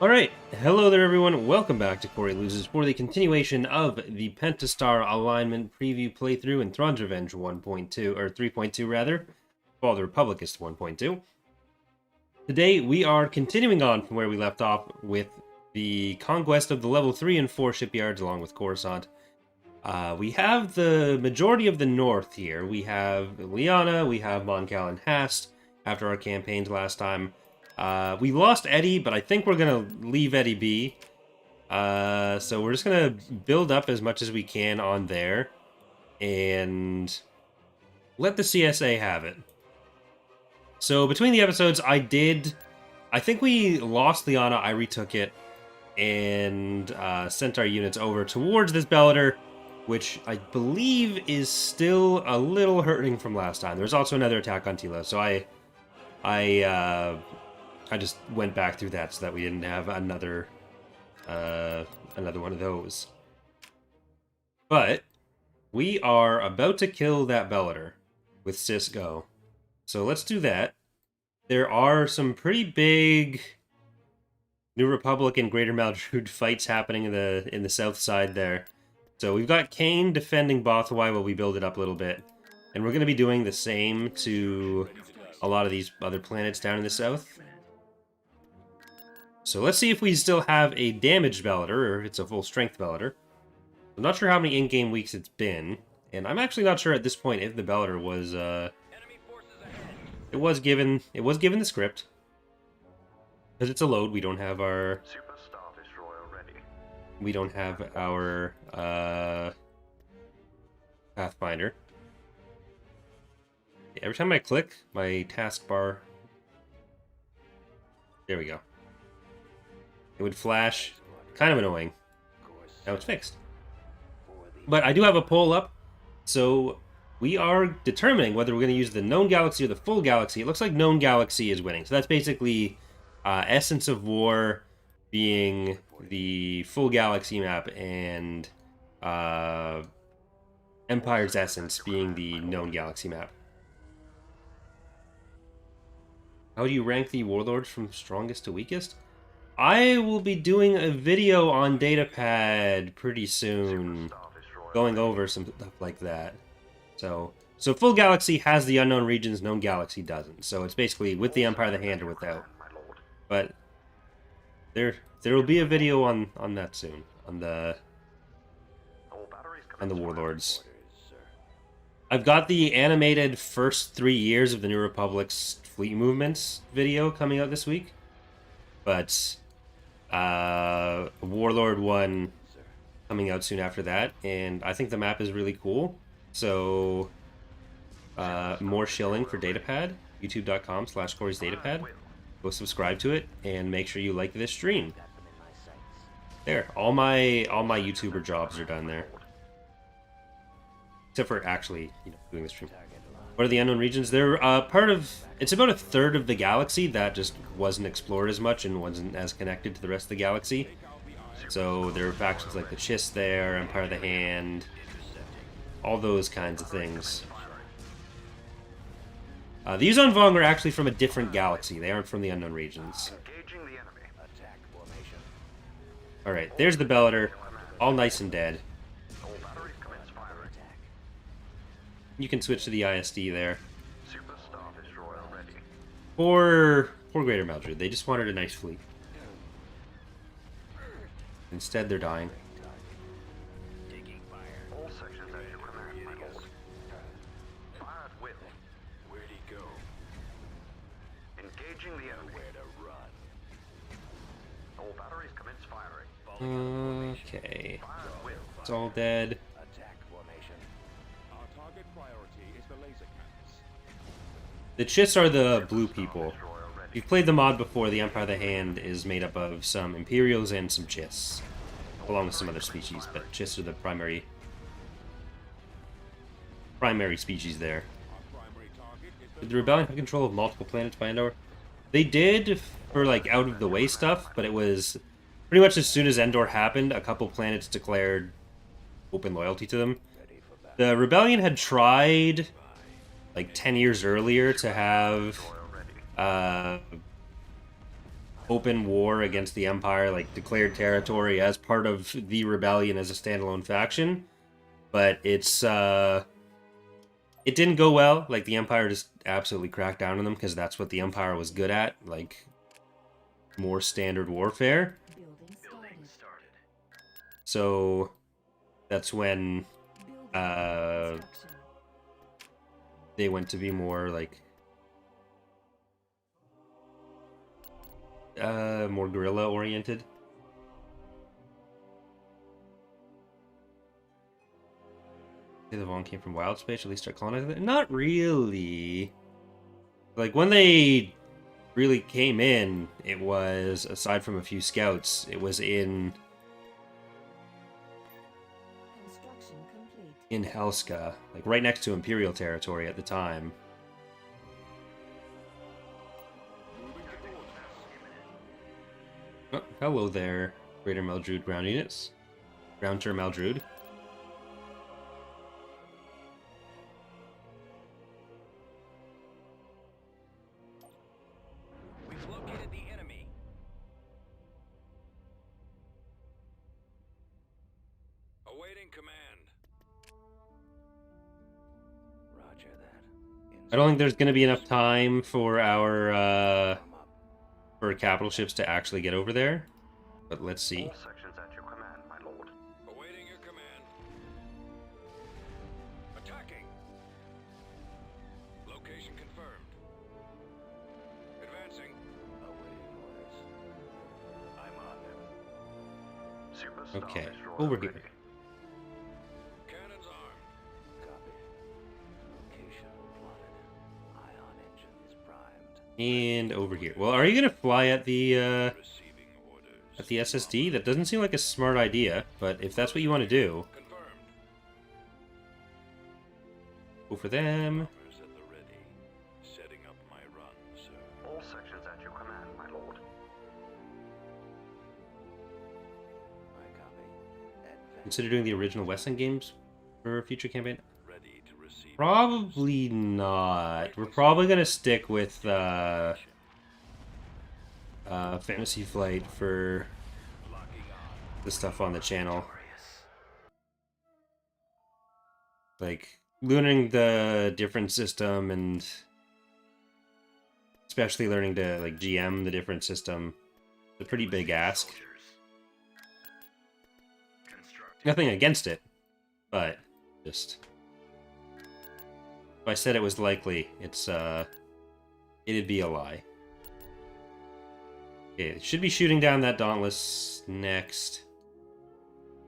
Alright, hello there everyone, welcome back to Corey Loses for the continuation of the Pentastar Alignment preview playthrough in Thrawn's Revenge 1.2, or 3.2 rather, well, the Republicist 1.2. Today we are continuing on from where we left off with the conquest of the level 3 and 4 shipyards along with Coruscant. We have the majority of the north here. We have Liana, we have Mon Cal and Hast after our campaigns last time. We lost Eddie, but I think we're going to leave Eddie be. So we're just going to build up as much as we can on there and let the CSA have it. So between the episodes, I think we lost Liana, I retook it, and sent our units over towards this Bellator, which I believe is still a little hurting from last time. There's also another attack on Tila, so I just went back through that so that we didn't have another one of those. But we are about to kill that Bellator with Cisco. So let's do that. There are some pretty big New Republic and Greater Maldrude fights happening in the south side there. So we've got Kane defending Bothawai while we build it up a little bit. And we're going to be doing the same to a lot of these other planets down in the south. So let's see if we still have a damaged Bellator, or if it's a full strength Bellator. I'm not sure how many in-game weeks it's been, and I'm actually not sure at this point if the Bellator was it was given the script. Because it's a load, we don't have our Pathfinder. Every time I click, my taskbar, there we go. It would flash. Kind of annoying. Now it's fixed. But I do have a poll up, so we are determining whether we're going to use the known galaxy or the full galaxy. It looks like known galaxy is winning. So that's basically Essence of War being the full galaxy map and Empire's Essence being the known galaxy map. How do you rank the warlords from strongest to weakest? I will be doing a video on Datapad pretty soon, going over some stuff like that. So full galaxy has the unknown regions, known galaxy doesn't. So it's basically with the Empire of the Hand or without. But there will be a video on that soon, on the warlords. I've got the animated first 3 years of the New Republic's fleet movements video coming out this week, but Warlord 1 coming out soon after that, and I think the map is really cool. So more shilling for Datapad, youtube.com/Corey'sDatapad. Go subscribe to it and make sure you like this stream. There, all my YouTuber jobs are done there, except for actually doing the stream. What are the unknown regions? They're part of... It's about a third of the galaxy that just wasn't explored as much and wasn't as connected to the rest of the galaxy. So there are factions like the Chiss there, Empire of the Hand, all those kinds of things. The Yuzon Vong are actually from a different galaxy. They aren't from the unknown regions. Alright, there's the Bellator, all nice and dead. You can switch to the ISD there. Poor Greater Maldrude. They just wanted a nice fleet. Instead, they're dying. Okay. It's all dead. The Chiss are the blue people. If you've played the mod before, the Empire of the Hand is made up of some Imperials and some Chiss, along with some other species, but Chiss are the primary species there. Did the Rebellion have control of multiple planets by Endor? They did for like out of the way stuff, but it was pretty much as soon as Endor happened, a couple planets declared open loyalty to them. The Rebellion had tried like 10 years earlier to have open war against the Empire, like declared territory as part of the rebellion as a standalone faction. But it's it didn't go well. Like the Empire just absolutely cracked down on them because that's what the Empire was good at, like more standard warfare. So that's when they went to be more like more guerrilla oriented. The Vaughn came from wild space, at least start colonizing it? Not really. Like when they really came in, it was, aside from a few scouts, it was in Helska, like right next to Imperial territory at the time. Oh, hello there, Greater Meldrude ground units. Ground Tur Meldrude. We've located the enemy. Awaiting command. Roger that. I don't think there's going to be enough time for our for capital ships to actually get over there, but let's see. All sections at your command, my lord. Awaiting your command. Attacking. Location confirmed. Advancing. Awaiting orders. I'm on them. Superstar Okay, destroyer over ready. here. Cannons armed. Copy. Location plotted. Ion engines primed. And over here. Well, are you going to fly at the Receiving orders. SSD? That doesn't seem like a smart idea, but if that's what you want to do, Confirmed. go for them. Offers at the ready. Setting up my run, sir. All sections at your command, my lord. I copy. Advance. Consider doing the original Western games for a future campaign? Ready to receive. Probably not. We're probably going to stick with Fantasy Flight for Locking on. the stuff on the channel. Like, learning the different system and especially learning to, like, GM the different system. It's a pretty big ask. Nothing against it, but just... If I said it was likely, it'd be a lie. Okay, should be shooting down that Dauntless next.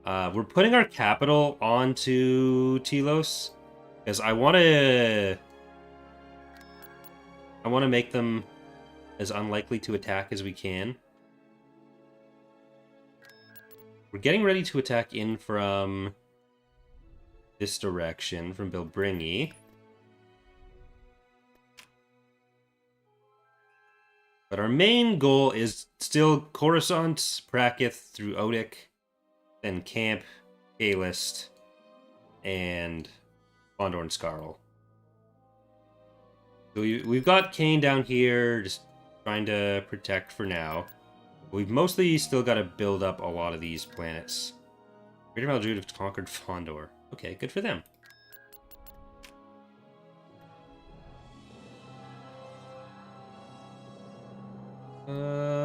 We're putting our capital onto Telos because I want to make them as unlikely to attack as we can. We're getting ready to attack in from this direction, from Bilbringi. But our main goal is still Coruscant, Prakith through Odic, then Camp, A-List, and Fondor and Scarl. So we've got Kane down here, just trying to protect for now. We've mostly still got to build up a lot of these planets. Greater Meldrude have conquered Fondor. Okay, good for them.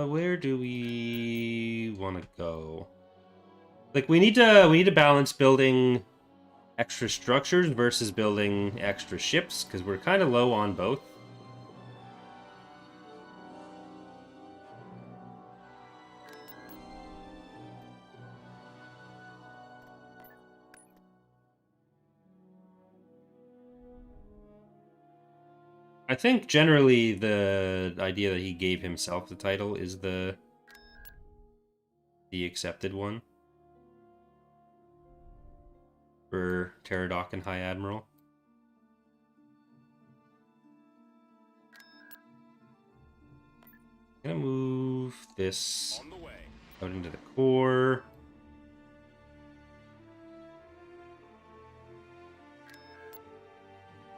Where do we want to go? Like, we need to balance building extra structures versus building extra ships, because we're kind of low on both. I think generally the idea that he gave himself the title is the accepted one for Pterodoc High Admiral. I'm gonna move this On the way. out into the core.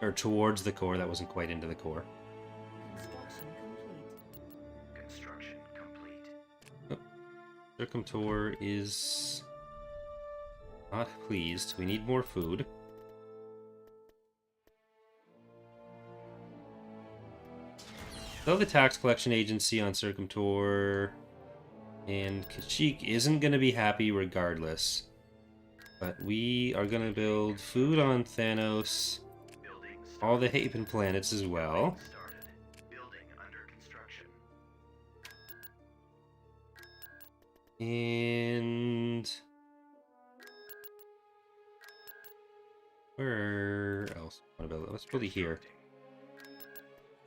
Or towards the core, that wasn't quite into the core. Construction complete. Circumtor is not pleased. We need more food. Though the tax collection agency on Circumtor, and Kashyyyk isn't going to be happy regardless. But we are going to build food on Thanos, all the Haven planets as well. And where else? Let's build it here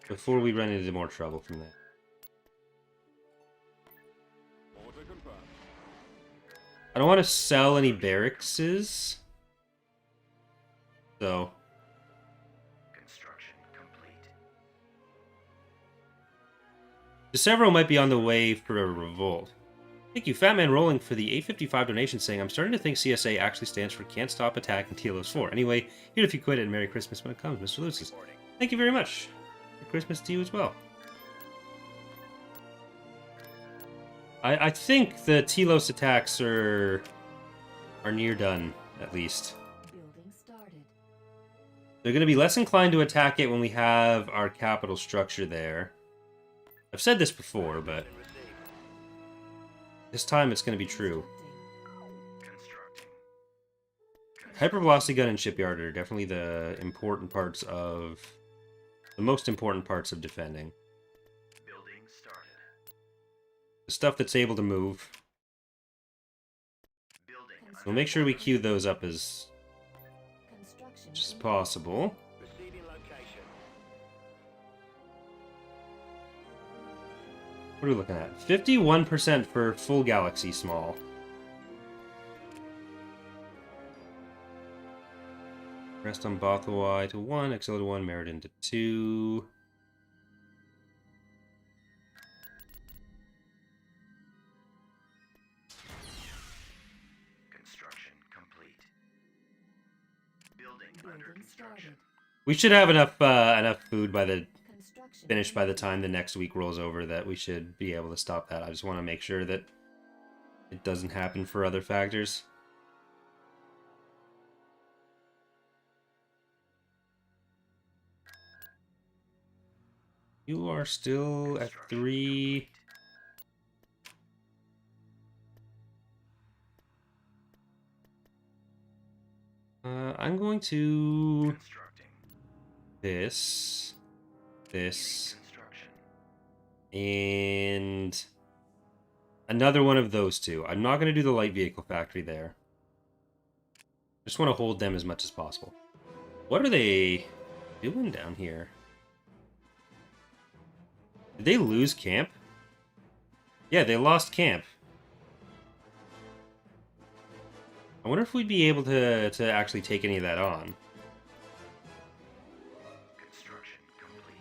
before we run into more trouble from that. I don't want to sell any barracks, so Construction complete. DeSevero might be on the way for a revolt. Thank you, Fatman Rolling, for the 855 donation saying, I'm starting to think CSA actually stands for Can't Stop Attacking Telos 4. Anyway, here if you quit it, and Merry Christmas when it comes, Mr. Lucis. Thank you very much. Merry Christmas to you as well. I think the Telos attacks are near done, at least. Building started. They're going to be less inclined to attack it when we have our capital structure there. I've said this before, but this time it's going to be true. Constructing. Hypervelocity gun and shipyard are definitely the most important parts of defending. Building started. The stuff that's able to move. Building. We'll make sure we queue those up as Construction much as complete. possible. Proceeding location. What are we looking at? 51% for full galaxy small. Rest on Bothawai to 1, Exila to 1, Meriden to 2. Construction complete. Building under Building construction. started. We should have enough food by the Construction finished by the complete. time the next week rolls over that we should be able to stop that. I just want to make sure that it doesn't happen for other factors. You are still at Construction 3. complete. I'm going to Constructing. this, Construction. and another one of those two. I'm not going to do the light vehicle factory there. Just want to hold them as much as possible. What are they doing down here? Did they lose camp? Yeah, they lost camp. I wonder if we'd be able to actually take any of that on. Construction complete.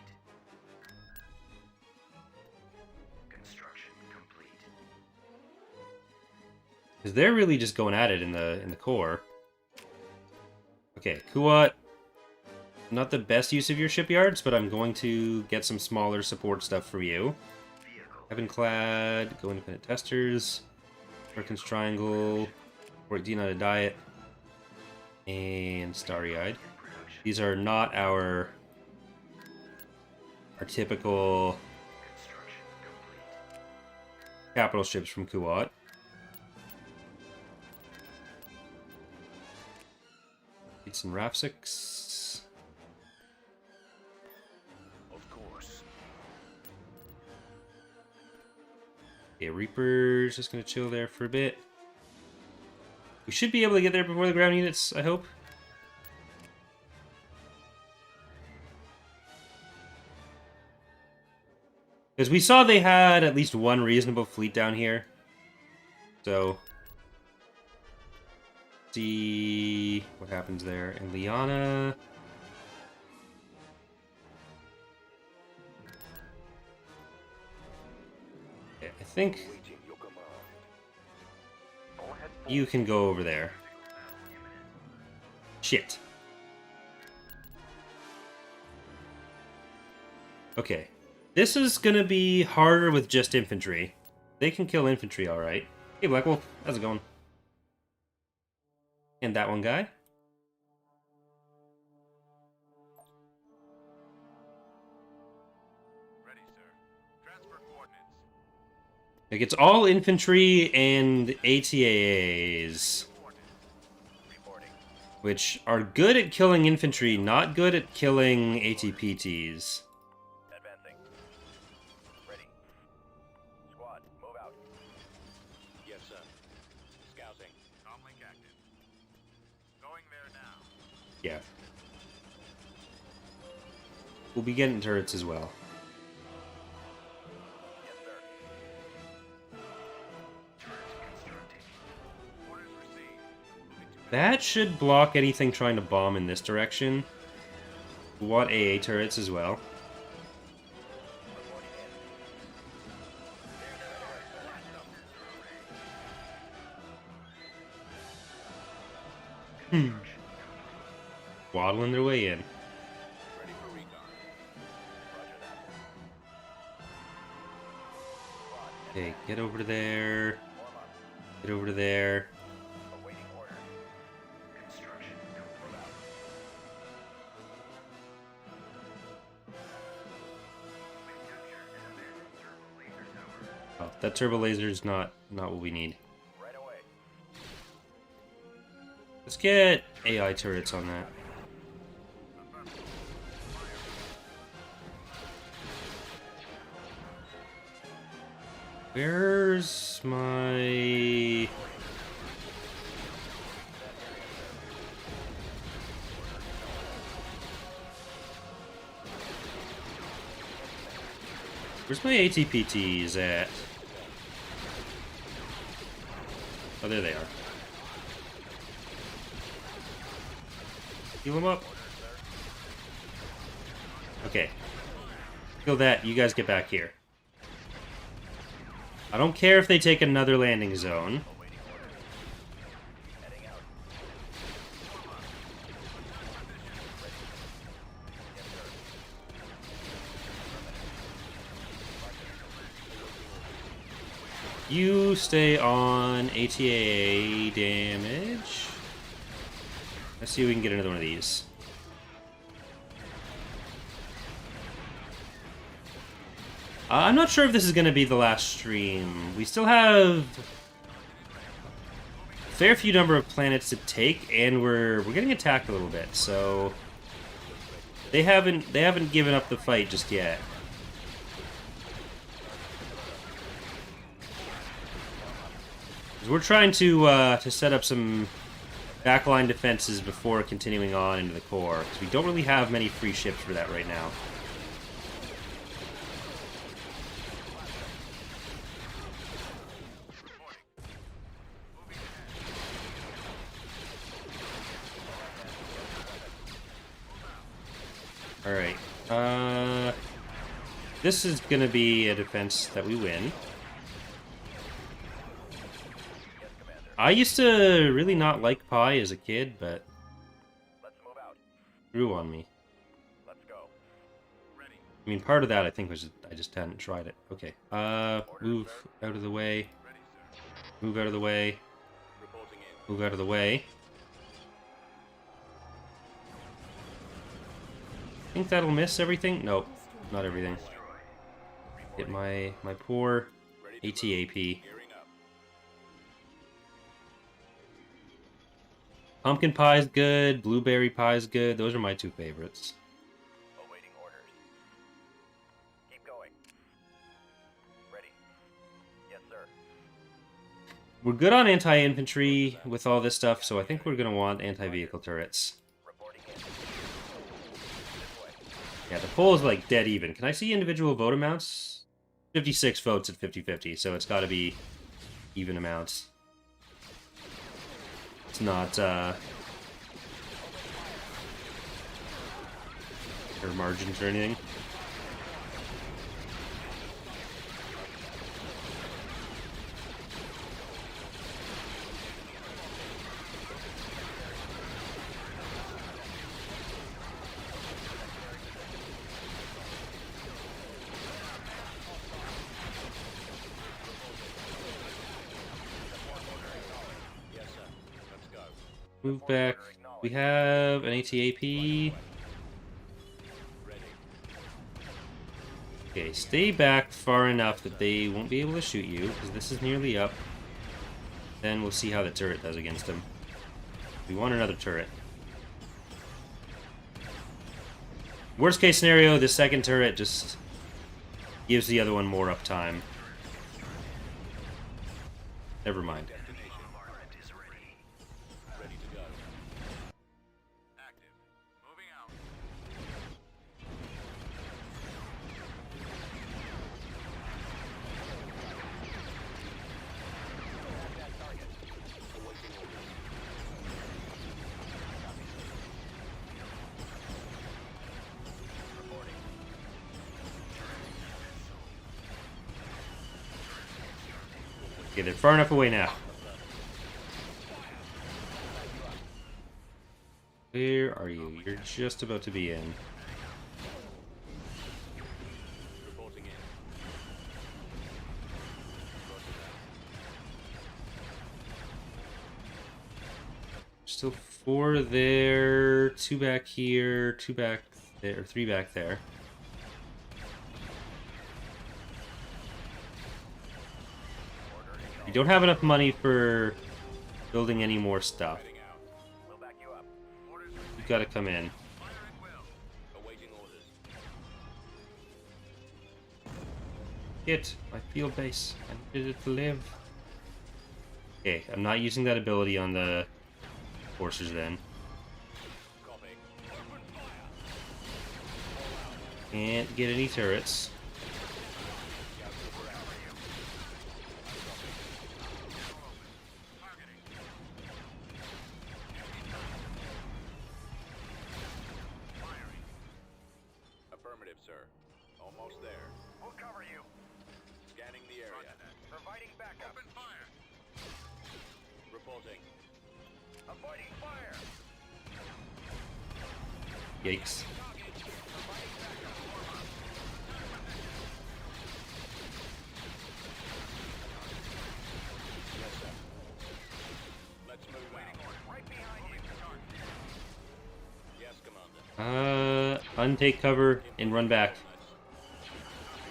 Construction complete. Because they're really just going at it in the core. Okay, Kuat. Not the best use of your shipyards, but I'm going to get some smaller support stuff for you. Vehicle. Heavenclad, go independent testers, Perkins Triangle, work Dean on a diet, and Starry-Eyed. In production. These are not our typical Construction complete. capital ships from Kuat. Need some Rafsics. Of course. Okay, Reaper's just gonna chill there for a bit. We should be able to get there before the ground units, I hope. Because we saw they had at least one reasonable fleet down here. So, see what happens there. And Liana. Okay, I think Waiting your command. All head you can go over there. Shit. Okay. This is gonna be harder with just infantry. They can kill infantry, alright. Hey, Black Wolf. How's it going? And that one guy. Ready, sir. Transfer coordinates. Like, it's all infantry and ATAAs, Reporting. which are good at killing infantry, not good at killing ATPTs. Advancing. Ready. Squad, move out. Yes, sir. Scouting. Comlink active. Going there now. Yeah. We'll be getting turrets as well. Yes, sir. Orders received. Moving to That should block anything trying to bomb in this direction. We want AA turrets as well. reporting in. Waddling their way in. Ready for recon. Roger that. Okay, get over there. Form up. Get over to there. Awaiting order. Construction complete. We've captured an abandoned turbo laser tower. Oh, that turbo laser is not what we need. Right away. Let's get AI turrets on that. Where's my... Where's my ATPTs at? Oh, there they are. Heal them up. Okay. Kill that. You guys get back here. I don't care if they take another landing zone. You stay on ATA damage. Let's see if we can get another one of these. I'm not sure if this is going to be the last stream. We still have a fair few number of planets to take, and we're getting attacked a little bit. So they haven't given up the fight just yet. We're trying to set up some backline defenses before continuing on into the core, because we don't really have many free ships for that right now. Alright. This is gonna be a defense that we win. I used to really not like Pi as a kid, but Let's move out. grew on me. Let's go. Ready. I mean, part of that I think was I just hadn't tried it. Okay. Move out of the way. Ready, sir. Move out of the way. Reporting in. Move out of the way. Think that'll miss everything? Nope, not everything. Hit my poor Ready to move. ATAP. Gearing up. Pumpkin pie's good. Blueberry pie's good. Those are my two favorites. Awaiting orders. Keep going. Ready. Yes, sir. We're good on anti-infantry with all this stuff, so I think we're gonna want anti-vehicle turrets. Reporting in. This way. Yeah, the poll is like dead even. Can I see individual vote amounts? 56 votes at 50-50, so it's gotta be even amounts. It's not, or margins or anything. Move back. We have an ATAP. Okay, stay back far enough that they won't be able to shoot you, because this is nearly up. Then we'll see how the turret does against them. We want another turret. Worst case scenario, the second turret just gives the other one more uptime. Never mind. Ready to go. Active. Moving out. Okay, they're far enough away now. Where are you? You're just about to be in. Reporting in. Still 4 there, 2 back here, 2 back there, 3 back there. You don't have enough money for building any more stuff. Heading out. We'll back you up. Orders You've got to come in. fire at will. Awaiting orders. Get my field base. I needed it to live. Okay, I'm not using that ability on the forcers then. Copy. Open fire. Can't get any turrets. Affirmative, sir. Almost there. We'll cover you. Scanning the area. Providing backup. Open fire. Reporting. Avoiding fire. Yikes. Yes, sir. Let's move out. Right behind you. Yes, Commander. Untake cover and run back.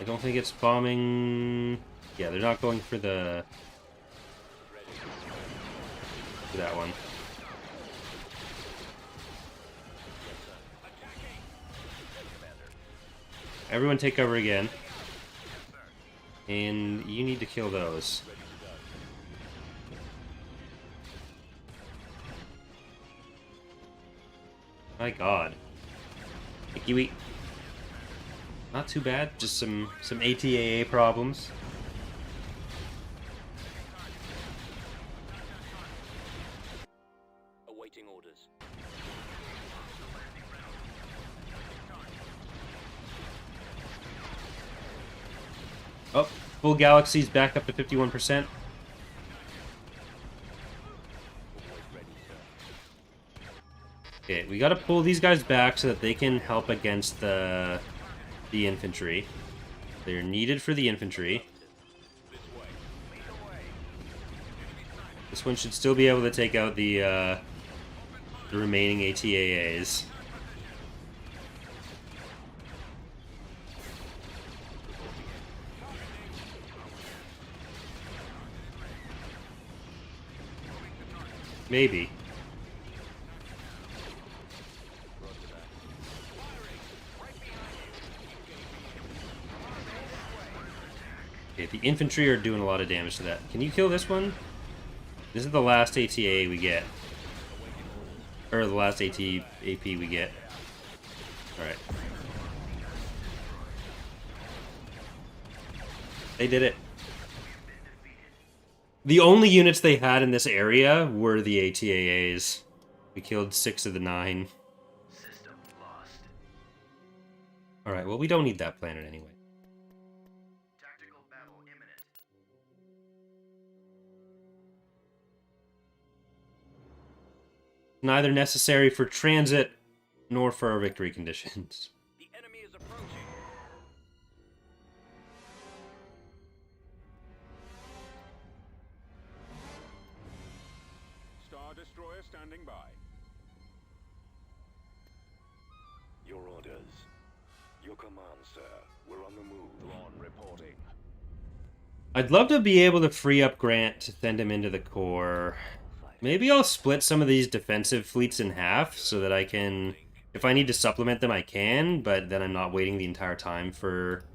I don't think it's bombing. Yeah, they're not going for the for that one. Everyone take cover again. And you need to kill those. My god. Hey, Kiwi. Not too bad, just some ATAA problems. Awaiting orders. Oh, full galaxy's back up to 51%. Okay, we gotta pull these guys back so that they can help against the infantry. They're needed for the infantry. This one should still be able to take out the remaining ATAAs. Maybe. Okay, the infantry are doing a lot of damage to that. Can you kill this one? This is the last ATA we get. Or the last AP we get. Alright. They did it. The only units they had in this area were the ATAAs. We killed 6 of the 9. System lost. Alright, well, we don't need that planet anyway. Tactical battle imminent. Neither necessary for transit nor for our victory conditions. The enemy is approaching. Star destroyer standing by. Your orders. Your command, sir. We're on the move. Thrawn reporting. I'd love to be able to free up Grant to send him into the core. Maybe I'll split some of these defensive fleets in half so that I can, if I need to supplement them, I can, but then I'm not waiting the entire time for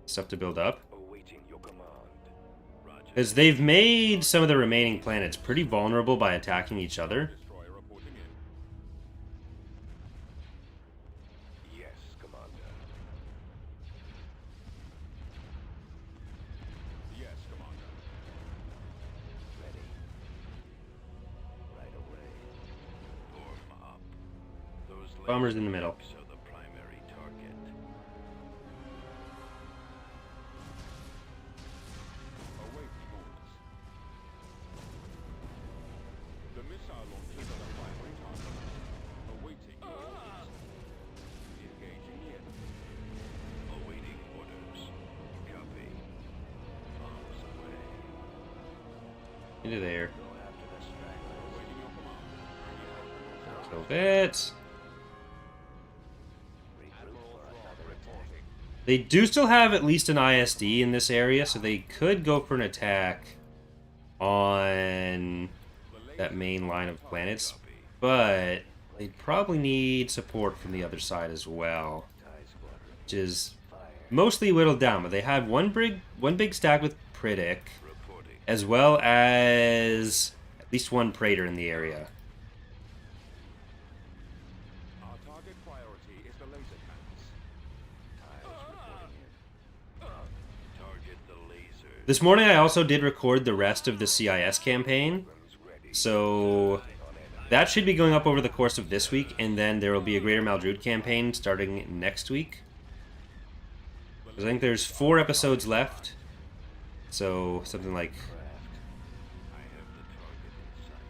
stuff to build up. Awaiting your command. Roger. Because they've made some of the remaining planets pretty vulnerable by attacking each other. Destroyer reporting in. Yes, Commander. Yes, Commander. Ready. Right away. Form up. Those Bombers in the middle. legs are the primary target. Awaiting orders. The missile launchers are the primary target. Awaiting your orders. Engaging the enemy. Awaiting orders. Copy. Bombs away. Into there. Go after the stragglers. Awaiting your command. So bits. Admiral Thrawn reporting. They do still have at least an ISD in this area, so they could go for an attack on that main line of planets, but they probably need support from the other side as well, which is mostly whittled down. But they have one big stack with Pritick, Reporting. as well as at least one Praetor in the area. Our target priority is the laser cannons. Tiles reporting in. Target the lasers. This morning I also did record the rest of the CIS campaign, Ready. so that should be going up over the course of this week, and then there will be a Greater Maldrude campaign starting next week. 'Cause I think there's 4 episodes left, so something like, I have the target in sight.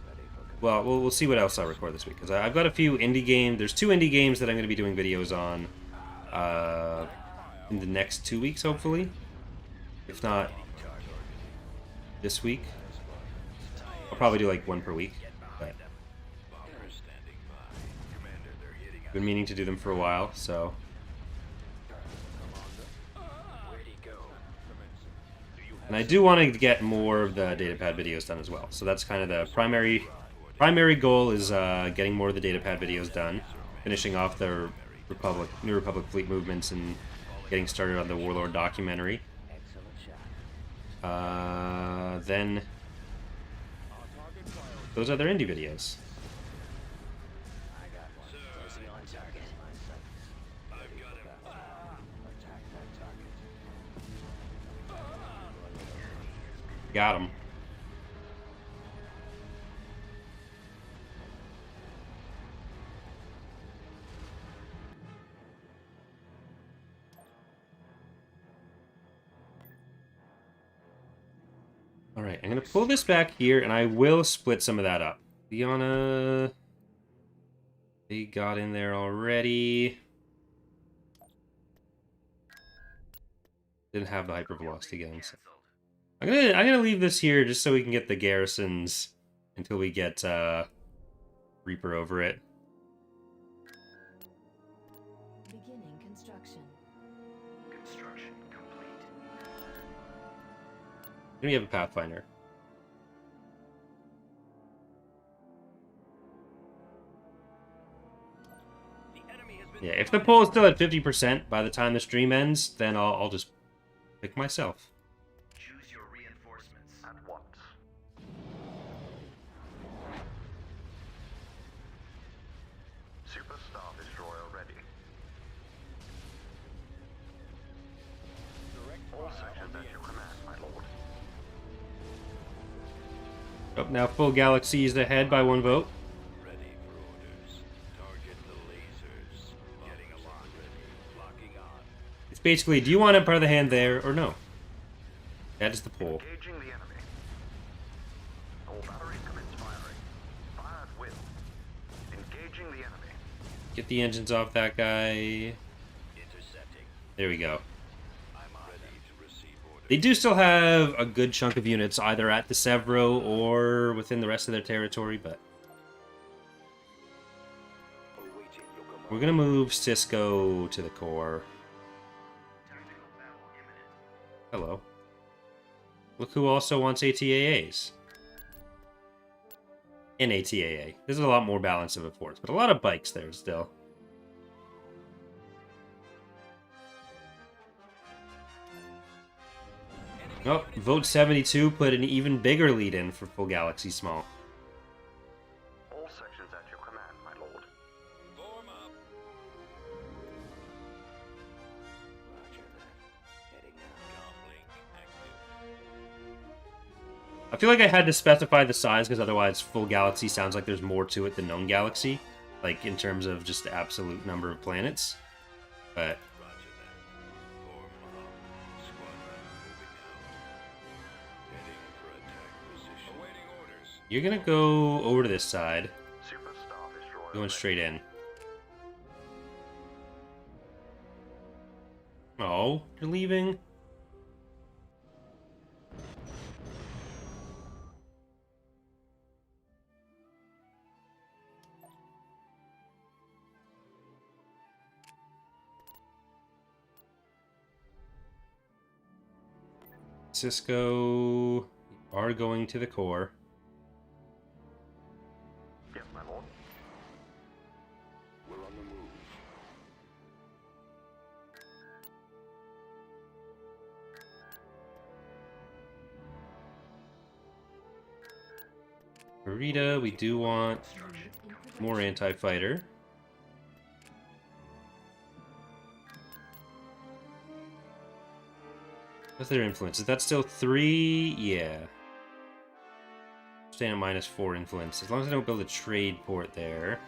Ready for well, we'll see what else I record this week, because I've got a few indie games. There's 2 indie games that I'm going to be doing videos on in the next 2 weeks, hopefully. If not this week. I'll probably do like 1 per week, but bombers standing by. Commander, they're hitting us. been meaning to do them for a while, so. Where'd he go? Commencing. Do you have And I do want to get more of the datapad videos done as well. So that's kind of the primary goal is getting more of the datapad videos done, finishing off the New Republic fleet movements, and getting started on the Warlord documentary. excellent shot? Then Our target priority. those other indie videos. I got one. Sir, is he on target? I've got him. Attack that target. Got them. Alright, I'm going to pull this back here, and I will split some of that up. Liana... They got in there already. Didn't have the hypervelocity gun, so... I'm gonna leave this here just so we can get the garrisons until we get Reaper over it. Beginning construction. Construction complete. Then we have a Pathfinder. The enemy has been Yeah, if the poll is still at 50% by the time the stream ends, then I'll just pick myself. Choose your reinforcements at once. Superstar Destroyer ready. direct All fire sections on at the your command, my lord. Oh, now full galaxy is ahead by 1 vote. Ready for orders. Target the lasers. Getting a lock. Ready. Locking on. It's basically, do you want Empire of the Hand there or no? That is the poll. Engaging the enemy. All batteries commence firing. Fire at will. Engaging the enemy. Get the engines off that guy. Intercepting. There we go. I'm on. Ready to receive orders. They do still have a good chunk of units either at the Severo or within the rest of their territory, but Awaiting your command. we're gonna move Cisco to the core. Tactical battle imminent. Hello. Look who also wants ATAAs. And ATAA. There's a lot more balance of a force, but a lot of bikes there still. Oh, vote 72 put an even bigger lead in for full Galaxy Small. All sections at your command, my lord. Form up. Roger that. Heading now. Comlink active. I feel like I had to specify the size because otherwise full Galaxy sounds like there's more to it than known Galaxy. Like in terms of just the absolute number of planets. But Roger that. Form up. Squadron moving out. Heading for attack position. Awaiting orders. you're gonna go over to this side. Super Star Destroyer. Going straight in. Oh, you're leaving? Cisco, you are going to the core. Yes, my lord. We're on the move. Burrito, we do want more anti-fighter. What's their influence? Is that still 3? Yeah. Staying at -4 influence. As long as I don't build a trade port there.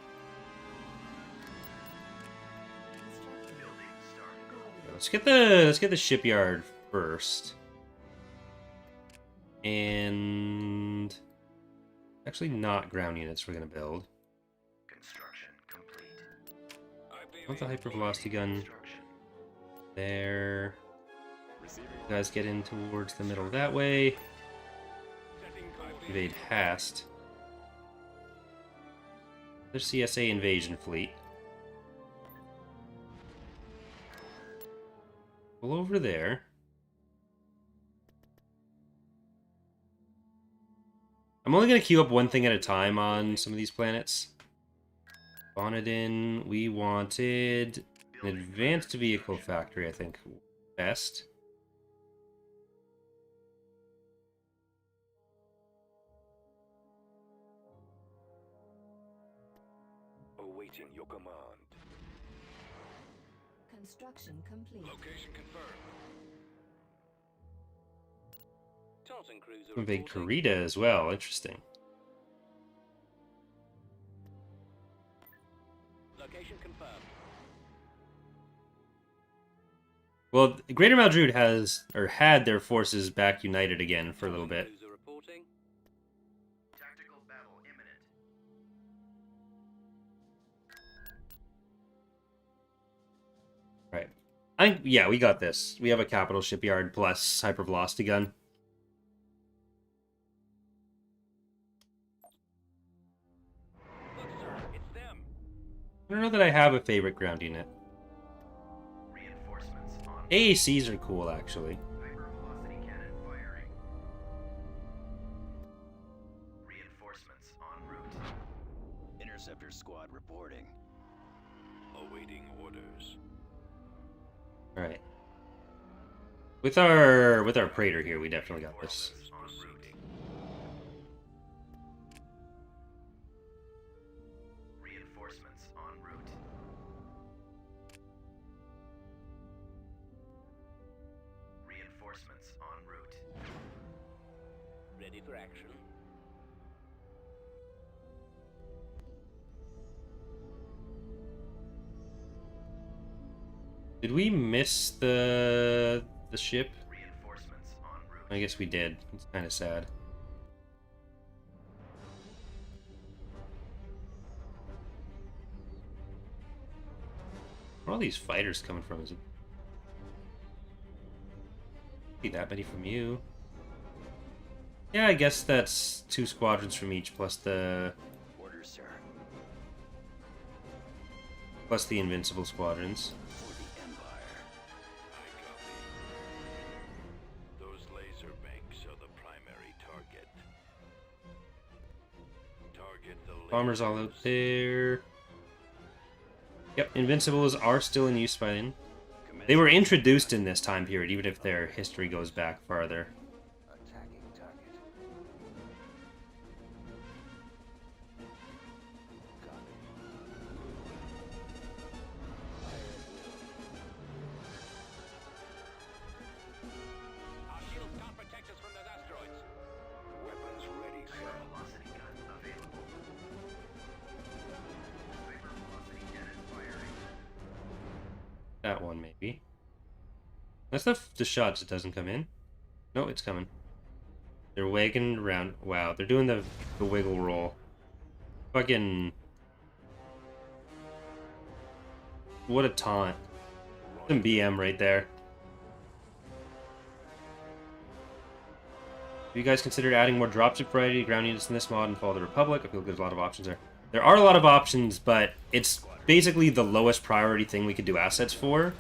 Let's get the shipyard first. And actually not ground units we're gonna build. Construction complete. I want the hypervelocity gun Construction. there. Receiving. You guys get in towards the middle that way. Invade Hast. There's CSA invasion fleet. Pull over there. I'm only going to queue up one thing at a time on some of these planets. Bonadin, we wanted an advanced vehicle factory, I think. Best. Awaiting your command. Construction complete. Location confirmed. Taunton cruiser Invade reporting. Kurita as well. Interesting. Location confirmed. Well, Greater Maldrude has, or had their forces back united again for a little bit. Cruiser reporting. Tactical battle imminent. Right. Yeah, we got this. We have a capital shipyard plus hypervelocity gun. Look, sir, it's them. I don't know that I have a favorite ground unit. Reinforcements on. AACs are cool, actually. Hypervelocity cannon firing. Reinforcements en route. Interceptor squad reporting. Awaiting orders. All right. With our Praetor here, we definitely got this. Orders proceeding. Reinforcements en route. Reinforcements en route. Ready for action. Did we miss the ship? Reinforcements en route. I guess we did. It's kind of sad. Where are all these fighters coming from? Is it... See that many from you. Yeah, I guess that's 2 squadrons from each, plus the Orders, sir. invincible squadrons. For the Empire. I copy. Those laser banks are the primary target. Target the Bombers all out lasers. there. Yep, invincibles are still in use by then. Commence They were introduced in this time period, even if their history goes back farther. Attacking target. Copy. Our shields can't protect us from those asteroids. Weapons ready, sir. Velocity gun available. Hyper velocity cannon firing. That one, maybe. That's the shots. It doesn't come in. No, it's coming. They're wagging around. Wow, they're doing the wiggle roll. Fucking... What a taunt. Some BM right there. Have you guys considered adding more dropship variety ground units in this mod and Fall of the Republic? I feel like there's a lot of options there. There are a lot of options, but it's basically the lowest priority thing we could do assets for.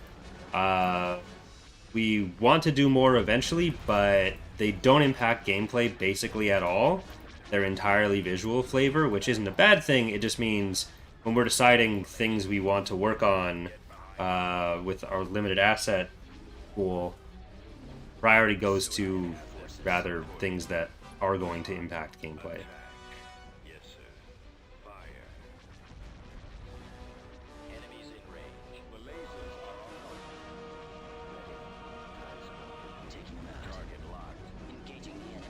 We want to do more eventually, but they don't impact gameplay basically at all. They're entirely visual flavor, which isn't a bad thing. It just means when we're deciding things we want to work on with our limited asset pool, priority goes to rather things that are going to impact gameplay. Yes, sir. Fire. enemies in range. The lasers are on. Taking them out. Target locked. Engaging the enemy.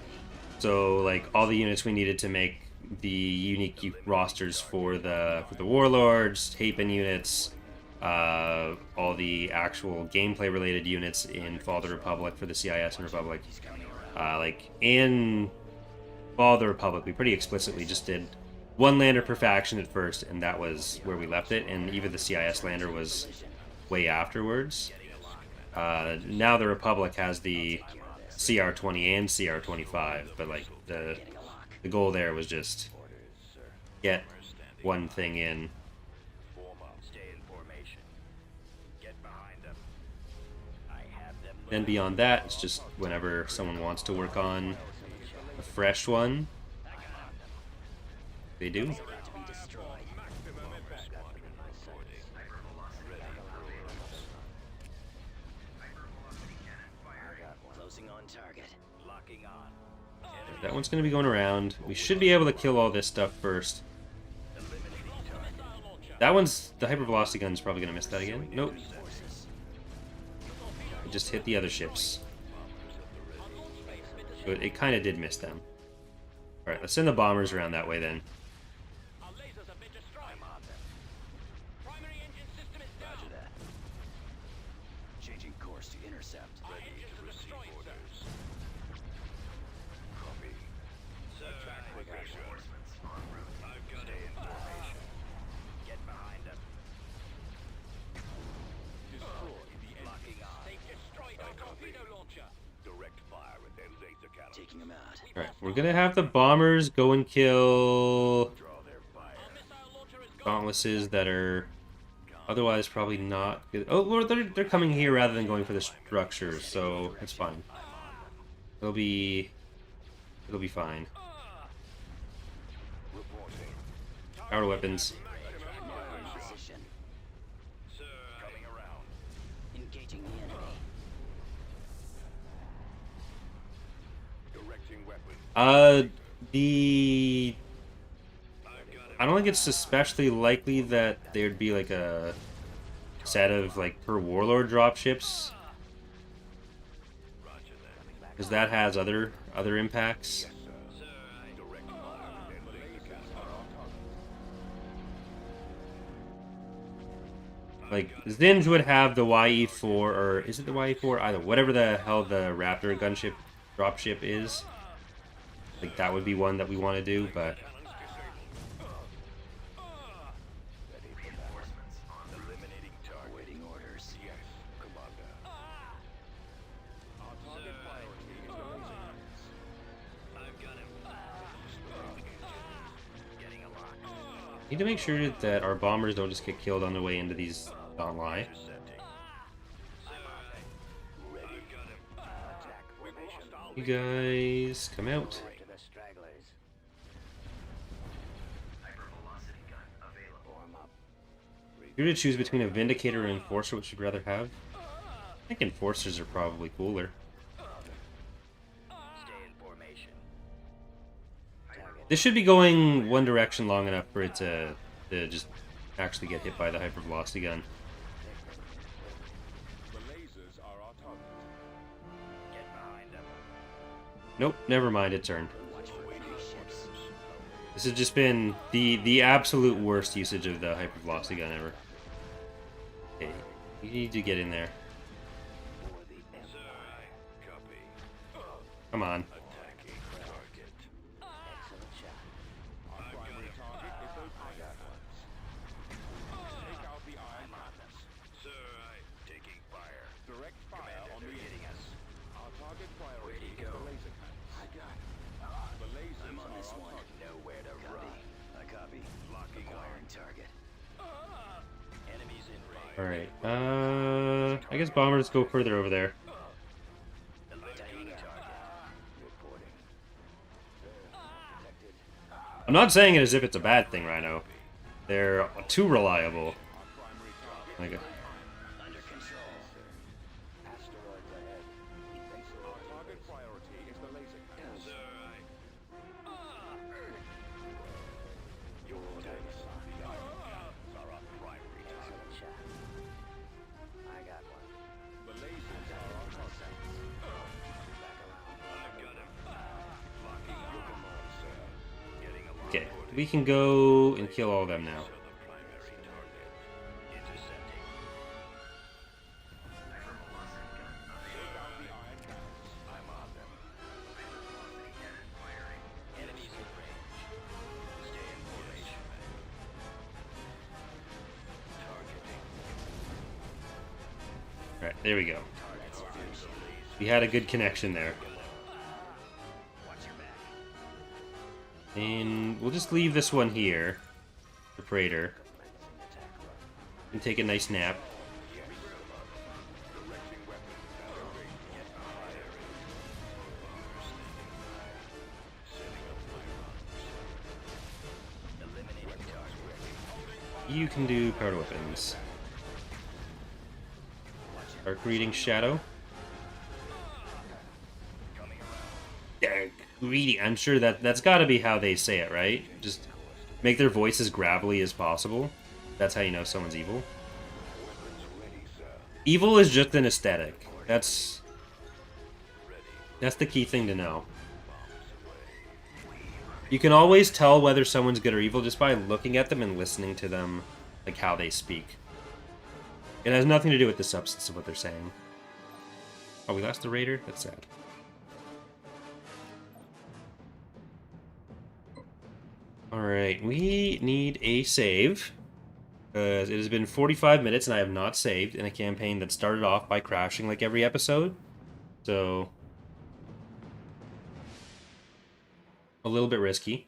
So, like, all the units we needed to make the unique rosters for the warlords, Hapen units, all the actual gameplay related units in Fall of the Republic for the CIS and Republic. Like, in Fall of the Republic, we pretty explicitly just did one lander per faction at first, and that was where we left it, and even the CIS lander was way afterwards. Now the Republic has the CR20 and CR25, but like the goal there was just get one thing in. Form up. Stay in formation. Get behind them. I have them. Then beyond that, it's just whenever someone wants to work on a fresh one, they do. About to be destroyed. Maximum effect. Squadron reporting. Hyper velocity gun available. Hyper velocity cannon firing. Closing on target. Locking on. That one's going to be going around. We should be able to kill all this stuff first. That one's... The hypervelocity gun's probably going to miss that again. Nope. It just hit the other ships. So it kind of did miss them. Alright, let's send the bombers around that way then. Our lasers have been destroyed. I'm on them. Primary engine system is down. Roger that. Changing course to intercept. Ready to receive orders. Copy. Attack progression. Reinforcements en route. I've got information. Get behind them. Destroy the locking on. They've destroyed our torpedo launcher. Direct fire at their laser cannon. Taking them out. Alright, we're going to have the bombers go and kill Draw their fire. Missile launcher is gauntlesses that are otherwise probably not good. Oh, well, they're coming here rather than going for the structures, so it's fine. It'll be fine. Reporting. Power weapons. position. Sir, coming around. Engaging the enemy. Directing weapon. I don't think it's especially likely that there'd be like a set of like per warlord dropships, Roger that. because that has other impacts. Sir, direct fire at their laser cannon. Like Zinj would have the YE4, or is it the YE4? Either whatever the hell the Raptor gunship dropship is. Like that would be one that we want to do, but Reinforcements en route. Eliminating target. Awaiting orders. Yes, Commander. Our target Need to make sure that our bombers don't just get killed on the way into these don't lie. You guys come out. To the stragglers. Hypervelocity gun available. Form up. If you were to choose between a Vindicator and Enforcer, which would you rather have? I think Enforcers are probably cooler. Stay in formation. This should be going one direction long enough for it to just actually get hit by the hypervelocity gun. The lasers are our target. Get behind them. Nope, never mind, it turned. Watch for enemy ships. This has just been the absolute worst usage of the hypervelocity gun ever. Okay, you need to get in there. For the Empire. Copy. Come on. Attacking target. Excellent shot. Our primary target is those iron ones. Take out the iron ones. Sir, taking fire. Direct fire Commander, on the they're hitting us. Our target priority is go? the laser cannons. I got it. The lasers I'm on are this our one. target. Nowhere to run. I copy. Locking acquiring target. Enemies in range. Alright, I guess bombers go further over there. Attacking target. Reporting. Detected. I'm not saying it as if it's a bad thing, Rhino. They're too reliable. Like, Under control. Asteroids ahead. Our target priority is the laser cannons. Your orders. The iron cannons are our primary target. Excellent shot. I got one. The lasers are our target. Back around. I got him. Locking on. Come on, sir. Getting a okay, we can go and kill all of them now. the primary target. Intercepting. Hypervelocity gun Take out the iron cannons. I'm on them. Hypervelocity cannon firing. Enemies in range. Stay in formation. Targeting. Alright, there we go. Let's finish it. We had a good connection there. Watch your back. And we'll just leave this one here, the Praetor, Commencing attack run. and take a nice nap. Directing weapons at a range. Get behind her. Setting up my runs. Eliminating target. You can do powered weapons. Dark Reading Shadow. Coming around. Dark Reading. I'm sure that's got to be how they say it, right? Just make their voice as gravelly as possible. That's how you know someone's evil. Weapons ready, sir. Evil is just an aesthetic. That's the key thing to know. You can always tell whether someone's good or evil just by looking at them and listening to them, like how they speak. It has nothing to do with the substance of what they're saying. Oh, we lost the Raider? That's sad. Alright, we need a save. Because it has been 45 minutes and I have not saved in a campaign that started off by crashing like every episode. So, a little bit risky.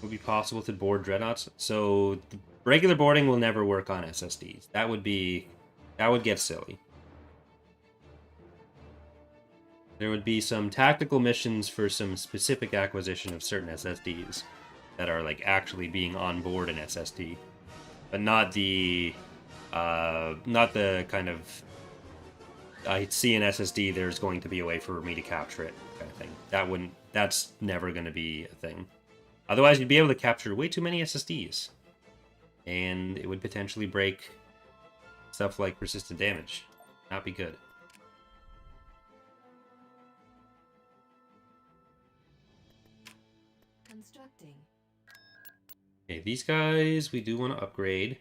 Would be possible to board dreadnoughts. So the regular boarding will never work on SSDs. That would get silly. There would be some tactical missions for some specific acquisition of certain SSDs that are like actually being on board an SSD, but not the kind of I see an SSD. There's going to be a way for me to capture it kind of thing. That's never going to be a thing. Otherwise, you'd be able to capture way too many SSDs, and it would potentially break stuff like persistent damage. Not be good. Constructing. Okay, these guys we do want to upgrade.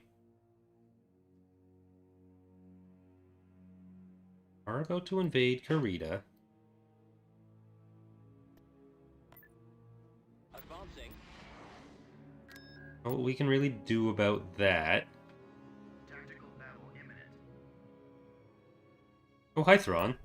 Are about to invade Karita. Advancing. Not what we can really do about that. Tactical battle imminent. Oh, hi, Thrawn.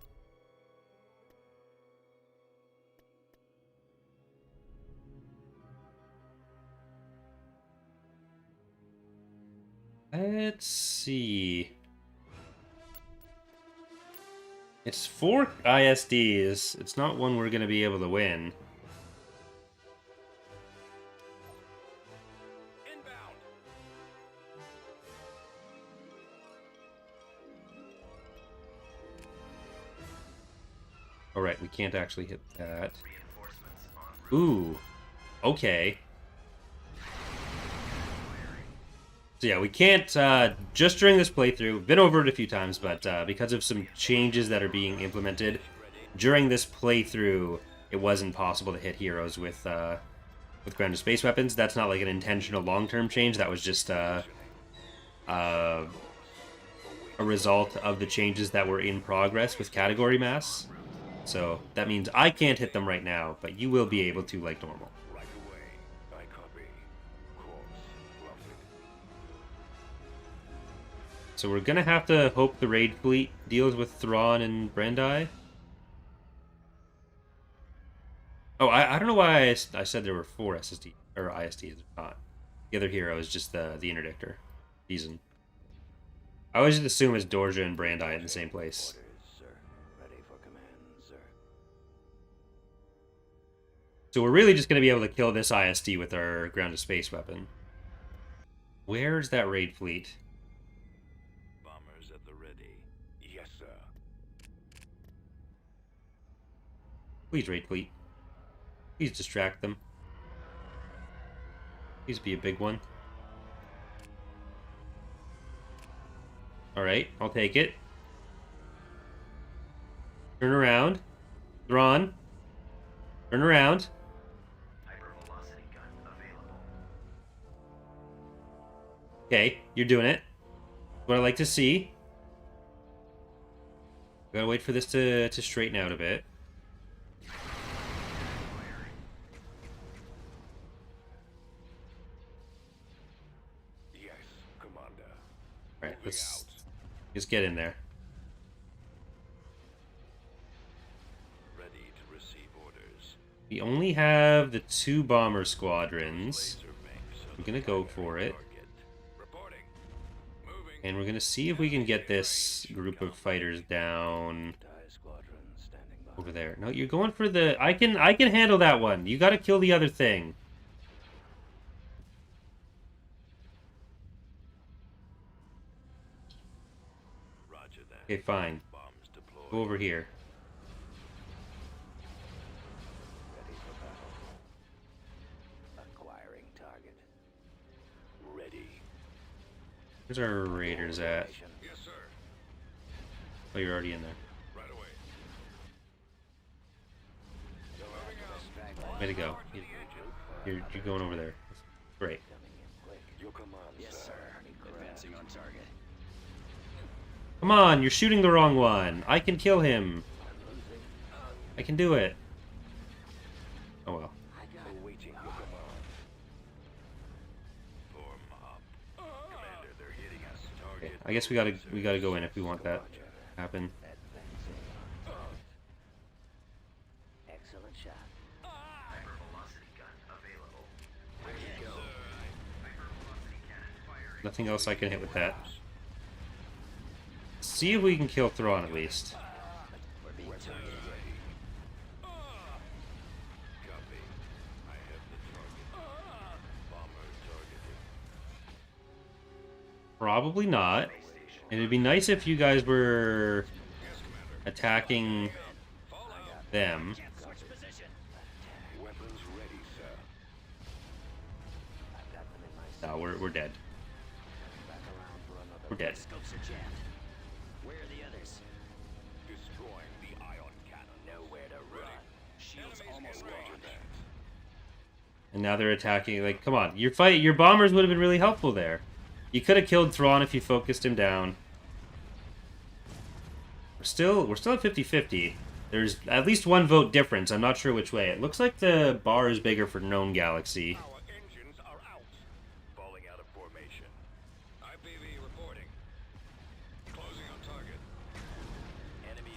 Let's see. It's 4 ISDs. It's not one we're going to be able to win. Inbound. Alright, we can't actually hit that. Reinforcements on route. Ooh. Okay. So yeah, we can't, just during this playthrough, been over it a few times, but because of some changes that are being implemented, during this playthrough, it wasn't possible to hit heroes with ground to space weapons. That's not like an intentional long-term change, that was just a result of the changes that were in progress with category mass. So that means I can't hit them right now, but you will be able to like normal. Right away. I copy. Course plotted. So we're gonna have to hope the raid fleet deals with Thrawn and Brendai. Oh, I don't know why I said there were 4 SSD or ISDs. Not. The other hero is just the interdictor. Season. I always just assume it's Dorja and Brendai in the same place. Orders, sir. Ready for command, sir. So we're really just gonna be able to kill this ISD with our ground to space weapon. Where's that raid fleet? Bombers at the ready. Yes, sir. Please, raid fleet. Please distract them. Please be a big one. Alright, I'll take it. Turn around. Thrawn. Turn around. Hypervelocity gun available. Okay, you're doing it. What I like to see. Gotta wait for this to straighten out a bit. Yes, Commander. Alright, Moving let's out. just get in there. Ready to receive orders. We only have the 2 bomber squadrons. Laser banks on I'm the gonna go primary for it. target. Reporting. Moving. And we're gonna see if we can get this group of fighters down TIE squadron standing by. over there. No, you're going for the... I can handle that one. You gotta kill the other thing. Roger that. Okay, fine. Bombs deployed. Go over here. Ready for battle. Acquiring target. Ready. Where's our raiders at? Yes, sir. Oh, you're already in there. Right away. Way to go. You're going over there. Great. Your command, yes, sir. Advancing on target. Come on, you're shooting the wrong one. I can kill him. I can do it. Oh well. Awaiting your command. Form up. Commander, they're hitting us. Okay, Target. I guess we gotta go in if we want that to happen. Excellent shot. Hypervelocity gun available. Hypervelocity cannon firing. Nothing else I can hit with that. See if we can kill Thrawn at least. We're being targeted. Copy. I have the target. Bomber targeted. Probably not. And it'd be nice if you guys were attacking them. Weapons ready, sir. I've got them in my sight. No, we're dead. Back around for another. We're dead. Scopes are jammed. Where are the others? Destroying the ion cannon. Nowhere to run. Shields almost gone. And now they're attacking. Like, come on, your bombers would have been really helpful there. You could have killed Thrawn if you focused him down. We're still at 50-50. There's at least 1 vote difference. I'm not sure which way. It looks like the bar is bigger for known galaxy. Our engines are out. Falling out of formation. IPV reporting. Closing on target. Enemy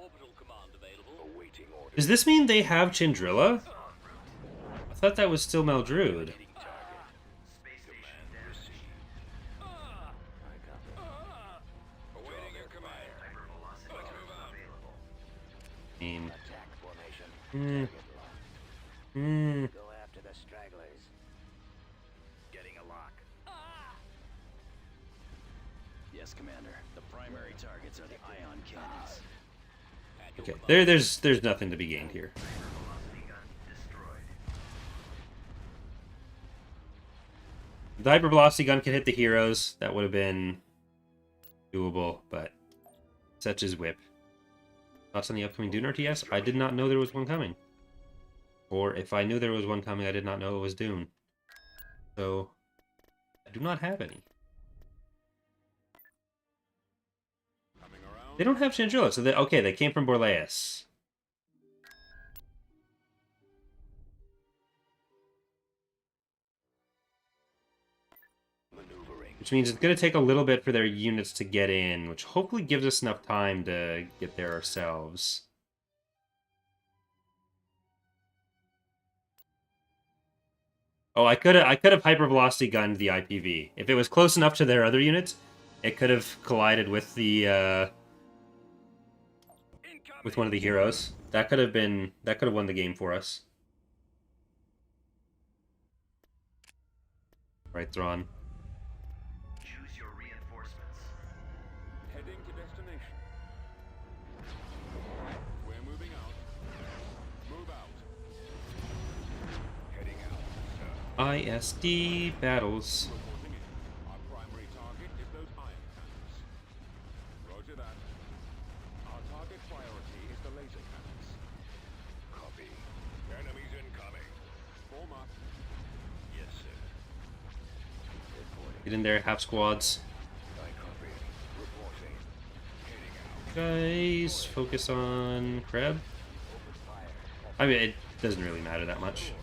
Orbital command available. Awaiting orders. Does this mean they have Chandrilla? I thought that was still Meldrude. Hitting target. Command received. I copy. Awaiting your command. Hypervelocity Let's move out. available. I mean, Attack formation. Hmm. Target locked. Go after the stragglers. Getting a lock. Yes, Commander. The primary targets are the ion cannons. okay. There's nothing to be gained here. Hypervelocity gun destroyed. If the hypervelocity gun could hit the heroes, that would have been doable, but such is whip. Thoughts on the upcoming Dune RTS? I did not know there was one coming. Or if I knew there was one coming, I did not know it was Dune. So, I do not have any. Coming around. They don't have Chandrilla, so okay, they came from Borleas. Maneuvering. Which means it's going to take a little bit for their units to get in, which hopefully gives us enough time to get there ourselves. Oh, I could have hypervelocity gunned the IPV. If it was close enough to their other units, it could have collided with the with one of the heroes. That could have won the game for us. Right, Thrawn. Choose your reinforcements. Heading to destination. We're moving out. Move out. Heading out, sir. ISD battles. Reporting in. Our primary target is those ion cannons. Roger that. Our target priority is the laser cannons. Copy. Enemies incoming. Form up. Yes, sir. Reporting. Get in there, half squads. I copy. Reporting. Heading out. Guys, focus on Crab. Open fire. I mean, it doesn't really matter that much.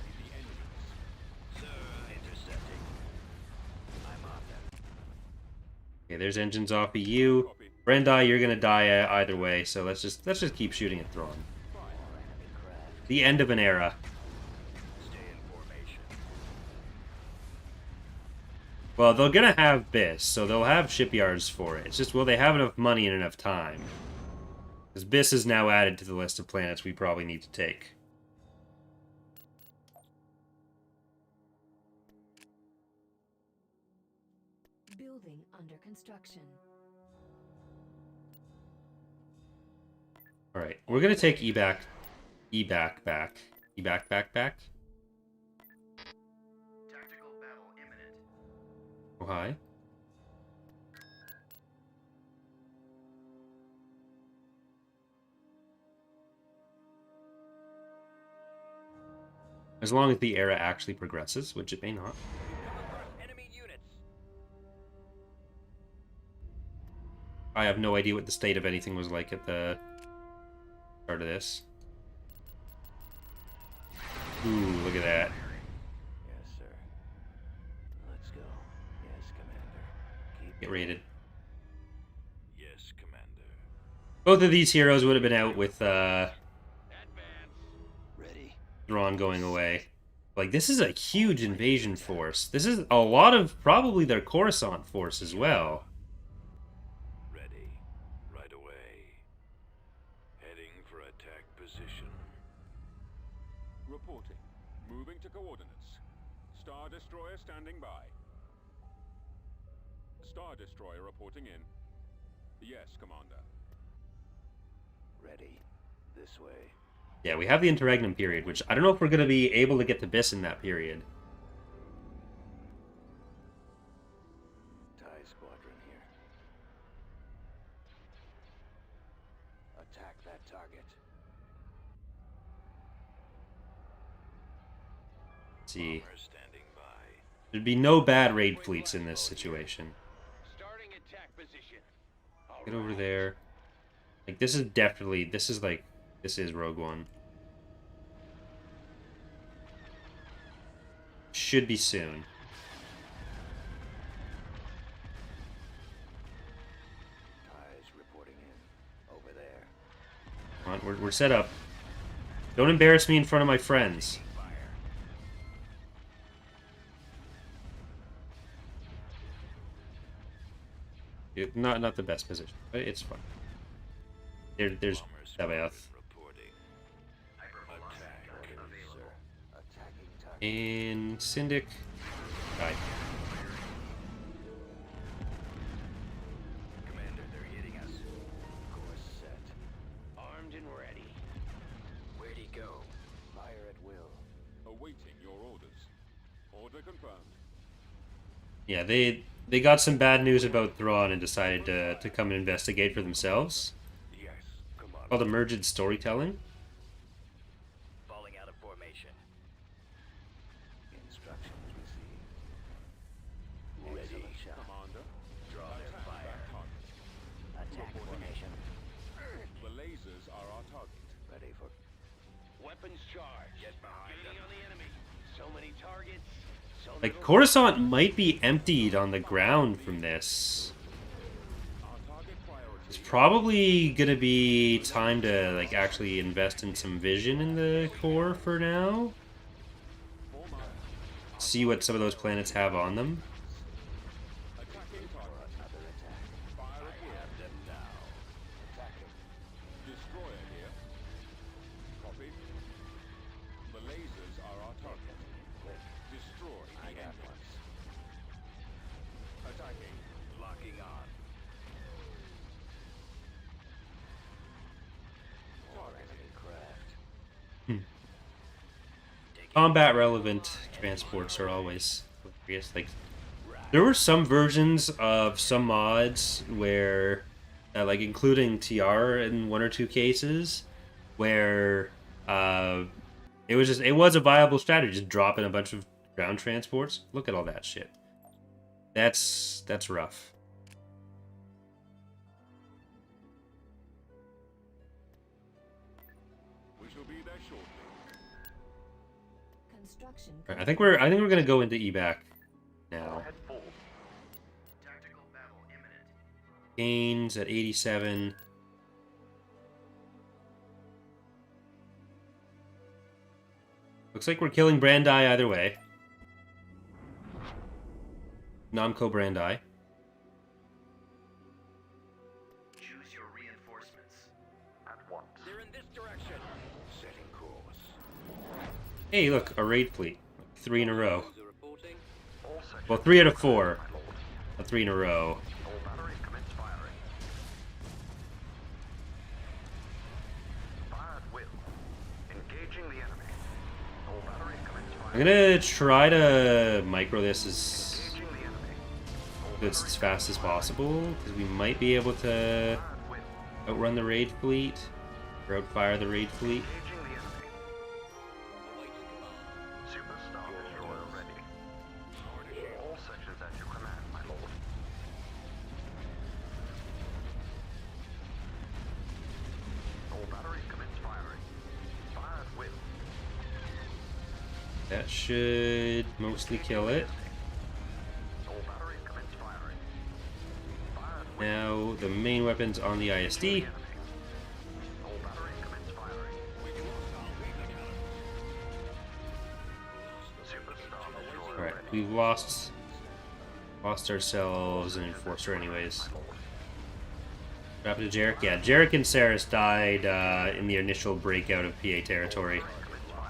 Sir, intercepting. I'm on them. Okay, there's engines off of you. Brendai, you're gonna die either way, so let's just keep shooting at Thrawn. All enemy craft. The end of an era. Stay in formation. Well, they're gonna have BIS, so they'll have shipyards for it. It's just, will they have enough money and enough time? Because BIS is now added to the list of planets we probably need to take. Building under construction. Alright, we're gonna take back. Evac back. Back. Tactical battle imminent. Oh, hi. As long as the era actually progresses, which it may not. Enemy units. I have no idea what the state of anything was like at the start of this. Ooh, look at that. Yes, sir. Let's go. Yes, Commander. Keep Get raided. Yes, Commander. Both of these heroes would have been out with ready. Thrawn going away. Like, this is a huge invasion force. This is a lot of probably their Coruscant force as well. Ready. Right away. Heading for attack position. Reporting. Moving to coordinates. Star Destroyer standing by. Star Destroyer reporting in. Yes, Commander. Ready. This way. Yeah, we have the interregnum period, which I don't know if we're going to be able to get to BIS in that period. TIE squadron here. Attack that target. Let's see. Bomber standing by. There'd be no bad raid fleets in this situation. Starting attack position. Get over there. Like, this is definitely... This is Rogue One. Should be soon. TIEs reporting in. Over there. Come on, we're set up. Don't embarrass me in front of my friends. Not the best position, but it's fine. There's Sabaoth. And Syndic. Right. Commander, they're hitting us. Course set. Armed and ready. Where'd he go? Fire at will. Awaiting your orders. Order confirmed. Yeah, they got some bad news about Thrawn and decided to come and investigate for themselves. Yes, Commander. Called emergent storytelling. Falling out of formation. Instructions received. Ready. Commander. Draw their Attack fire. that target. Attack formation. The lasers are our target. Ready for weapons charge. Get behind them. On the enemy. So many targets. So Like, little. Coruscant might be emptied on the ground from this. Our target priority. It's probably gonna be time to, like, actually invest in some vision in the core for now. See what some of those planets have on them. Attacking For target. another attack. Fire I at will. have them now. Attacking. Destroyer here. Copy. The lasers are our target. Quick. Destroy I the got engine. one. Attacking. Locking on. Enemy craft. Combat relevant transports are always hilarious. Like, there were some versions of some mods where, like, including TR in one or two cases, where it was a viable strategy, just drop in a bunch of ground transports. Look at all that shit. That's rough. We shall be there shortly. Construction. All right, I think we're gonna go into evac now. Head full. Tactical battle imminent. Gains at 87. Looks like we're killing Brandi either way. Namco Brandi. Choose your reinforcements. At once. They're in this direction. Setting course. Hey, look, a raid fleet. 3 in a row. User reporting. All sections. Well, 3 out of 4. My lord. A 3 in a row. All batteries commence firing. Fire at will. Engaging the enemy. All batteries commence I'm firing. gonna try to micro this as Engaging the enemy. All as batteries fast as possible, because we might be able to fire at will. outrun the raid fleet, or outfire the raid fleet. Engaging the enemy. Awaiting command. Superstar destroyer ready. All sections at your command, my lord. All batteries commence firing. Fire at will. That should mostly kill it. All batteries commence firing. Fire at will. Now, the main weapons on the ISD. Enemy. All batteries commence firing. Superstar destroyer Alright, ready. we've lost ourselves an enforcer anyways. What happened to Jarek? Yeah, Jarek and Saris died in the initial breakout of PA territory.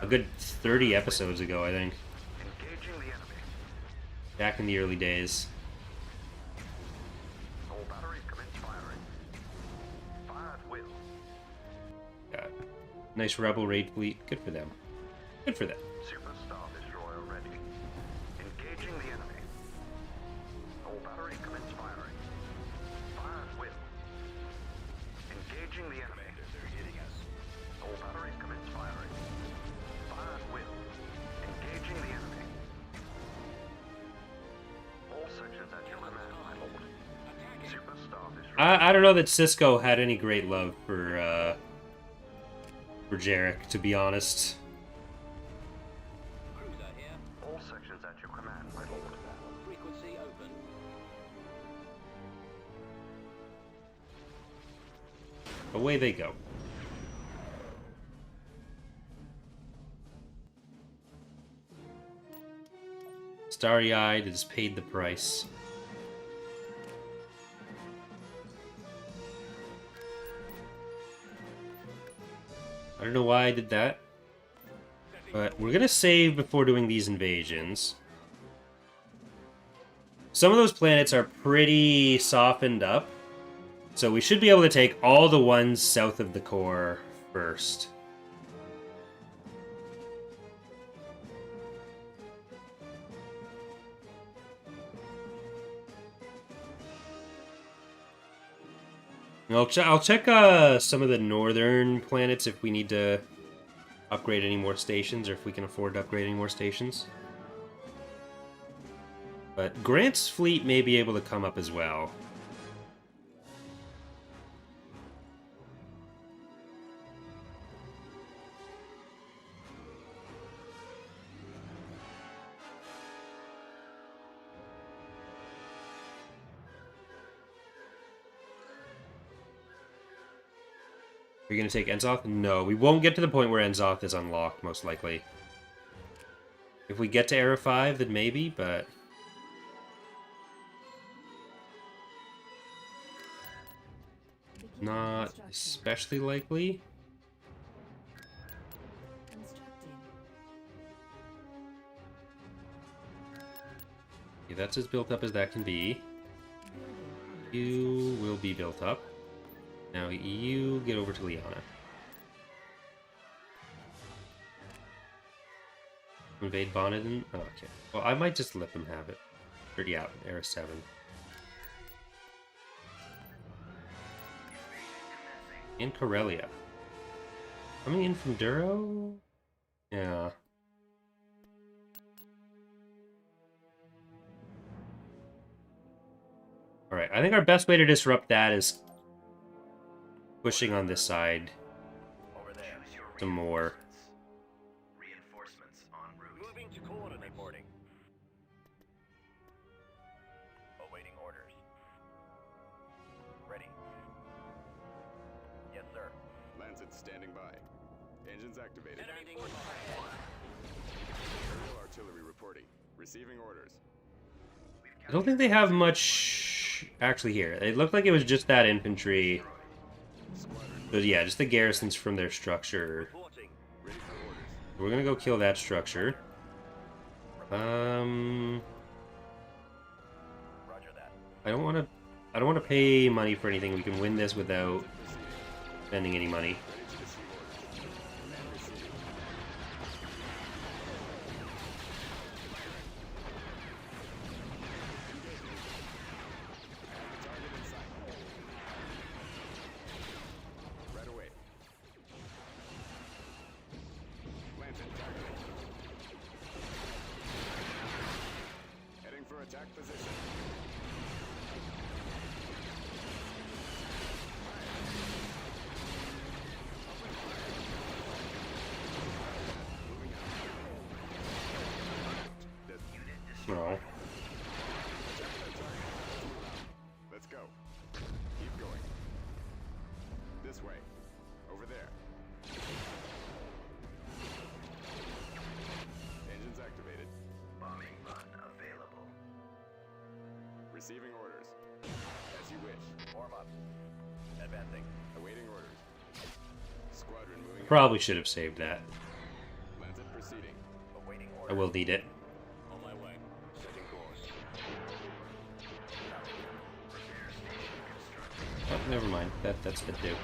A good 30 episodes ago, I think. Engaging the enemy. Back in the early days. All batteries commence firing. Fire at will. Yeah. Nice rebel raid fleet. Good for them. Good for them. Superstar destroyer ready. Engaging the enemy. All batteries commence firing. Fire at will. Engaging the enemy. They're hitting us. All batteries commence firing. Fire at will. Engaging the enemy. All sections at your command, my lord. Superstar destroyer. I don't know that Cisco had any great love for Jarek, to be honest. Cruiser here. All sections at your command, my lord. Frequency open. Away they go. Starry-eyed, it has paid the price. I don't know why I did that. But we're gonna save before doing these invasions. Some of those planets are pretty softened up. So we should be able to take all the ones south of the core first. I'll check some of the northern planets if we need to upgrade any more stations, or if we can afford to upgrade any more stations. But Grant's fleet may be able to come up as well. Are you going to take Enzoth? No, we won't get to the point where Enzoth is unlocked, most likely. If we get to Era 5, then maybe, but... not especially likely. Okay, that's as built up as that can be. You will be built up. Now you get over to Liana. Invade Bonneton? Oh, okay. Well, I might just let them have it. Or, yeah, Era 7. And Corellia. Coming in from Duro? Yeah. Alright, I think our best way to disrupt that is pushing on this side some more. Reinforcements en route. Moving to coordinate boarding. Awaiting orders. Ready. Yes, sir. Lancet standing by. Engines activated. Enemy Aerial artillery reporting. Receiving orders. I don't think they have much actually here. It looked like it was just that infantry. But yeah, just the garrisons from their structure. We're gonna go kill that structure. I don't want to pay money for anything. We can win this without spending any money. No. Let's go. Keep going. This way. Over there. Engines activated. Bombing run available. Receiving orders. As you wish. Warm up. Advancing. Awaiting orders. Squadron moving. Probably should have saved that. Lancet proceeding. Awaiting I orders. will need it. On my way. Setting course. Oh, never mind. That's the do.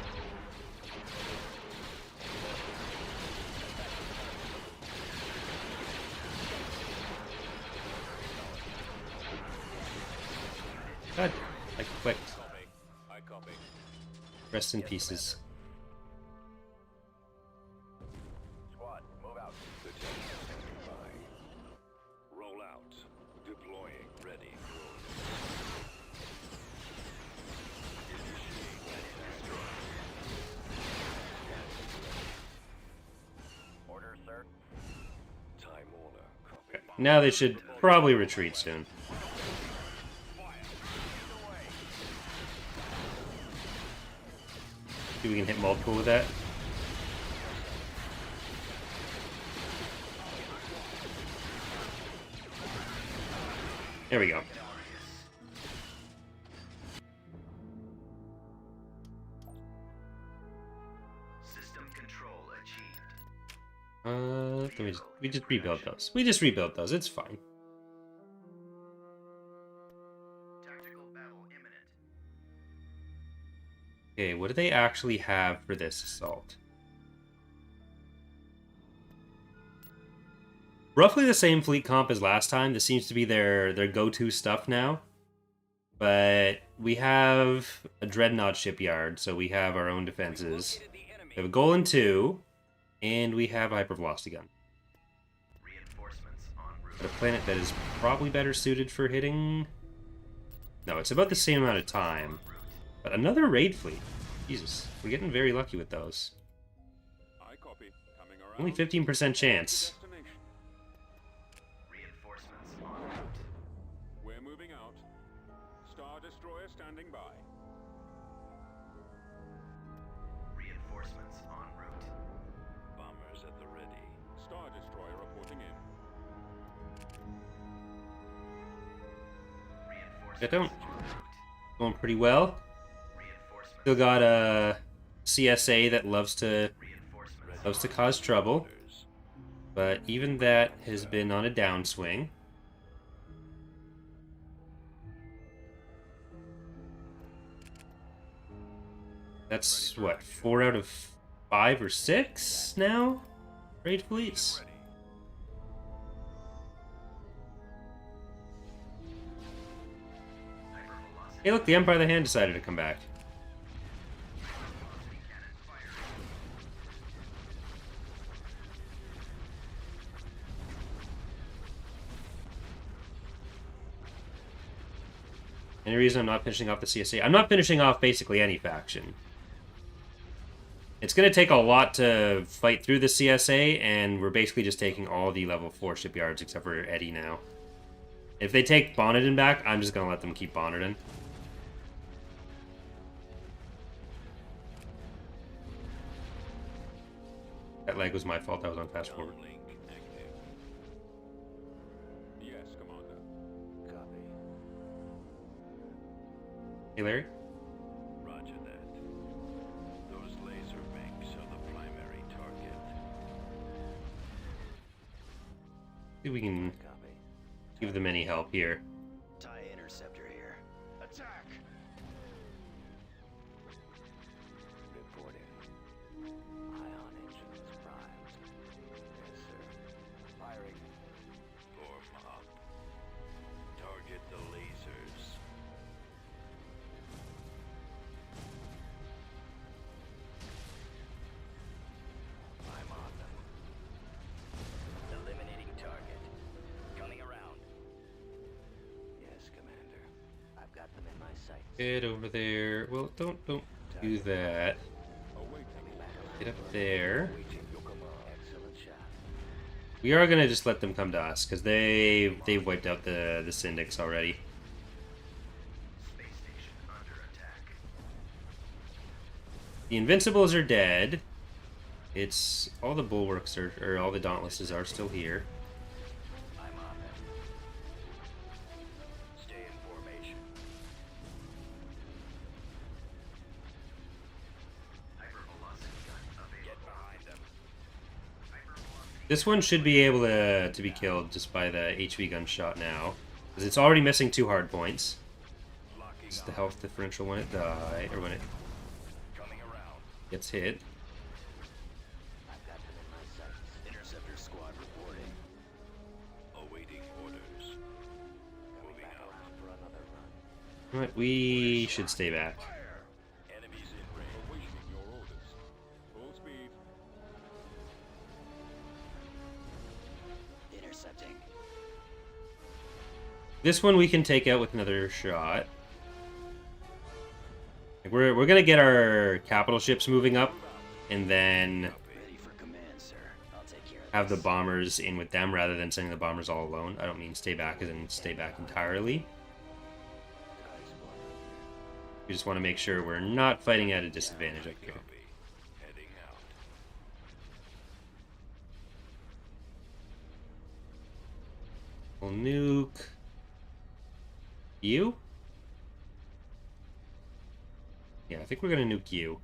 God, I clicked. Copy. I copy. Rest in pieces. Squad, move out. Roll out. Deploying. Ready. Orders, sir. Time order. Copy. Now they should probably retreat soon. See if we can hit multiple with that. There we go. System control achieved. We just rebuilt those. We just rebuilt those. It's fine. Tactical battle imminent. Okay, what do they actually have for this assault? Roughly the same fleet comp as last time. This seems to be their go-to stuff now. But we have a Dreadnought shipyard, so we have our own defenses. We have a Golem 2, and we have a Hypervelocity gun. Reinforcements en route. But a planet that is probably better suited for hitting... No, it's about the same amount of time. But another raid fleet. Jesus, we're getting very lucky with those. I copy. Coming around. Only 15% chance. Destination. Reinforcements en route. We're moving out. Star Destroyer standing by. Reinforcements en route. Bombers at the ready. Star Destroyer reporting in. Reinforcements Get down. en route. Going pretty well. Reinforcements. Still got a CSA that loves to Reinforcements. cause trouble. But even that has been on a downswing. That's what, 4 out of 5 or 6 now? Raid fleets? Ready. Hypervelocity Hey look, the Empire of the Hand decided to come back. cannon fire. Any reason I'm not finishing off the CSA? I'm not finishing off basically any faction. It's going to take a lot to fight through the CSA, and we're basically just taking all the level 4 shipyards except for Eddie now. If they take Bonneton back, I'm just going to let them keep Bonneton. That lag was my fault. I was on fast forward. Link active. Yes, Commander. Copy. Hey, Larry? Roger that. Those laser banks are the primary target. See if we can Copy. give them any help here. TIE interceptor here. Attack! Reporting. Ion engines primed. Yes, sir. Firing. Form up. Target the lasers. I'm on them. Eliminating target. Coming around. Yes, Commander. I've got them in my sights. Get over there. Well, don't do that. Awaiting. Get up there. Waiting your command. Excellent shot. We are gonna just let them come to us because they've wiped out the Syndics already. Space station under attack. The Invincibles are dead. It's all the bulwarks or all the Dauntlesses are still here. I'm on them. Stay in formation. Hypervelocity gun Get available. behind them. Hypervelocity. This one should be able to be killed just by the HV gunshot now, because it's already missing 2 hard points. Locking It's the health differential when it dies or when it Coming around. gets hit. I've got them in my sights. Interceptor squad reporting. Awaiting orders. Coming back around for another run. Right, we should stay back. Enemies in range. Awaiting your orders. Full speed. Intercepting. This one we can take out with another shot. Like, we're gonna get our capital ships moving up, and then Ready for command, sir. I'll take care of have the this. bombers in with them rather than sending the bombers all alone. I don't mean stay back as in stay back entirely. We just want to make sure we're not fighting at a disadvantage up here. Copy. Heading out. We'll nuke. You? Yeah, I think we're gonna nuke you.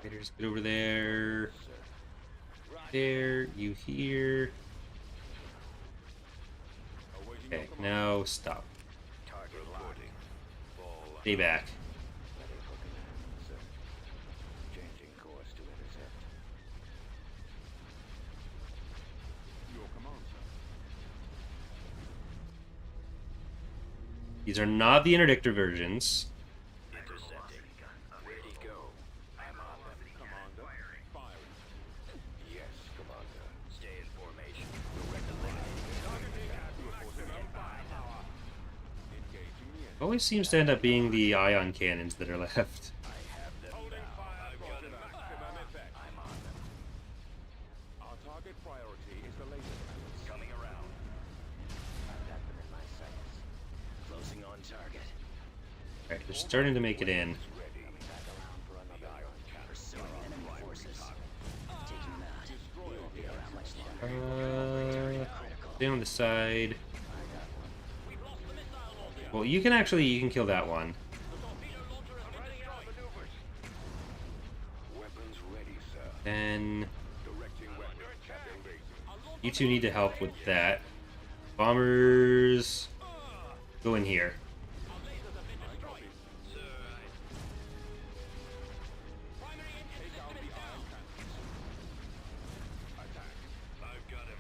Fighters, get over there. There, you here. Okay, now stop. Stay back. Changing course to intercept. Your command, sir. These are not the interdictor versions. Intercepting. Where'd he go? I'm on them. Commander, firing. Yes, Commander. Stay in formation. Targeting at maximum firepower. Engaging the enemy. Always seems to end up being the ion cannons that are left. Holding fire. Roger that. Maximum effect. I'm on them. Our target priority is the laser cannons. Coming around. I've got them in my sights. Closing on target. Alright, they're starting to make it in. Ready. Back around for another ion cannon. Pursuing enemy forces. Taking them out. We won't be around much longer. Stay on the side. Well, you can kill that one. Weapons ready, sir. Then Directing weapon. Tapping lasers. you two need to help with that. Bombers, go in here. Take out the ion cannons. Attack. I've got him.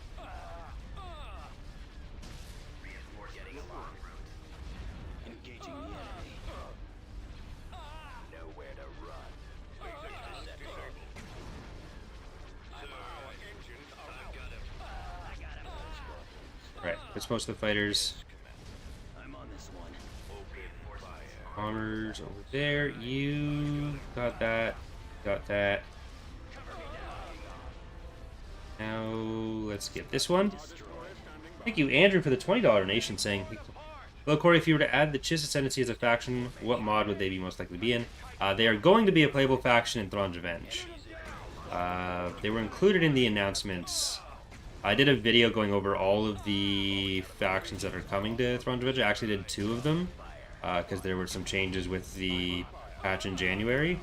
Getting along. Engaging the enemy. Nowhere to run. Intercepting. Our engines are I've out. got him. I got him. Right, that's most of the fighters. I'm on this one. Open fire. Bombers over there. You got that. Got that. Now let's get this one. Thank you, Andrew, for the $20 donation saying, hello, Corey, if you were to add the Chiss Ascendancy as a faction, what mod would they be most likely to be in? They are going to be a playable faction in Thrawn's Revenge. They were included in the announcements. I did a video going over all of the factions that are coming to Thrawn's Revenge. I actually did 2 of them, because there were some changes with the patch in January.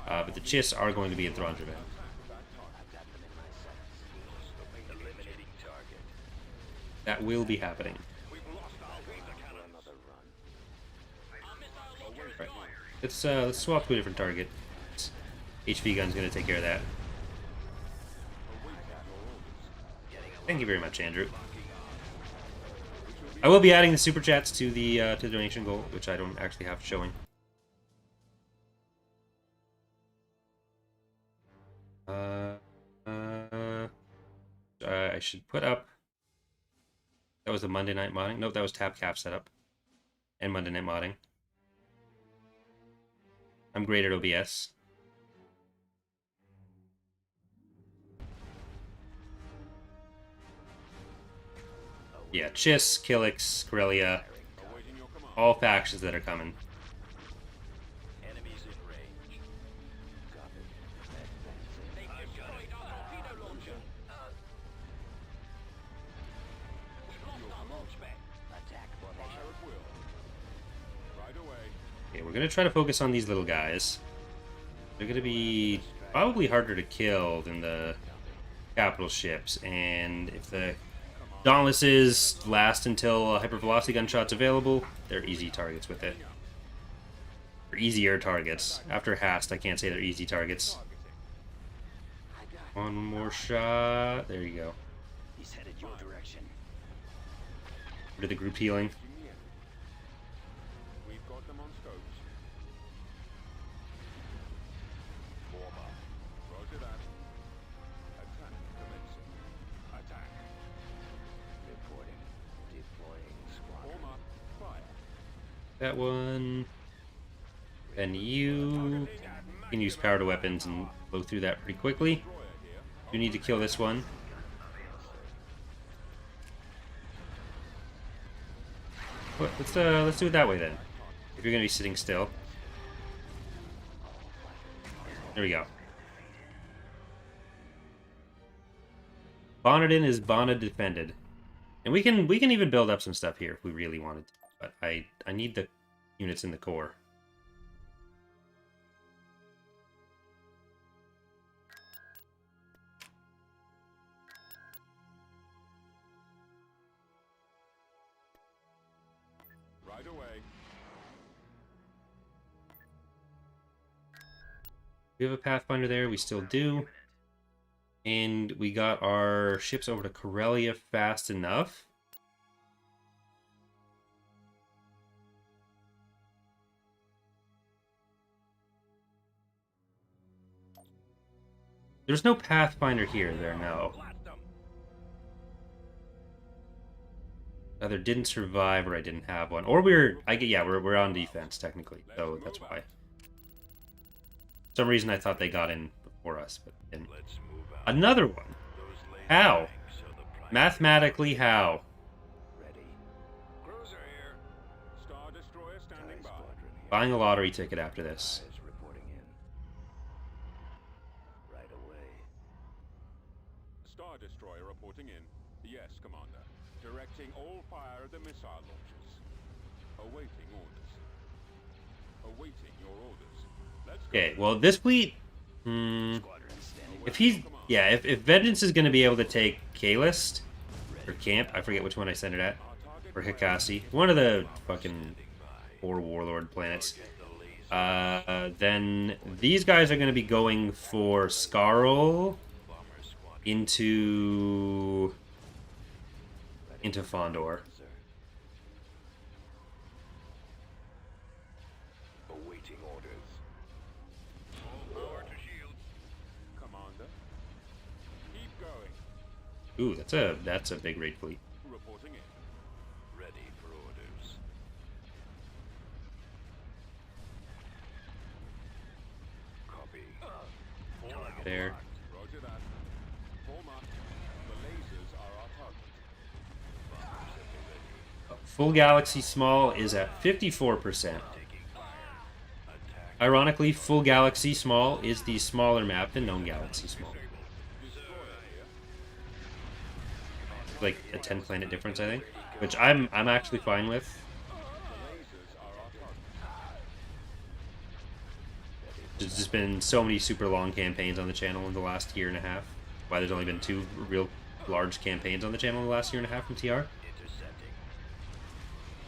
But the Chiss are going to be in Thrawn's Revenge. Eliminating target. That will be happening. Right. Let's swap to a different target. HV gun's gonna take care of that. Thank you very much, Andrew. I will be adding the super chats to the donation goal, which I don't actually have showing. I should put up. That was the Monday night modding. Nope, that was Tab Cap setup and Monday night modding. I'm great at OBS. Yeah, Chiss, Killix, Corellia, Awaiting your command. all factions that are coming. Enemies in range. I've got it. Torpedo launcher. We've lost our launch pad. Attack formation. Fire at will. Right away. Okay, we're gonna try to focus on these little guys. They're gonna be probably harder to kill than the capital ships, and if the Dauntlesses last until hypervelocity gunshot's available, they're easy targets with it. Or easier targets. After Hast, I can't say they're easy targets. One more shot. There you go. He's headed your direction. Rid of the group healing. Engaging the enemy. We've got them on scopes. Warmer. Roger that. Attack commencing. Attack. Reporting. Deploying squadron. Warmer. Fire. That one. And you can use powered weapons and blow through that pretty quickly. Destroyer here. You need to kill this one. Well, let's do it that way then. If you're gonna be sitting still. There we go. Bonneted is bonnet defended. And we can even build up some stuff here if we really wanted to. But I need the units in the core. Right away. We have a Pathfinder there, we still do. And we got our ships over to Corellia fast enough. There's no Pathfinder here, there, no. Either didn't survive or I didn't have one. Or we're on defense, technically, so that's why. For some reason I thought they got in before us, but didn't. Another one. How? Mathematically, how? Cruiser here. Star Destroyer standing by. Buying a lottery ticket after this. Reporting in. Right away. Star Destroyer reporting in. Yes, Commander. Directing all fire at the missile launchers. Awaiting orders. Awaiting your orders. Let's go. Okay, well, this fleet... if Vengeance is going to be able to take K-List, or Camp, I forget which one I sent it at, or Hikasi, one of the fucking 4 Warlord planets, then these guys are going to be going for Scarl into Fondor. Awaiting orders. All power to shields. Commander. Keep going. Ooh, that's a big raid fleet. Reporting in. Ready for orders. Copy. There. Roger that. Form up. The lasers are our target. Full Galaxy Small is at 54%. Ironically, Full Galaxy Small is the smaller map than Known Galaxy Small. Like a 10 planet difference, I think, which I'm actually fine with. There's just been so many super long campaigns on the channel in the last year and a half. Why there's only been 2 real large campaigns on the channel in the last year and a half from TR. Intercepting.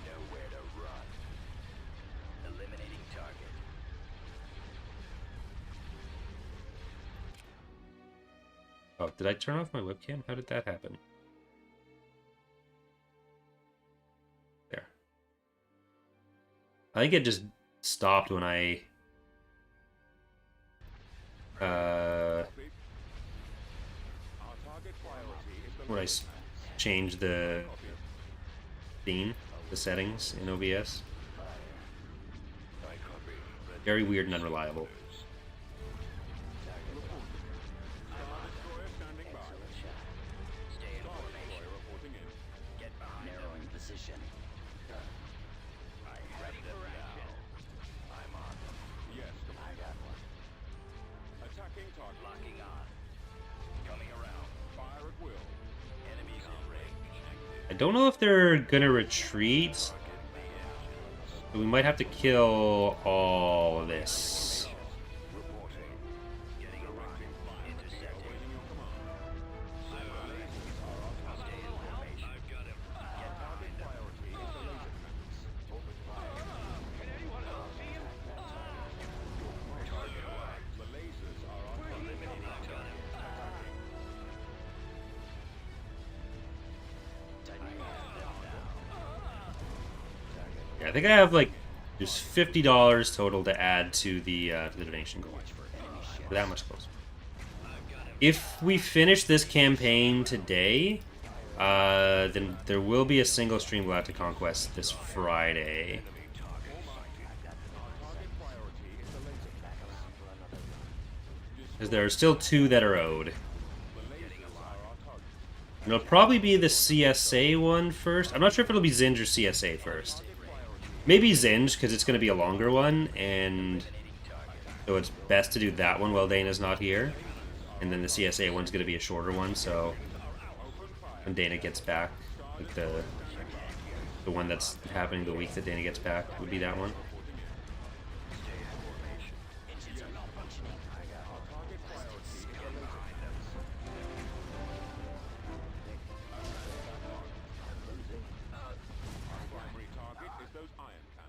Nowhere to run. Eliminating target. Oh, did I turn off my webcam? How did that happen? There. I think it just stopped when I changed the theme, the settings in OBS. Very weird and unreliable. Stay in formation. Get behind narrowing position. Ready for action. I'm on them. Yes, I got one. attacking target. Locking on. Coming around. Fire at will. Enemies in range. I don't know if they're gonna retreat, so we might have to kill all of this. Reporting. Getting a line. Intercepting. Stay in formation. I've got him. Get behind him. The lasers are on Eliminating target. Yeah, I think I have like just $50 total to add to the donation goal. We're that much closer. If we finish this campaign today, then there will be a single stream Galactic Conquest this Friday. Because there are still 2 that are owed. And it'll probably be the CSA one first. I'm not sure if it'll be Zinj or CSA first. Maybe Zinj, because it's going to be a longer one, and so it's best to do that one while Dana's not here. And then the CSA one's going to be a shorter one, so when Dana gets back. Like the one that's happening the week that Dana gets back would be that one. Engines are malfunctioning. Target priority is the laser cannons. Our primary target is those ion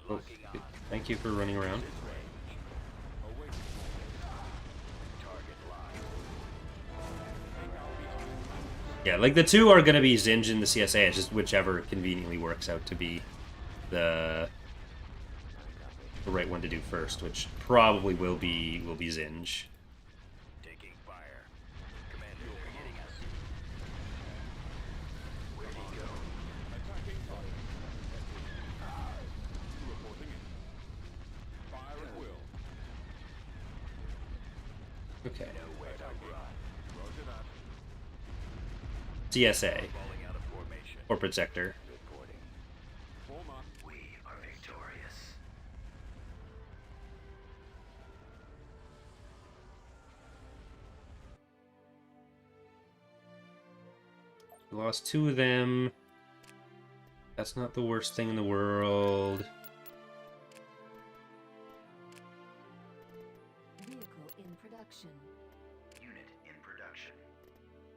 cannons. Oh, thank you for running around. Awaiting Target line. take out the ion cannons. Yeah, like the two are gonna be Zinj and the CSA. It's just whichever conveniently works out to be the right one to do first, which probably will be Zinj. Taking fire. Commander, they're hitting us. Where'd he go? Attacking target. Reporting in. Fire at will. Okay. Nowhere to run. Roger that. CSA, Falling out of formation. corporate sector. Reporting. Form up. We are victorious. We lost two of them. That's not the worst thing in the world. Vehicle in production. Unit in production.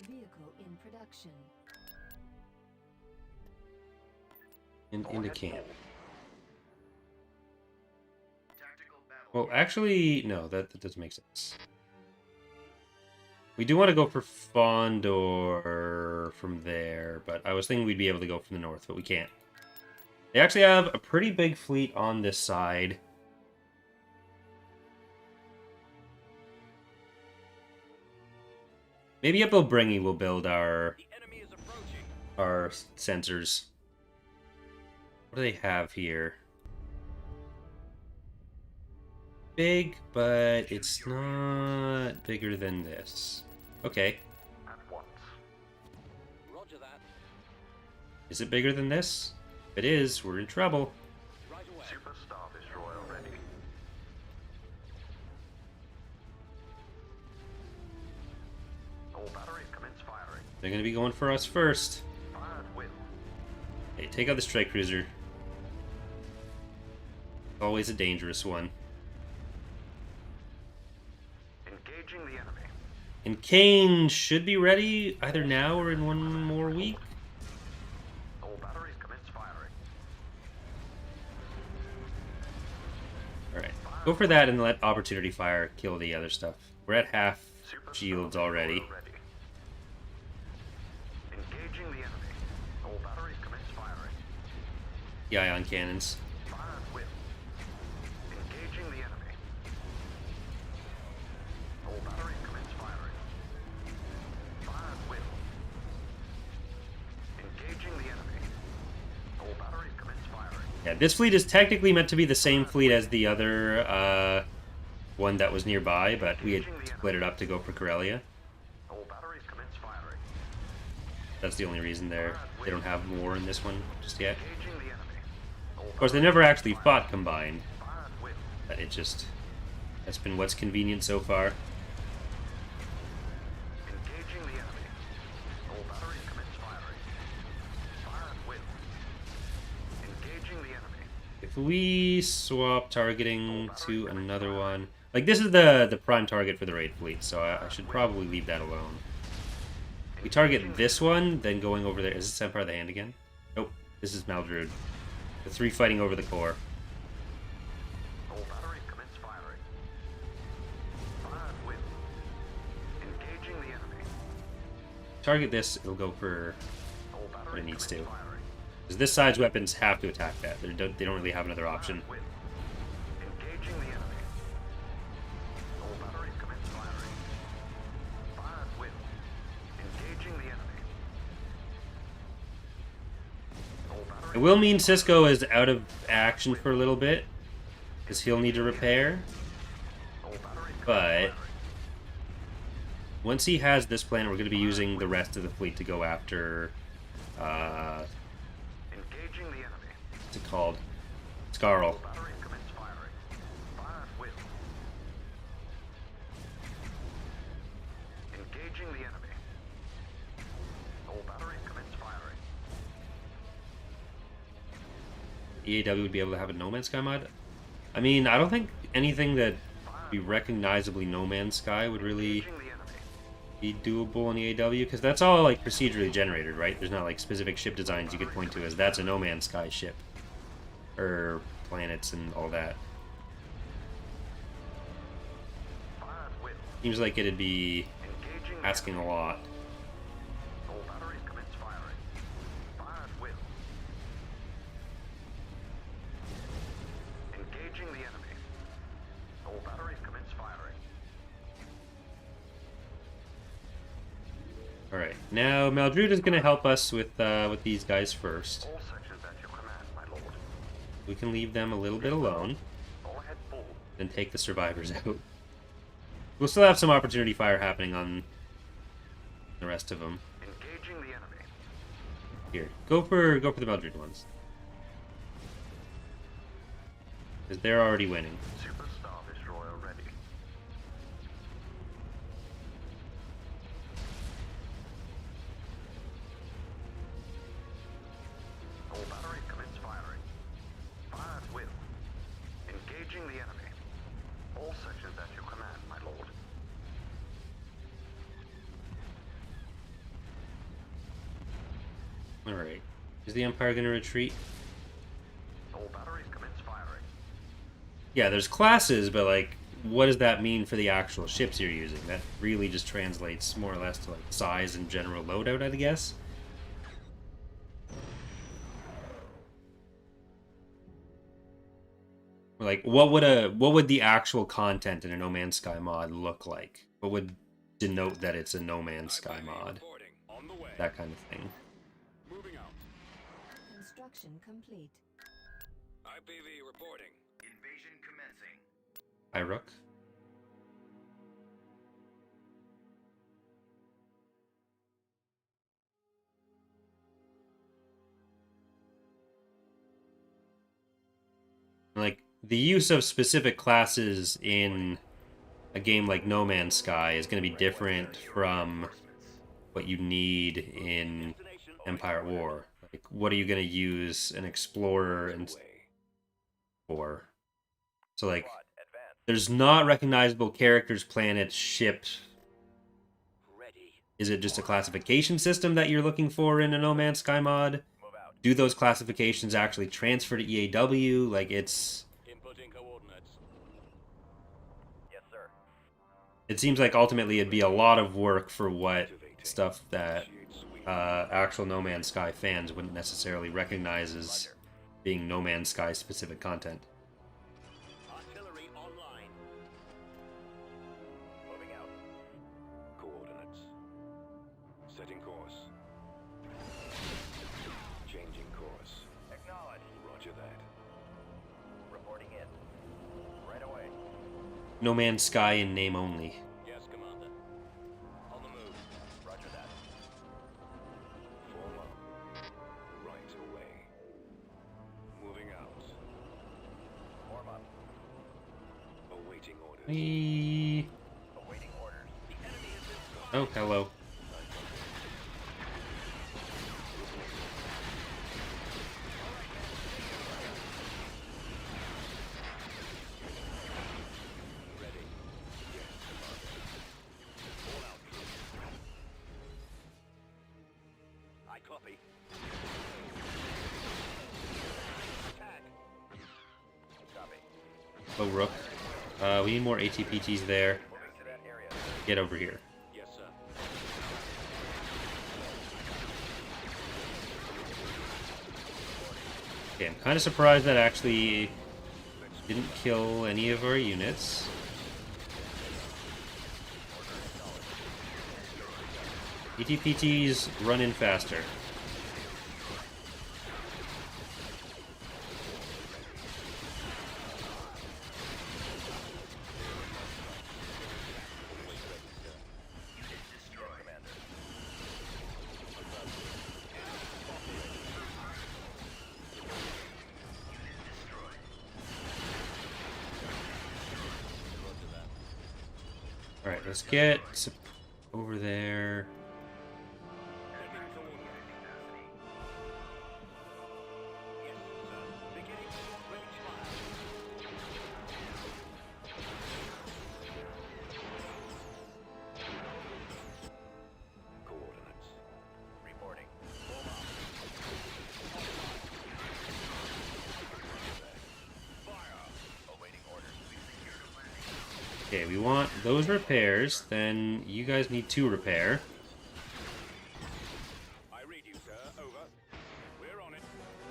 Vehicle in production. And into camp. Tactical battle. Well, actually, no, that doesn't make sense. We do want to go for Fondor from there, but I was thinking we'd be able to go from the north, but we can't. They actually have a pretty big fleet on this side. Maybe at Bilbringi we'll build our The enemy is approaching. sensors. What do they have here? Big, but it's not bigger than this. Okay. At once. Roger that. Is it bigger than this? If it is, we're in trouble. Right away. Super Star Destroyer ready. All batteries commence firing. They're gonna be going for us first. Fire at will. Hey, take out the strike cruiser. Always a dangerous one. Engaging the enemy. And Kane should be ready either now or in one more week. All batteries commence firing. Alright. Go for that and let Opportunity Fire kill the other stuff. We're at half Super shields Star already. Destroyer ready. Engaging the enemy. All batteries commence firing. The ion cannons. Fire at will. Engaging the enemy. All batteries commence firing. Fire at will. Engaging the enemy. All batteries commence firing. Yeah, this fleet is technically meant to be the same fleet as the other one that was nearby, but we had split it up to go for Corellia. All batteries commence firing. That's the only reason they don't have more in this one just yet. Engaging the enemy. All Of course, they never actually fought combined, fire at will. but that's been what's convenient so far. Engaging the enemy. All batteries commence firing. Fire at will. Engaging the enemy. If we swap targeting to another one, like this is the prime target for the raid fleet, so I should probably leave that alone. If we target this one, then going over there. Is this Empire of the Hand again? Nope, this is Maldrude. The three fighting over the core. All batteries commence firing. Fire at will. Engaging the enemy. Target this, it'll go for All batteries what it needs to. commence firing. Because this side's weapons have to attack that. They don't really have another option. Will. Engaging the enemy. All batteries commence firing. Fire at will. Engaging the enemy. All batteries It will mean Cisco is out of action for a little bit, because he'll need to repair. all batteries commence But firing. once he has this plan, we're going to be using the rest of the fleet to go after, Engaging the enemy. what's it called? Scarl. Batteries commence firing. Fire at will. Engaging the enemy. All batteries commence EAW would be able to have a No Man's Sky mod. I mean, I don't think anything that would be recognizably No Man's Sky would really Engaging the enemy. be doable in EAW, because that's all like procedurally generated, right? There's not like specific ship designs you could point to as that's a No Man's Sky ship, or planets and all that. Fire at will. Seems like it'd be Engaging the asking a lot. All batteries commence firing. Fire at will. Engaging the enemy. All batteries commence firing. All right, now Maldruda is going to help us with these guys first. All sections at your command, my lord. We can leave them a little bit alone, All ahead full. then take the survivors out. We'll still have some opportunity fire happening on the rest of them. Engaging the enemy. Here, go for the Maldruda ones, because they're already winning. Super Star Destroyer ready. All batteries commence firing. Fire at will. Engaging the enemy. All sections at your command, my lord. All right, is the Empire going to retreat? All batteries commence firing. Yeah, there's classes, but like, what does that mean for the actual ships you're using? That really just translates more or less to like size and general loadout, I guess. Like, what would the actual content in a No Man's Sky mod look like? What would denote that it's a No Man's Sky mod? Reporting. On the way. That kind of thing. Moving out. Construction complete. IPV reporting. Invasion commencing. Hi, Rook. Like, the use of specific classes in a game like No Man's Sky is going to be different from what you need in Empire at War. Like, what are you going to use an explorer and for? So, like, there's not recognizable characters, planets, ships. Is it just a classification system that you're looking for in a No Man's Sky mod? Do those classifications actually transfer to EAW? Like, it's... Inputting coordinates. Yes, sir. It seems like ultimately it'd be a lot of work for what stuff that actual No Man's Sky fans wouldn't necessarily recognize as being No Man's Sky specific content. Artillery online. Moving out. Coordinates. Setting course. Changing course. Acknowledged. Roger that. Reporting in. Right away. No Man's Sky in name only. Yes, Commander. On the move. Roger that. Form up. Right away. Moving out. Form up. Awaiting orders. Awaiting orders. The enemy has been spotted. Oh, hello. Ready. Yes, Commander. All out. I copy. Attack. Copy. Oh, Rook. We need more ATPTs there. Moving to that area. Get over here. Yes, sir. Okay, I'm kind of surprised that actually didn't kill any of our units. ATPTs run in faster. Alright, let's get over there. Beginning Okay, we want those repairs. Then you guys need to repair. I read you, sir. Over. We're on it.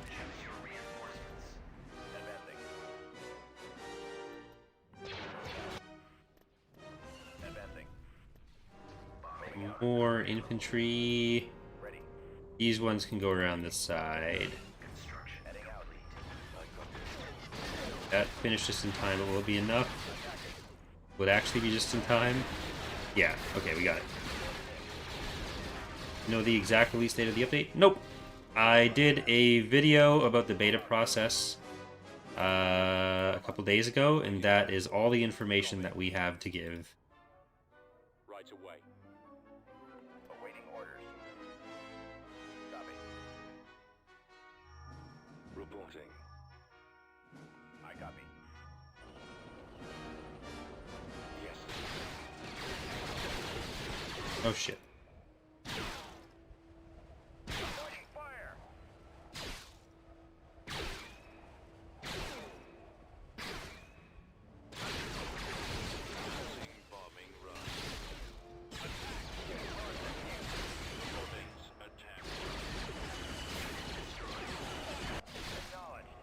Choose your reinforcements. Advancing. Bombing out. More infantry. Ready. These ones can go around this side. Construction. Heading out. That finished just in time, but will it be enough? Would it actually be just in time? Yeah, okay, we got it. Know the exact release date of the update? Nope. I did a video about the beta process a couple days ago, and that is all the information that we have to give. Right away. Awaiting orders. Copy. Reporting. I copy. Yes. Oh shit. Opening fire. Bombing run. Bombings attack. Acknowledged.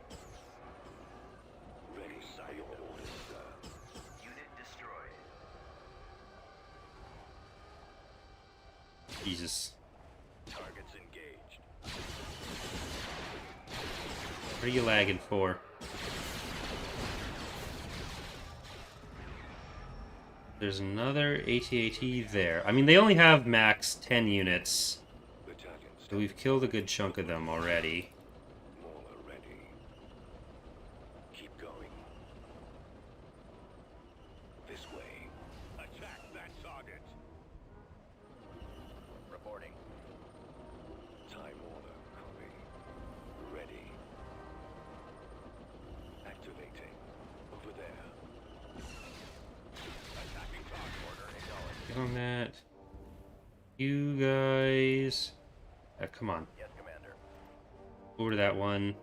Ready, sir. Your orders, sir. Unit destroyed. Jesus. Targets engaged. What are you lagging for? There's another AT-AT there. I mean, they only have max 10 units, Battalions. so we've killed a good chunk of them already. Mauler ready. Keep going. This way. Attack that target. Reporting. Time order. Copy. Ready. Activating. Over there. Attacking target order acknowledged. Get on that. You guys... come on. Yes, Commander. Over to that one.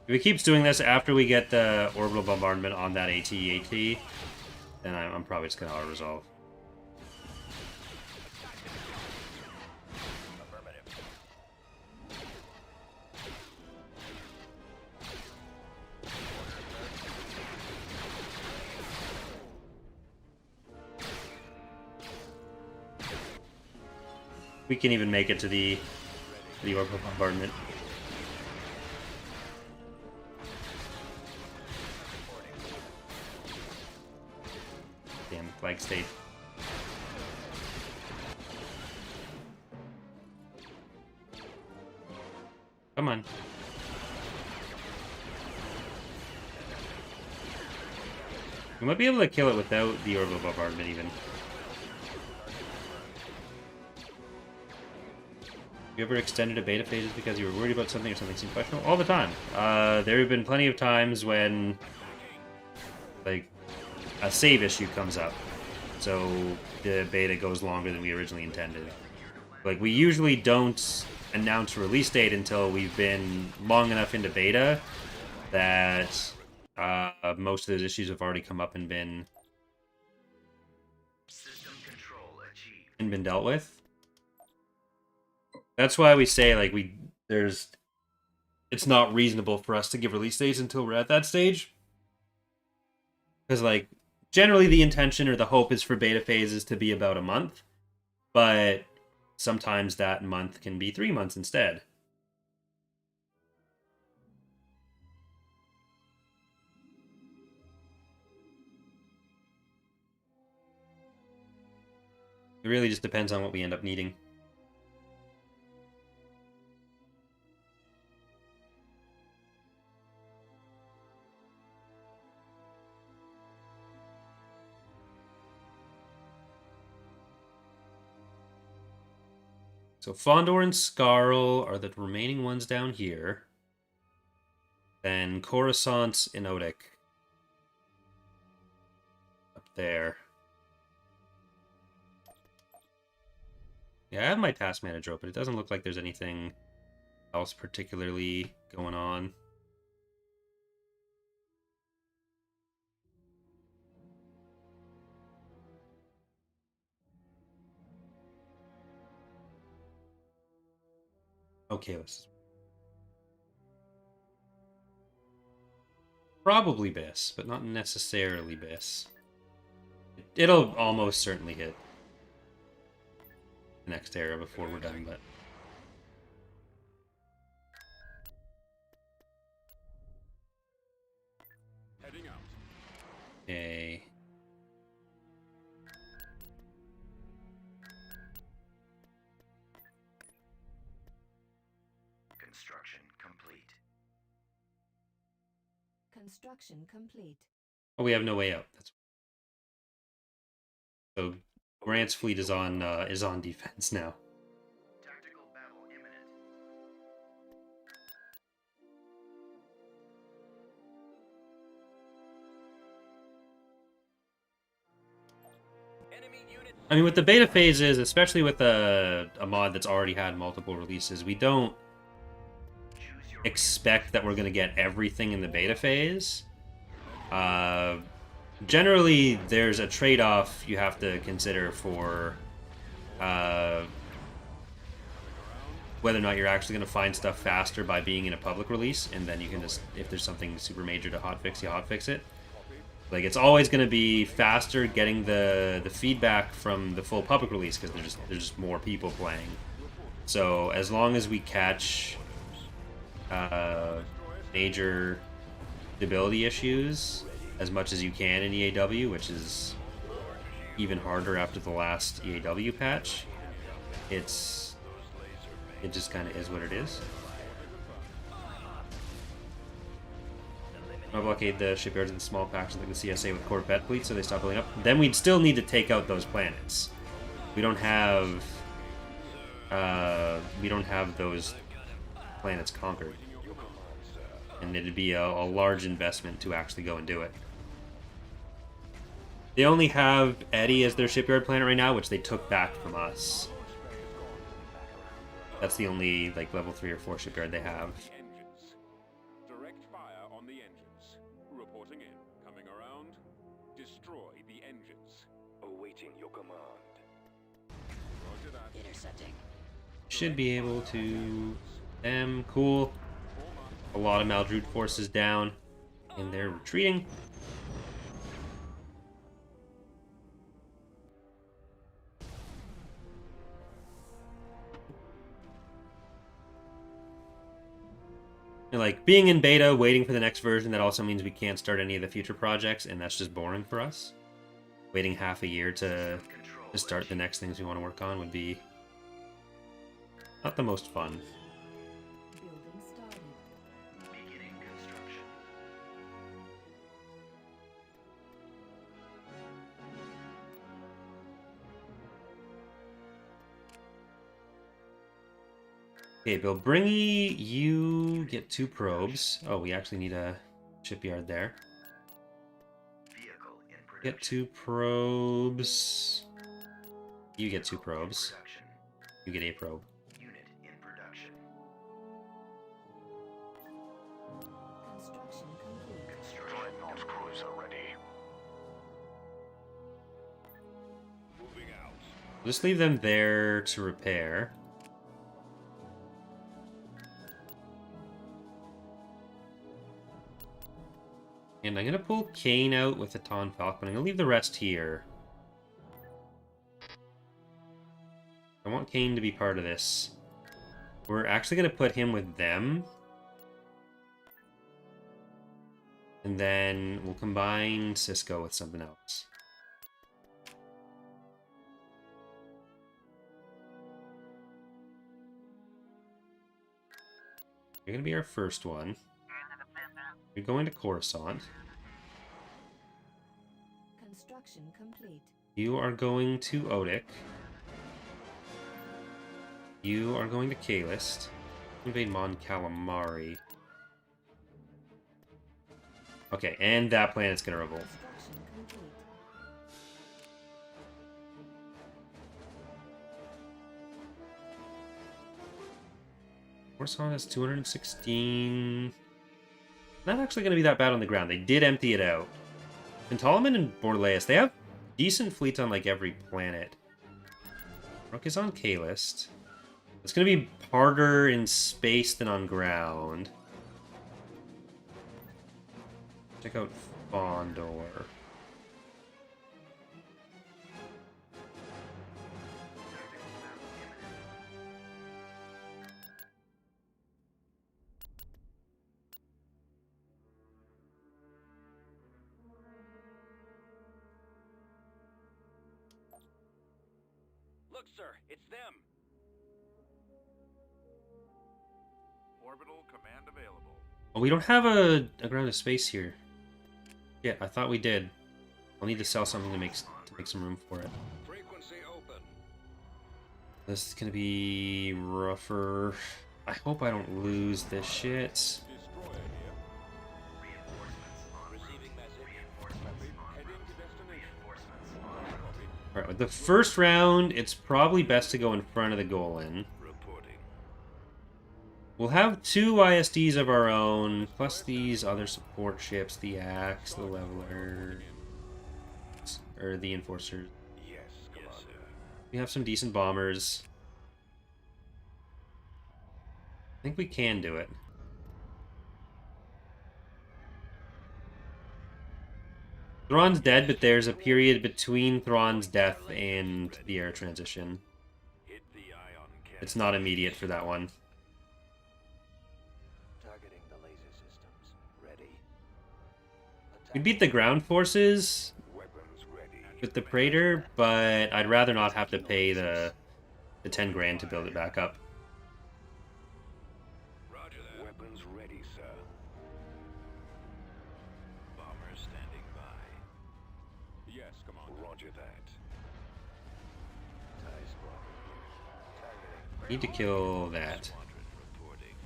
If it keeps doing this after we get the orbital bombardment on that AT-AT, then I'm probably just going to auto-resolve. Affirmative. We can even make it to the orbital bombardment. Damn, flag state. Come on. We might be able to kill it without the orbital bombardment even. You ever extended a beta phases because you were worried about something or something seemed questionable? All the time. There have been plenty of times when, like, a save issue comes up, so the beta goes longer than we originally intended. Like, we usually don't announce a release date until we've been long enough into beta that most of those issues have already come up and been System control achieved. dealt with. That's why we say, like, it's not reasonable for us to give release dates until we're at that stage. Because, like, generally the intention or the hope is for beta phases to be about a month, but sometimes that month can be 3 months instead. It really just depends on what we end up needing. So Fondor and Skarl are the remaining ones down here. Then Coruscant and Odic. Up there. Yeah, I have my task manager open. It doesn't look like there's anything else particularly going on. Okay, let's... Probably Biss, but not necessarily Biss. It'll almost certainly hit the next era before we're done, but... Heading out. Okay. Construction complete. Construction complete. Oh, we have no way out. That's... So Grant's fleet is on defense now. Tactical battle imminent. Enemy unit. I mean, with the beta phases, especially with a mod that's already had multiple releases, we don't Choose your expect that we're going to get everything in the beta phase. Generally, there's a trade-off you have to consider for whether or not you're actually going to find stuff faster by being in a public release, and then you can just, if there's something super major to hotfix, you hotfix it. Like, it's always going to be faster getting the feedback from the full public release because there's just more people playing. So as long as we catch major stability issues as much as you can in EAW, which is even harder after the last EAW patch, it just kind of is what it is. I'll blockade the shipyards and small factions like the CSA with Corvette fleet so they stop building up. Then we'd still need to take out those planets. We don't have those planets conquered. And it'd be a large investment to actually go and do it. They only have Eddie as their shipyard planet right now, which they took back from us. That's the only like level 3 or 4 shipyard they have. Engines. Direct fire on the engines. Reporting in. Coming around. Destroy the engines. Awaiting your command. Roger that. Intercepting. Should be able to... cool. A lot of Maldrude forces down. And they're retreating. And like, being in beta, waiting for the next version, that also means we can't start any of the future projects, and that's just boring for us. Waiting half a year to start the next things we want to work on would be not the most fun. Building started. beginning construction. Okay, Bill Bringy, you get 2 probes. Oh, we actually need a shipyard there. Vehicle in production. Get 2 probes. You get 2 probes. Production. You get a probe. Unit in production. Construction complete. Dreadnought cruiser ready. Moving out. Just leave them there to repair. And I'm going to pull Kane out with the Ton Falcon, but I'm going to leave the rest here. I want Kane to be part of this. We're actually going to put him with them. And then we'll combine Cisco with something else. You're going to be our first one. You're going to Coruscant. Construction complete. You are going to Odic. You are going to Kalist. Invade Mon Calamari. Okay, and that planet's gonna revolt. Construction complete. Coruscant has 216. Not actually going to be that bad on the ground. They did empty it out. Pentalaman and Borleus, they have decent fleets on like every planet. Rook is on K-list. It's going to be harder in space than on ground. Check out Fondor. Look, sir, it's them. Orbital command available. Oh, we don't have a ground to space here. Yeah, I thought we did. I'll need to sell something to make some room for it. Frequency open. This is gonna be rougher. I hope I don't lose this shit. Destroyer here. Receiving message. Heading to destination. Copy. Alright, with the first round, it's probably best to go in front of the Golan. Reporting. We'll have 2 ISDs of our own, plus these other support ships, the Axe, the Leveler, or the Enforcers. Yes, sir. We have some decent bombers. I think we can do it. Thrawn's dead, but there's a period between Thrawn's death and the air transition. Hit the ion cannon. It's not immediate for that one. Targeting the laser systems. Ready. We beat the ground forces Weapons ready. with the Praetor, but I'd rather not have to pay the 10 grand to build it back up. Roger that. Weapons ready, sir. Bombers standing by. Yes, Commander. Roger that. TIE squadron here. Targeting. Need to kill that. Squadron reporting.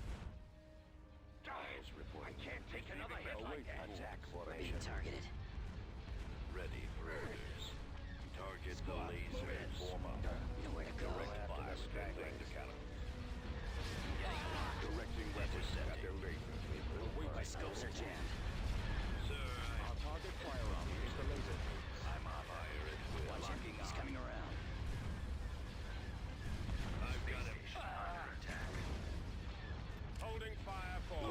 TIEs reporting. I can't take another hit like that. Attack Being formation. targeted. Ready for orders. Target the laser former. Nowhere to go. Fire scattering the cannon. Directing weapons at their laser. My scopes are jammed. Sir, our target firearm is the laser. I'm on fire at will. Watch him. He's coming around. I've got him. Holding fire for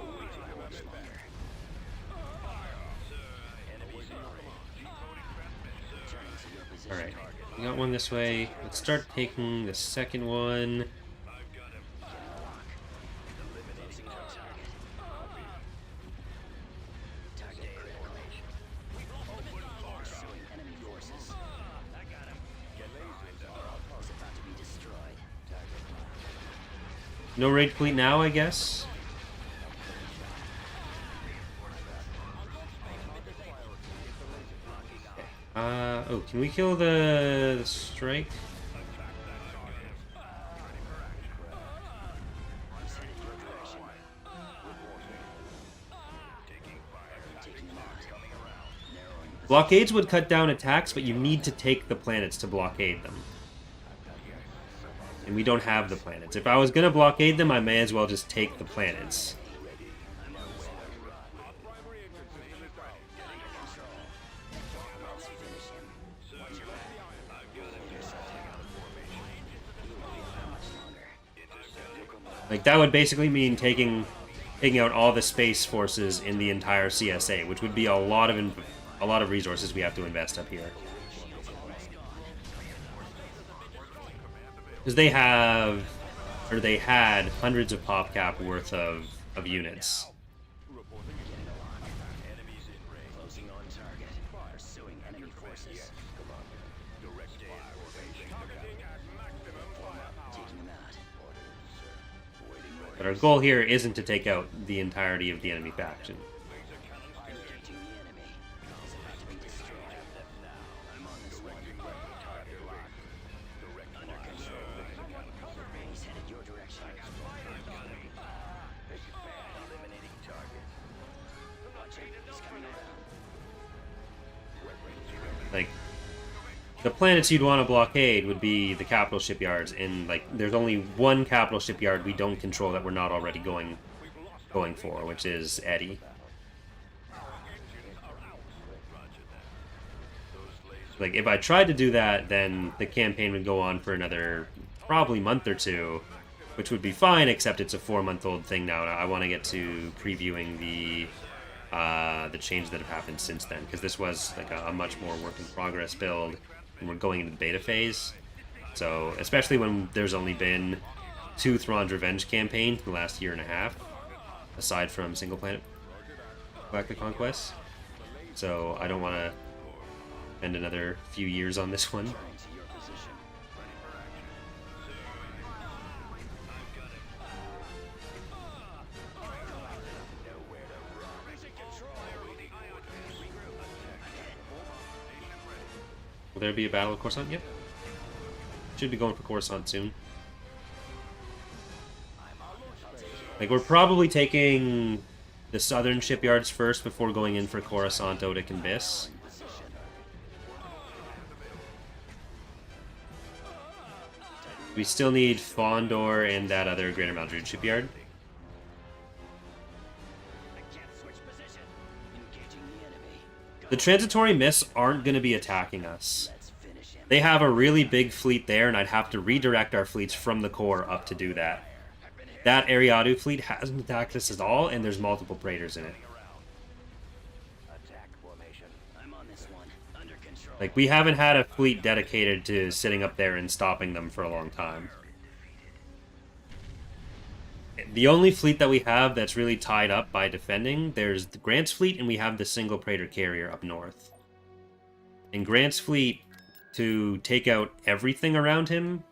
Much longer. Returning to your position. Alright, we got one this way. Let's start taking the second one. Closing on target. Target critical. Pursuing enemy forces. I got him. Is about to be destroyed. No raid fleet now, I guess. Oh, can we kill the strike? He's headed your direction. Taking him out. Narrowing the Blockades would cut down attacks, but you need to take the planets to blockade them. And we don't have the planets. If I was gonna blockade them, I may as well just take the planets. finish him. Like, that would basically mean taking out all the space forces in the entire CSA, which would be a lot of resources we have to invest up here. Because they had hundreds of PopCap worth of units. Closing on target. Pursuing enemy forces. Taking him out. But our goal here isn't to take out the entirety of the enemy faction. Detecting the enemy. Is about to be destroyed. I'm on this one. Under control. He's headed your direction. Eliminating target. Watch him. He's coming around. Like, the planets you'd want to blockade would be the capital shipyards, and like there's only one capital shipyard we don't control that we're not already going for, which is Eddie. Like if I tried to do that, then the campaign would go on for another probably month or two, which would be fine, except it's a 4-month-old thing now. I want to get to previewing the changes that have happened since then, because this was like a much more work in progress build, and we're going into the beta phase. So especially when there's only been 2 Thrawn's Revenge campaigns in the last year and a half, aside from Single Planet Galactic Conquest. So I don't want to spend another few years on this one. Will there be a battle of Coruscant? Yep. Should be going for Coruscant soon. Like, we're probably taking the southern shipyards first before going in for Coruscant, Odic, and Biss. We still need Fondor and that other Greater Madrid shipyard. The transitory mists aren't going to be attacking us. They have a really big fleet there, and I'd have to redirect our fleets from the core up to do that. That Ariadu fleet hasn't attacked us at all, and there's multiple Praetors in it. Like, we haven't had a fleet dedicated to sitting up there and stopping them for a long time. The only fleet that we have that's really tied up by defending, there's the Grant's fleet, and we have the single Praetor carrier up north. And Grant's fleet, to take out everything around him,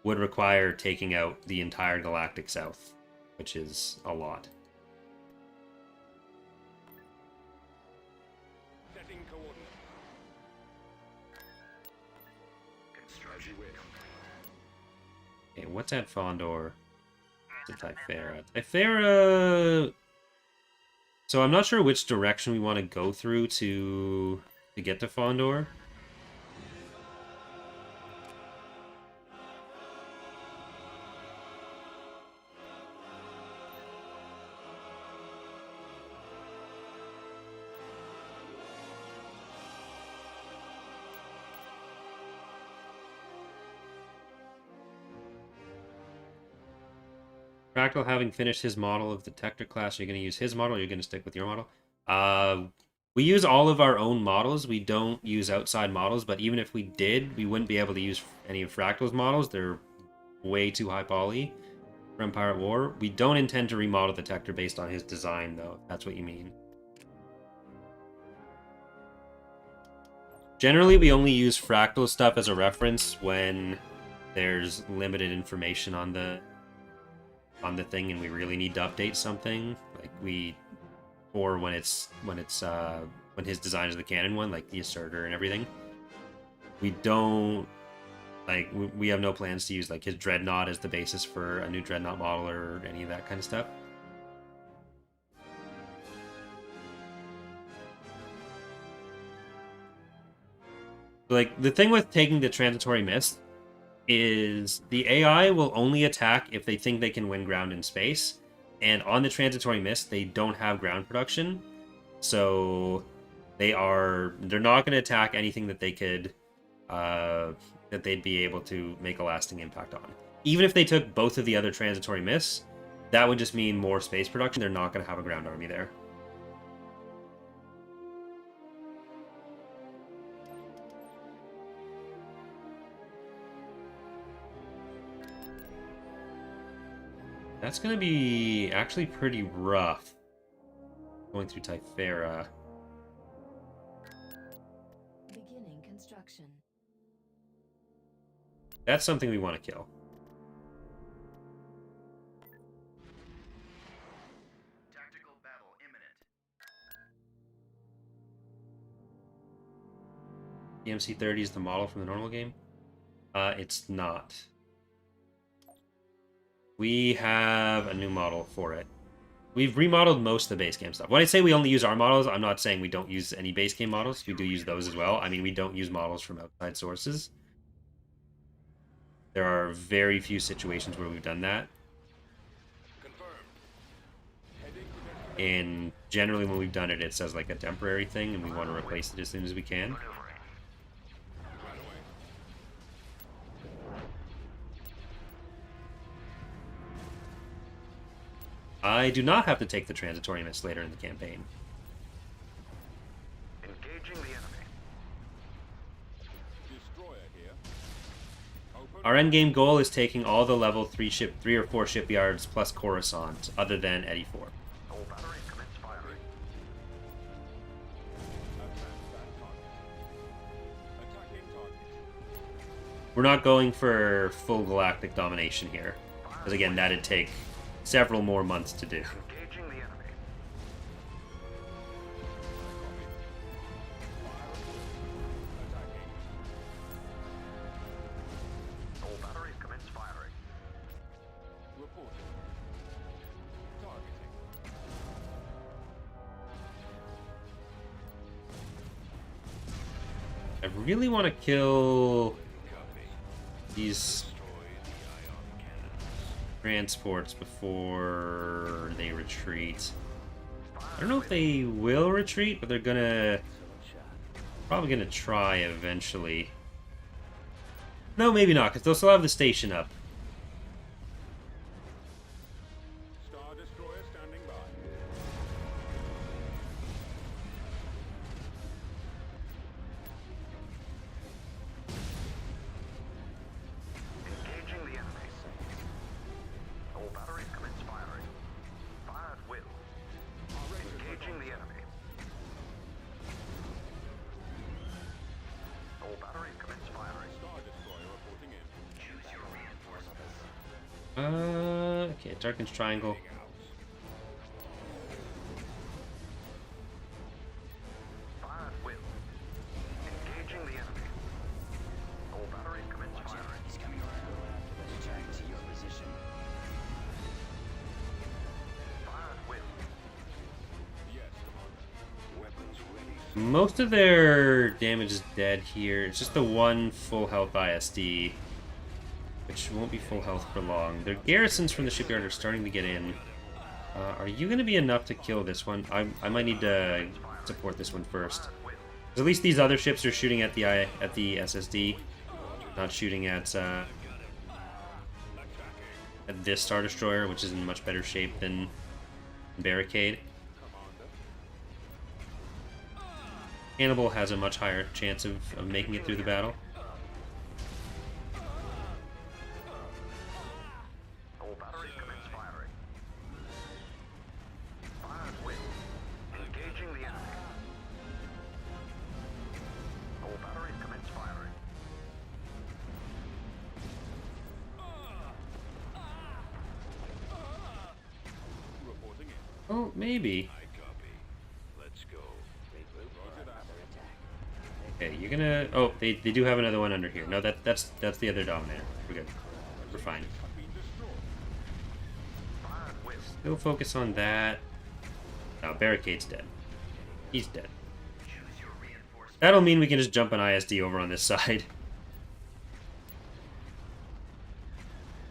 would require taking out the entire Galactic South, which is a lot. Okay, what's at Fondor? To Typhera. Typhera... So I'm not sure which direction we want to go through to get to Fondor. Fractal having finished his model of the Detector class, are you going to use his model or are you going to stick with your model? We use all of our own models. We don't use outside models, but even if we did, we wouldn't be able to use any of Fractal's models. They're way too high poly for Empire at War. We don't intend to remodel the Detector based on his design, though, if that's what you mean. Generally, we only use Fractal stuff as a reference when there's limited information on the thing and we really need to update something, like or when his design is the canon one, like the Asserter and everything. We don't, like, we have no plans to use like his Dreadnought as the basis for a new Dreadnought model or any of that kind of stuff. Like, the thing with taking the Transitory Mist is the AI will only attack if they think they can win ground in space, and on the Transitory Mist they don't have ground production, so they're not going to attack anything that they could that they'd be able to make a lasting impact on. Even if they took both of the other Transitory Mists, that would just mean more space production. They're not going to have a ground army there. That's going to be actually pretty rough, going through Typhera. Beginning construction. That's something we want to kill. Tactical battle imminent. The MC-30 is the model from the normal game? It's not. We have a new model for it. We've remodeled most of the base game stuff. When I say we only use our models, I'm not saying we don't use any base game models. We do use those as well. I mean, we don't use models from outside sources. There are very few situations where we've done that. And generally when we've done it, it's as like a temporary thing, and we want to replace it as soon as we can. I do not have to take the transitory miss later in the campaign. Engaging the enemy. Destroyer here. Open. Our endgame goal is taking all the level 3 or 4 shipyards plus Coruscant, other than Eddy 4. All batteries commence firing. Attacking target. We're not going for full galactic domination here, because again, that'd take several more months to do. Engaging the enemy. All batteries commence firing. Reporting. Targeting. I really want to kill these transports before they retreat. I don't know if they will retreat, but they're probably gonna try eventually. No, maybe not, because they'll still have the station up. Star Destroyer standing by. Engaging the enemy. All batteries commence firing. Fire at will. Engaging the enemy. All batteries commence firing. Star Destroyer reporting in. Choose your reinforcements. Okay, Tarkin's triangle. Fire at will. Engaging the enemy. All batteries commence Watch out. firing. He's coming around. Return to your position. Fire at will. Yes, Commander. Weapons ready. Most of their damage is dead here. It's just the one full health ISD, which won't be full health for long. Their garrisons from the shipyard are starting to get in. Are you going to be enough to kill this one? I might need to support this one first. 'Cause at least these other ships are shooting at the SSD, not shooting at this Star Destroyer, which is in much better shape than Barricade. Hannibal has a much higher chance of making it through the battle. All batteries commence firing. Fire at will. Engaging the enemy. All batteries commence firing. Reporting in. Oh, maybe. I copy. Let's go. Roger that. Okay, you're gonna... Oh, they do have another one under here. No, that's the other Dominator. We're good. We're fine. Being destroyed. Fire at will. Still focus on that. Now, Barricade's dead. He's dead. Choose your reinforcements. That'll mean we can just jump an ISD over on this side.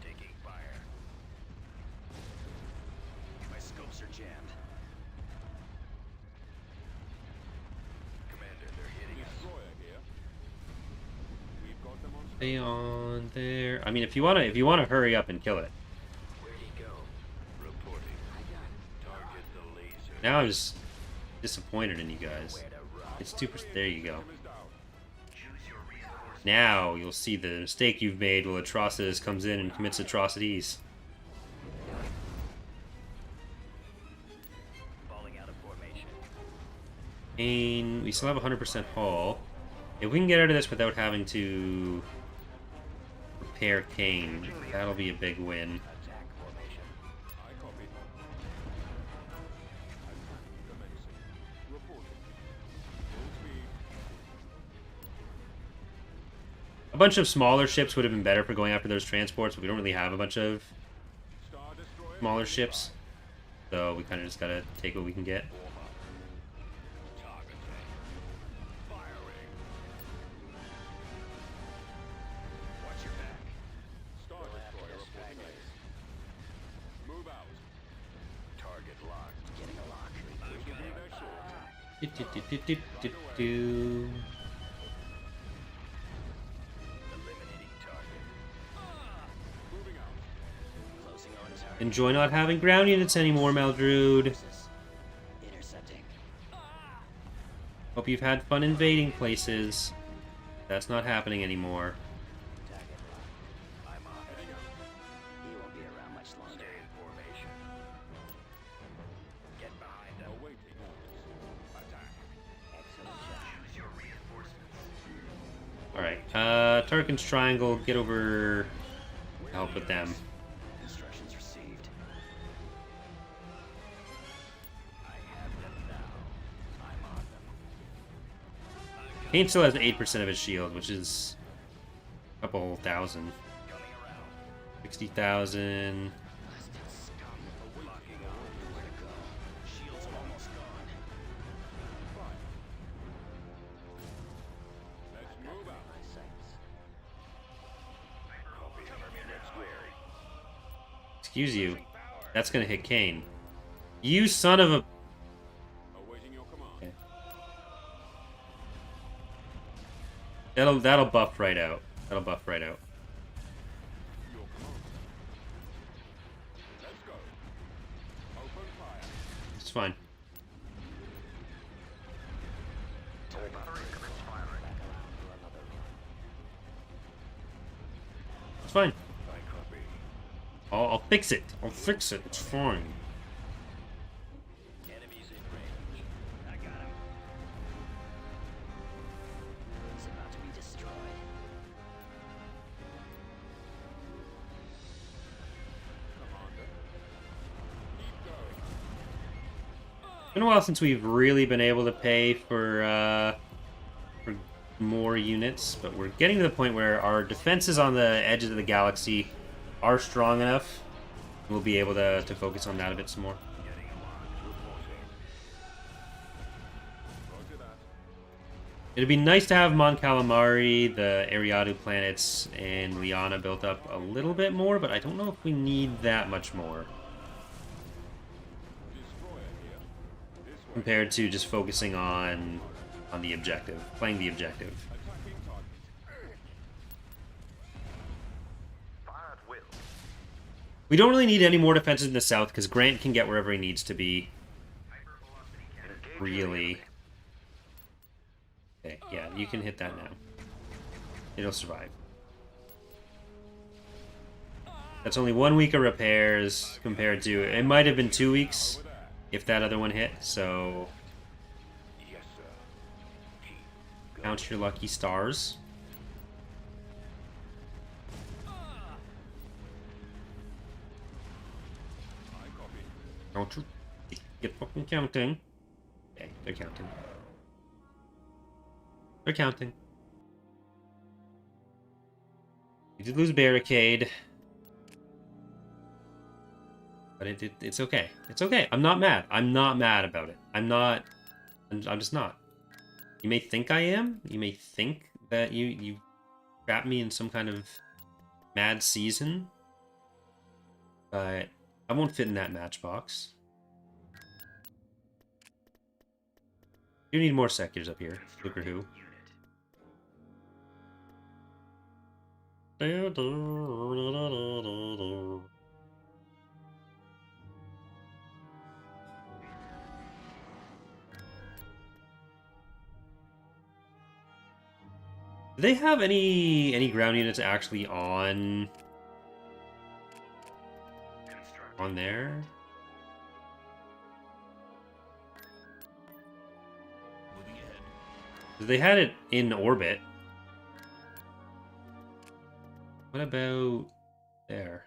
Taking fire. My scopes are jammed. Commander, they're hitting us. Destroyer here. We've got them on. Stay on there. I mean, if you wanna hurry up and kill it. Where'd he go? Reporting. Target the laser. Now I'm just disappointed in you guys. It's 2%. There you go. Is down. Choose your reinforcements. Now you'll see the mistake you've made while Atrocitus comes in and commits atrocities. Falling out of formation. And we still have 100% hull. If we can get out of this without having to repair Kane, that'll be a big win. Attack formation. I copy. Commencing. Reporting. Full speed. A bunch of smaller ships would have been better for going after those transports, but we don't really have a bunch of Star Destroyer. smaller ships. So we kind of just gotta take what we can get. Targeting. Firing. Watch your back. Star Destroyer reporting in. Move out. Target locked. Getting a lock. This will be their short. Do-do-do-do-do-do. Eliminating target. Moving out. Closing on target. Enjoy not having ground units anymore, Maldrude. Intercepting. Hope you've had fun invading places. That's not happening anymore. Target locked. I'm on. Heading out. He won't be around much longer. Stay in formation. Get behind him. Awaiting orders. Attack. Excellent shot. Use your reinforcements. Alright, Tarkin's Triangle, get over to help with them. Instructions received. I have them now. I'm on them. Kane still has 8% of his shield, which is a couple thousand. Coming around. 60,000. Blasted scum. Locking on. Nowhere to go. Shields almost gone. Let's move out. My sights. Copy. Cover me now. Excuse you. That's gonna hit Kane. You son of a... Awaiting your command. Okay. That'll buff right out. That'll buff right out. Your command. Let's go. Open fire. It's fine. All batteries commence firing. Back around for another run. It's fine. I copy. I'll fix it. I'll fix it. It's fine. Enemies in range. I got him. He's about to be destroyed. Commander. Keep going. It's been a while since we've really been able to pay for more units, but we're getting to the point where our defenses on the edges of the galaxy are strong enough. We'll be able to focus on that a bit some more. Getting a lock. Reporting. Roger that. It'd be nice to have Mon Calamari, the Ariadu planets, and Liana built up a little bit more, but I don't know if we need that much more Destroyer here. This way. compared to just focusing on the objective, playing the objective. Attacking target. Fire at will. We don't really need any more defenses in the south because Grant can get wherever he needs to be. Hypervelocity cannon. Really. Okay, yeah, you can hit that now. It'll survive. That's only 1 week of repairs compared to... It might have been 2 weeks if that other one hit, so... Yes, sir. Count your lucky stars. I copy. Count your... Get fucking counting. Okay, they're counting. They're counting. We did lose Barricade. But it's okay. It's okay. I'm not mad. I'm not mad about it. I'm just not. You may think I am. You may think that you trapped me in some kind of mad season. But I won't fit in that matchbox. You need more sectors up here. Look or who. Do they have any ground units actually on there? Moving ahead. 'Cause they had it in orbit. What about there?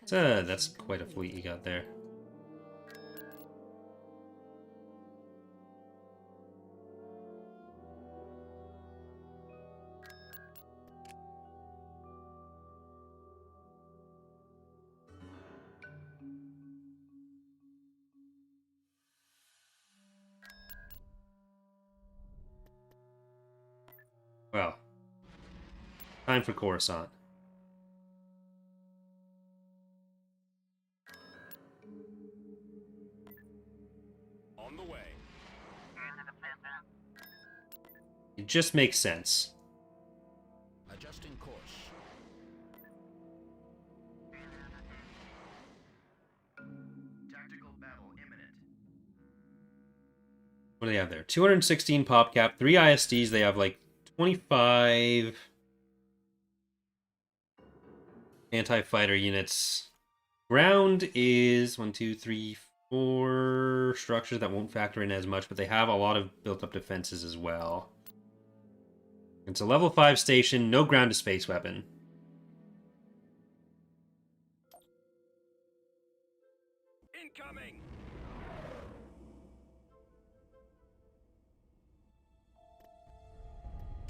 That's quite a fleet you got there. Well, time for Coruscant. On the way. It just makes sense. Adjusting course. Tactical battle imminent. What do they have there? 216 pop cap, 3 ISDs. They have like 25 anti-fighter units. Ground is 1, 2, 3, 4 structures that won't factor in as much, but they have a lot of built-up defenses as well. It's a level 5 station, no ground-to-space weapon. Incoming!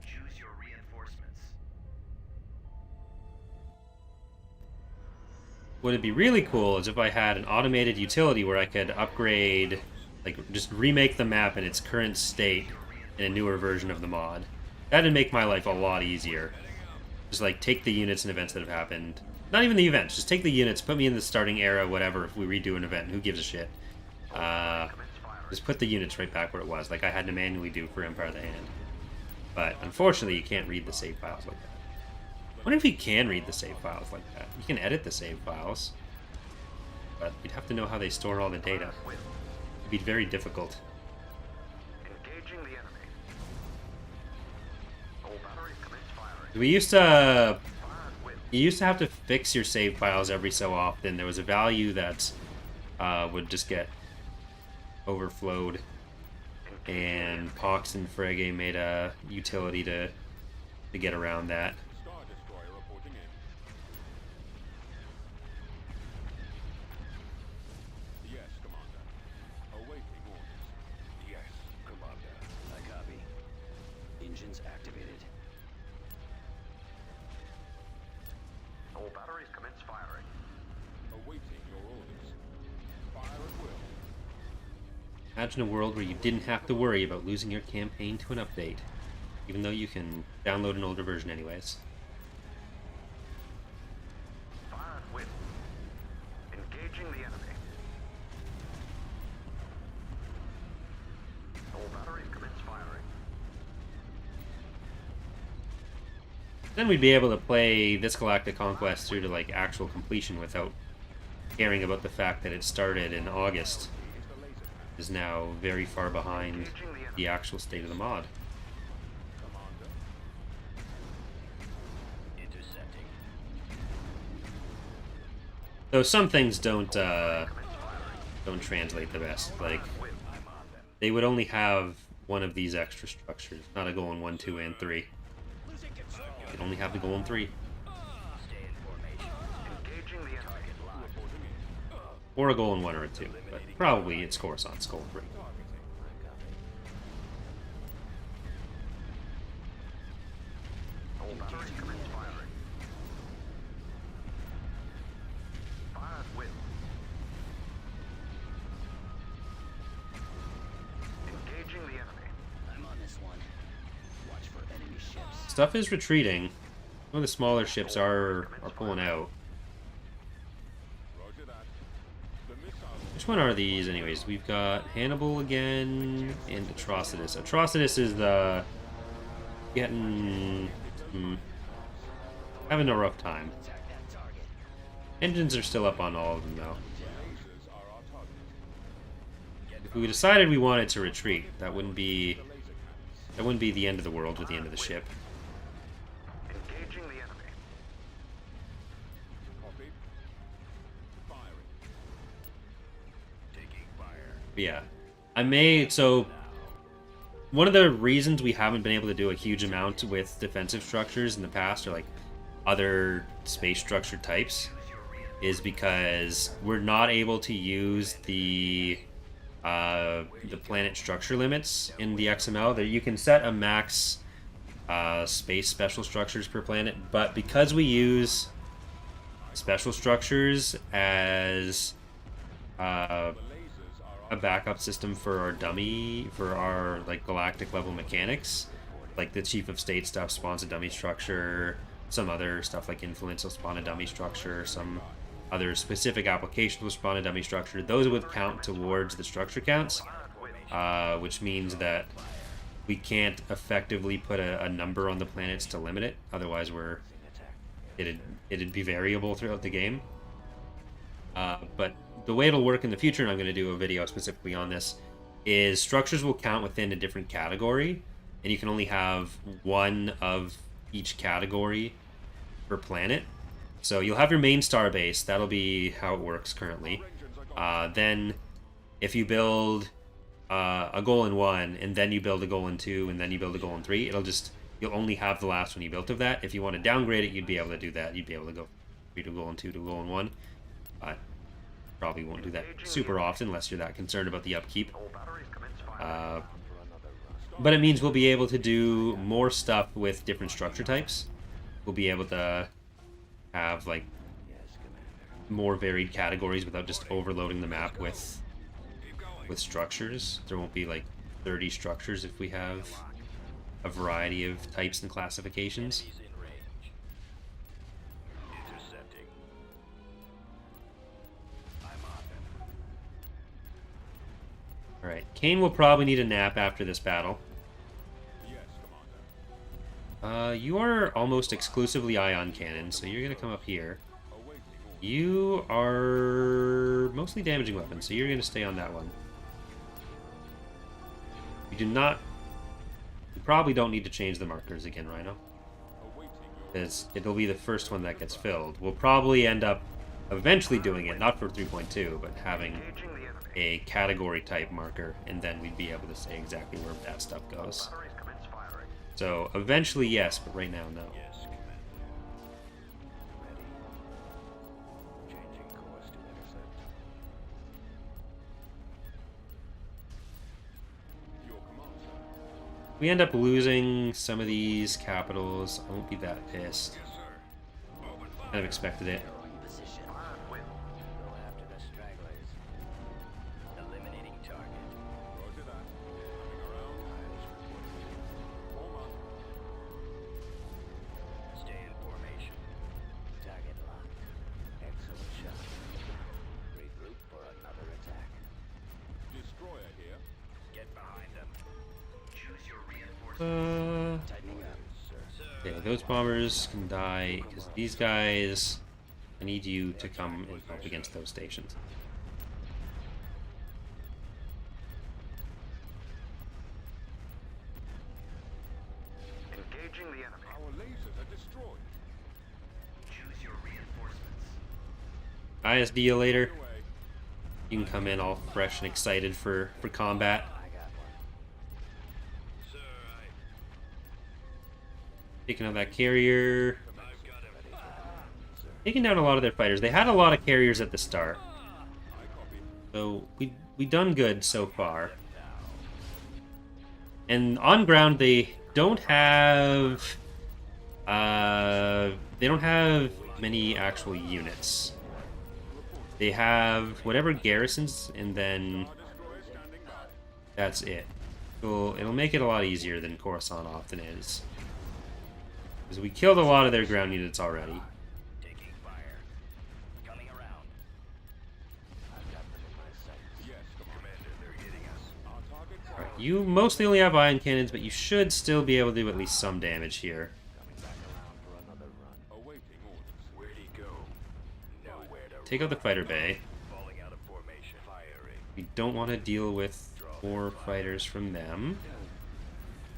Choose your reinforcements. What would be really cool is if I had an automated utility where I could upgrade, like just remake the map in its current state in a newer version of the mod. That'd make my life a lot easier. Just like take the units and events that have happened. Not even the events, just take the units, put me in the starting era, whatever, if we redo an event, who gives a shit. Just put the units right back where it was, like I had to manually do for Empire of the Hand. But unfortunately, you can't read the save files like that. I wonder if you can read the save files like that. You can edit the save files, but you'd have to know how they store all the data. It'd be very difficult. Engaging the enemy. All batteries commence firing. We used to... You used to have to fix your save files every so often. There was a value that would just get overflowed, and Pox and Frege made a utility to get around that. Star Destroyer reporting in. Yes, Commander. Awaiting orders. Yes, Commander. I copy. Engines activated. All batteries commence firing. Awaiting your orders. Fire at will. Imagine a world where you didn't have to worry about losing your campaign to an update, even though you can download an older version anyways. Fire at will. Engaging the enemy. All batteries commence firing. Then we'd be able to play this Galactic Conquest through to like actual completion without caring about the fact that it started in August, is now very far behind the actual state of the mod. Commander. Intercepting. Though some things don't translate the best. Like they would only have one of these extra structures, not a Golem 1, 2, and 3. They'd only have the Golem 3. Stay in formation. Engaging the enemy. Target locked. Or a Golem 1 or a 2. But probably it's Coruscant's Golem 3. All batteries commence firing. Fire at will. Engaging the enemy. I'm on this one. Watch for enemy ships. Stuff is retreating. Some of the smaller ships are pulling out. Roger that. The missile. Which one are these anyways? We've got Hannibal again and Atrocitus. Atrocitus is the getting having a rough time. Attack that target. Engines are still up on all of them though. Lasers are our target. If we decided we wanted to retreat, that wouldn't be the end of the world with the end of the ship. Engaging the enemy. Copied. Firing. Taking fire. But yeah, so one of the reasons we haven't been able to do a huge amount with defensive structures in the past, or like other space structure types, is because we're not able to use the planet structure limits in the XML. That you can set a max space special structures per planet, but because we use special structures as a backup system for our dummy, for our like galactic level mechanics, like the Chief of State stuff spawns a dummy structure. Some other stuff like Influence will spawn a dummy structure. Some other specific applications will spawn a dummy structure. Those would count towards the structure counts, which means that we can't effectively put a number on the planets to limit it. Otherwise, it'd be variable throughout the game. But the way it'll work in the future, and I'm going to do a video specifically on this, is structures will count within a different category, and you can only have one of each category per planet. So you'll have your main star base. That'll be how it works currently. Then if you build a goal in 1, and then you build a goal in 2, and then you build a goal in 3, you'll only have the last one you built of that. If you want to downgrade it, you'd be able to do that. You'd be able to go to goal in 2 to goal in 1. But probably won't do that super often unless you're that concerned about the upkeep. But it means we'll be able to do more stuff with different structure types. We'll be able to have like more varied categories without just overloading the map with structures. There won't be like 30 structures if we have a variety of types and classifications. Enemies in range. Intercepting. I'm on them. Alright, Kane will probably need a nap after this battle. Yes, Commander. You are almost exclusively ion cannon, so you're gonna come up here. Awaiting orders. You are mostly damaging weapons, so you're gonna stay on that one. You probably don't need to change the markers again, Rhino, Awaiting your because it'll be the first one that gets filled. We'll probably end up eventually doing it, not for 3.2, but having Engaging the enemy. a category type marker, and then we'd be able to say exactly where that stuff goes. Batteries commence firing. So eventually, yes, but right now, no. Yes, Commander. Ready. Changing course to intercept. Your command, sir. We end up losing some of these capitals. I won't be that pissed. Yes, sir. Open fire. Kind of expected it. Narrowing position. Fire at will. Go after the stragglers. Eliminating target. Roger that. Coming around. Eyes reporting. Form up. Stay in formation. Target locked. Excellent shot. Regroup for another attack. Destroyer here. Get behind them. Choose your reinforcements. Tightening up. Okay, those bombers can die, because these guys, I need you to come and help against those stations. Engaging the enemy. Our lasers are destroyed. Choose your reinforcements. ISD you later. Away. You can come in all fresh and excited for combat. I got one. Sir, Taking out that carrier. I've got him. Taking down a lot of their fighters. They had a lot of carriers at the start, I copy. so we done good so far. And on ground, they don't have many actual units. They have whatever garrisons, and then Destroyer standing by. that's it. It'll make it a lot easier than Coruscant often is, because we killed a lot of their ground units already. Taking fire. Coming around. I've got them in my sights. Yes, Commander. They're hitting us. Our target Alright, you mostly only have ion cannons, but you should still be able to do at least some damage here. Coming back around for another run. awaiting orders. Where'd he go? Nowhere to Take out the fighter bay. Falling out of formation. Firing. We don't want to deal with more fighters from them.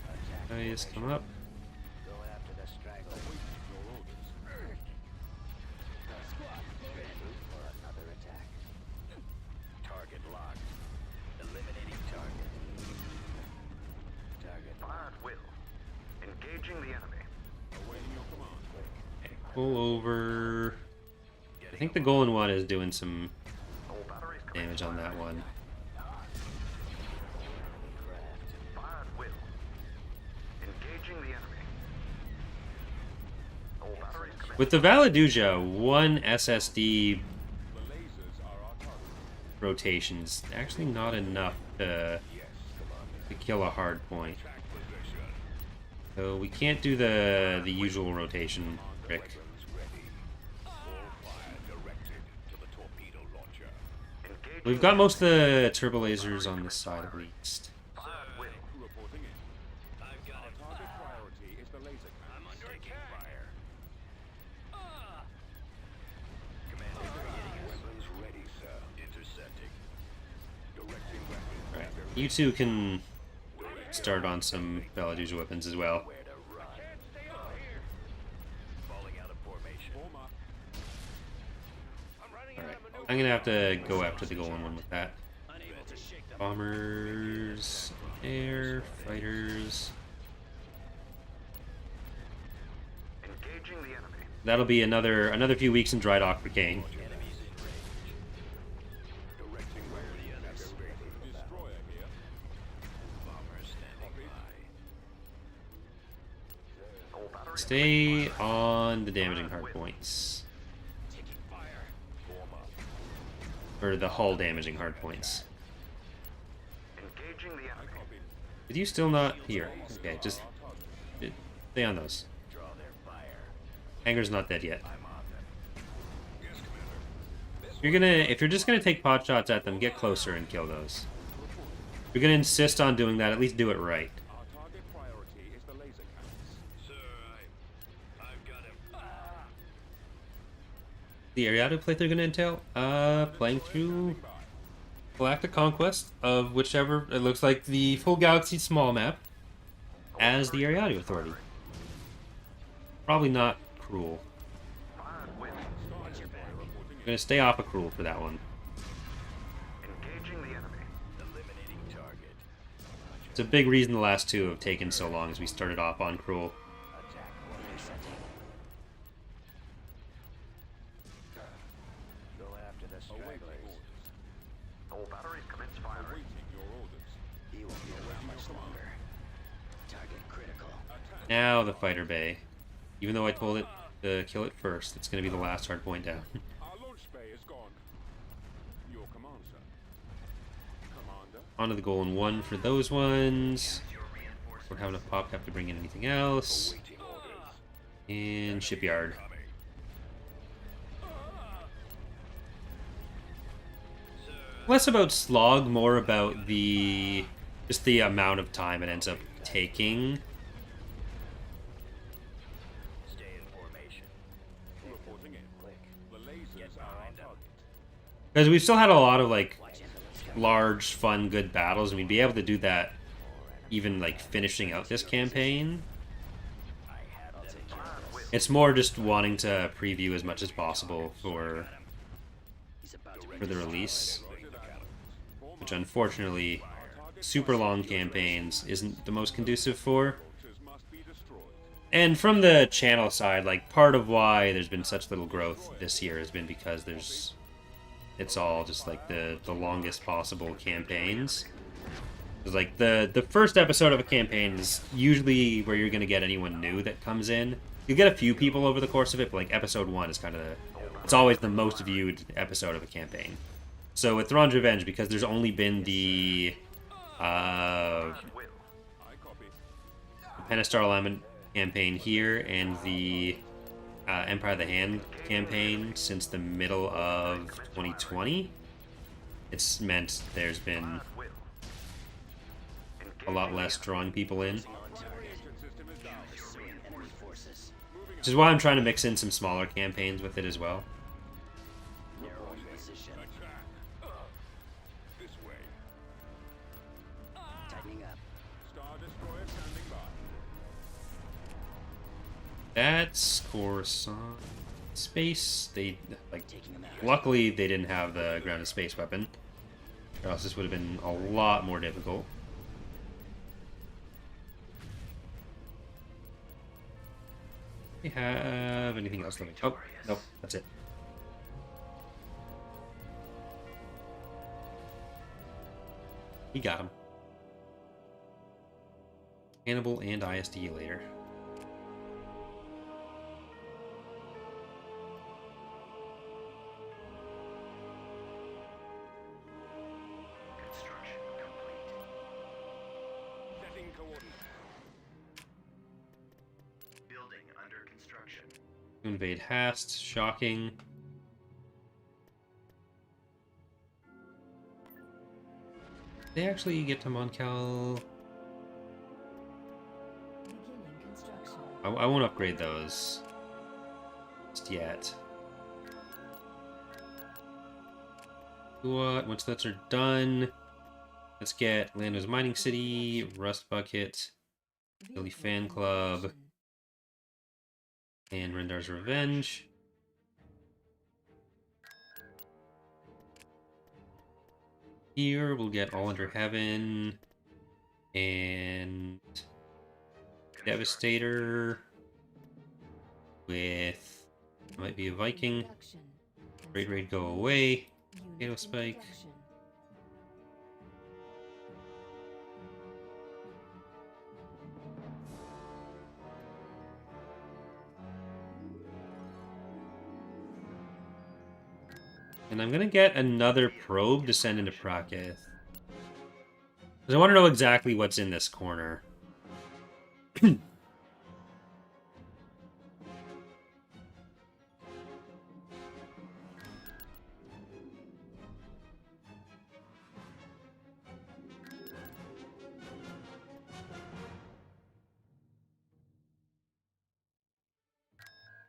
Attack. Guys, come up. Go after the stragglers. Your orders. Regroup for another attack. Target locked. Eliminating target. Target Fire at will. Engaging the enemy. Awaiting your command. Pull over. I think the Golden One is doing some All batteries commence damage on that one. craft. Fire at will. Engaging the enemy. All batteries commence. With the Valaduja, one SSD The lasers are our target. rotation's actually not enough to kill a hard point. Attack position. So we can't do the usual rotation trick. Weapons ready. All fire directed to the torpedo launcher. Engaging We've got most of the turbo lasers on this side at least. Fire at will. Reporting in. I've got him. Target priority is the laser cannon. I'm under attack. Fire. Commander, Weapons ready, sir. intercepting. Directing weapons. Alright, you two can start on some Beladuja weapons as well. Where to run? Falling out of formation. Former. Alright, I'm gonna have to go after the golden one with that. Unable to shake them. Bombers, air, fighters. Engaging the enemy. That'll be another few weeks in dry dock for Kane. Enemies in range. Directing weapons. Destroyer here. Bomber standing by. All batteries. Stay on the damaging hard points. Taking fire. Or the hull damaging hard points. Engaging the enemy. Copy. Did you still not here? Okay, just stay on those. Draw their fire. Hangar's not dead yet. I'm on them. Yes, Commander. If you're just gonna take pot shots at them, get closer and kill those. If you're gonna insist on doing that, at least do it right. Our target priority is the laser cannons. Sir, I've got him. The Ariado play they're gonna entail? Playing through Galactic Conquest of whichever, it looks like the full Galaxy small map as the Ariado Authority. Probably not Cruel. Fire at will. I'm gonna stay off of Cruel for that one. Engaging the enemy. Eliminating target. It's a big reason the last two have taken so long as we started off on Cruel. Attack warning setting. Go after the Awaiting stragglers. orders. All batteries commence firing. Awaiting your orders. He won't be around much longer. Target critical. Now the fighter bay. Even though I told it to kill it first, it's gonna be the last hard point down. Our launch bay is gone. Your command, sir. Commander. Onto the goal in one for those ones. Don't have enough pop cap to bring in anything else. Awaiting orders. And shipyard. Coming. Less about slog, more about just the amount of time it ends up taking. Stay in formation. Reporting in. Click. The lasers are our target. Because we've still had a lot of like Watch it. large, fun, good battles, and we'd be able to do that even like finishing out this campaign. I'll take care of this. It's more just wanting to preview as much as possible for He's about to the release, Former. which unfortunately super long campaigns isn't the most conducive for. Vultures must be destroyed. And from the channel side, like part of why there's been such little growth this year has been because it's all just like the longest possible campaigns. It's like the first episode of a campaign is usually where you're gonna get anyone new that comes in. You get a few people over the course of it, but like episode 1 is kind of it's always the most viewed episode of a campaign. So with Thrawn's Revenge, because there's only been the Will. I copy. Pentastar Alignment campaign here and the Empire of the Hand campaign since the middle of 2020, it's meant there's been Will. a lot less drawing people in. on target. System is down. Pursuing enemy forces. Which is why I'm trying to mix in some smaller campaigns with it as well. Narrowing position. Attack. This way. Tightening up. Star Destroyer standing by. That's Coruscant space. They like Taking him out. luckily they didn't have the grounded space weapon, or else this would have been a lot more difficult. Do we have anything else left? Oh, nope, that's it. He got him. Hannibal and ISD later. Construction complete. Setting coordinates. building under construction. To invade Hast, shocking. They actually get to Moncal. Beginning construction. I won't upgrade those just yet. What? Once those are done, let's get Lando's Mining City, Rust Bucket, Billy Vehicle Fan in Club, production. and Rendar's Revenge. Here we'll get All Under Heaven and Devastator with might be a Viking. Production. Raid Raid go away. Unit Potato in Spike. production. And I'm gonna get another probe to send into Prakith. Because I want to know exactly what's in this corner.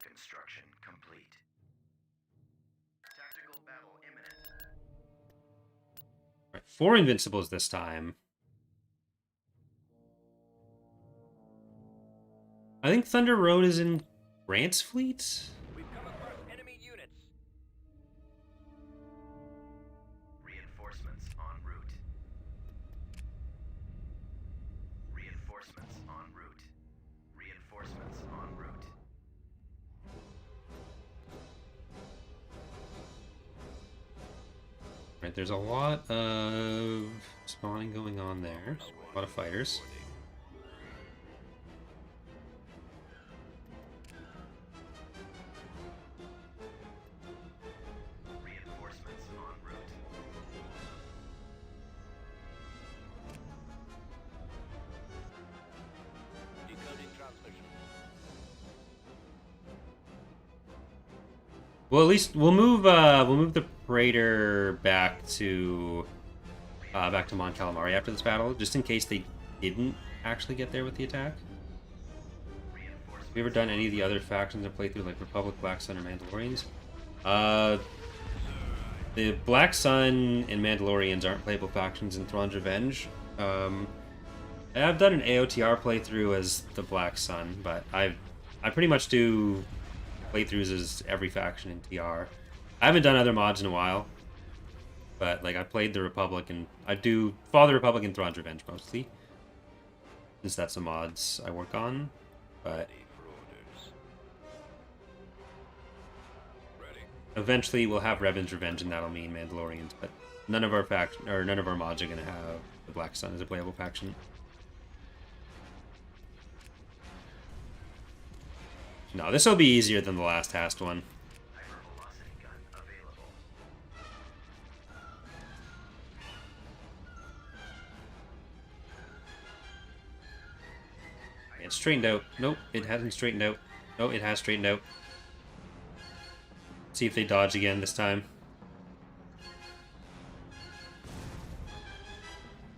Construction complete. Tactical battle imminent. Right, 4 Invincibles this time. I think Thunder Road is in Grant's fleet? We've come across enemy units. Reinforcements en route. Reinforcements en route. Reinforcements en route. Right, there's a lot of spawning going on there. A lot of fighters. Reinforcements en route. Decoding transmission. Well, at least we'll move the Praetor back to Mon Calamari after this battle, just in case they didn't actually get there with the attack. Have you ever done any of the other factions or playthrough like Republic, Black Sun, or Mandalorians? The Black Sun and Mandalorians aren't playable factions in Thrawn's Revenge. I've done an AOTR playthrough as the Black Sun, but I pretty much do playthroughs as every faction in TR. I haven't done other mods in a while, but like I played the Republic and I do follow the Republic and Thrawn's Revenge mostly, since that's the mods I work on. But Ready for orders. Ready. eventually we'll have Revan's Revenge, and that'll mean Mandalorians. But none of our mods are gonna have the Black Sun as a playable faction. No, this will be easier than the last Hast one. Hypervelocity gun available. It's straightened out. Nope, it hasn't straightened out. No, it has straightened out. See if they dodge again this time.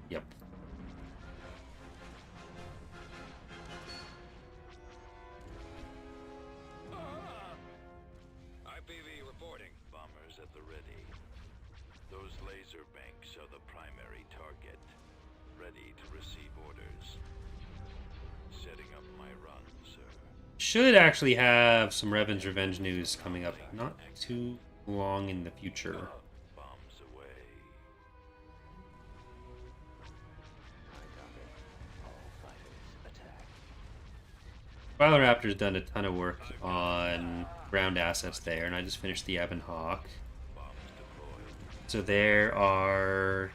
Yep. IPV reporting. Bombers at the ready. Those laser banks are the primary target. Ready to receive orders. Setting up my run, sir. Should actually have some Revan's Revenge news coming up not too long in the future. Bombs away. Raptor's done a ton of work on ground assets there, and I just finished the Ebon Hawk. Bombs deployed. So there are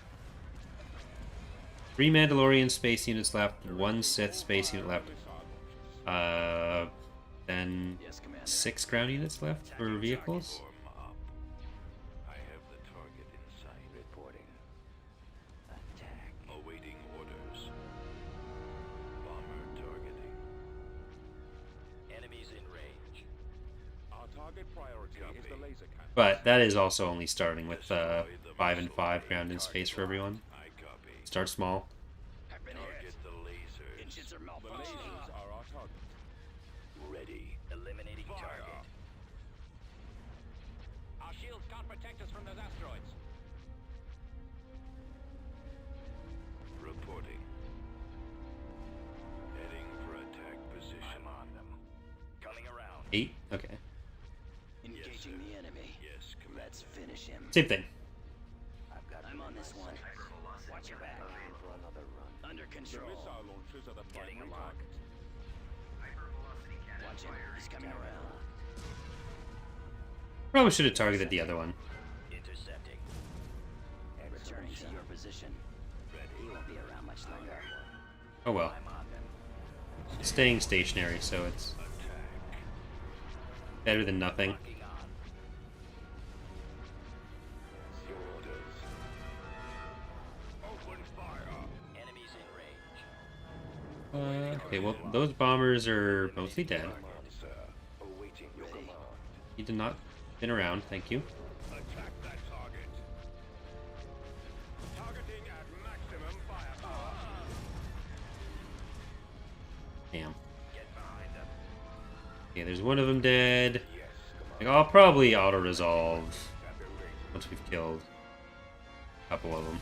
3 Mandalorian space units left, 1 Sith space unit left, then Yes, Commander. 6 ground units left for vehicles. Form up. I have the target in sight. Reporting. Attack. Awaiting orders. Bomber targeting. Enemy target priority is the laser cannon. But that is also only starting with 5 and 5 ground in space for everyone. I copy. Start small. I've been hit. Target the lasers. Engines are The malfunctioning. lasers are our target. Ready. Eliminating Fire. target. Our shields can't protect us from those asteroids. Reporting. Heading for attack position. I'm on them. Coming around. 8? Okay. Engaging the enemy. Yes, Let's finish him. Same thing. I'm on this one. Watch your back. Under The control. missile launchers are the Getting primary him locked. target. Watch him. He's coming around. Probably should have targeted the other one. Intercepting. Returning to your position. He won't be around much longer. Oh well. I'm on them. Staying stationary, so it's better than nothing. Locking on. Your orders. Open fire. Enemies in range. Okay, well, those bombers are mostly dead. Come on, sir. Awaiting your command. He did not spin around, thank you. Attack that target. Targeting at maximum firepower. Damn. Get behind them. Okay, there's one of them dead. Yes, Like, command. I'll probably auto-resolve That building. once we've killed a couple of them.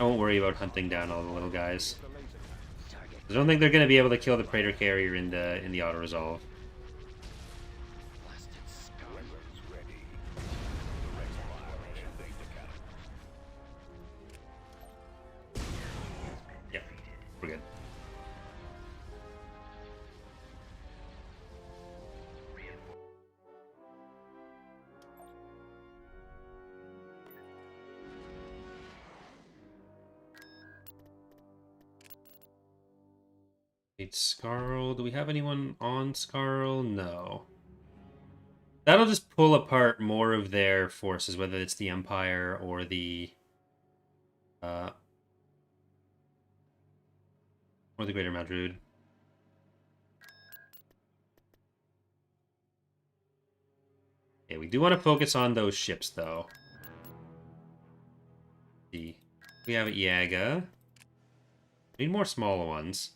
I won't worry about hunting down all the little guys. The laser cannon. Target. I don't think they're going to be able to kill the Praetor carrier in the auto-resolve. Blasted scum. Weapons ready. Direct fire and laser cannon. Yeah, we're good. It's Scarl. Do we have anyone on Scarl? No. That'll just pull apart more of their forces, whether it's the Empire or the Greater Madrid. Okay, we do want to focus on those ships, though. See, we have Yaga. We need more smaller ones.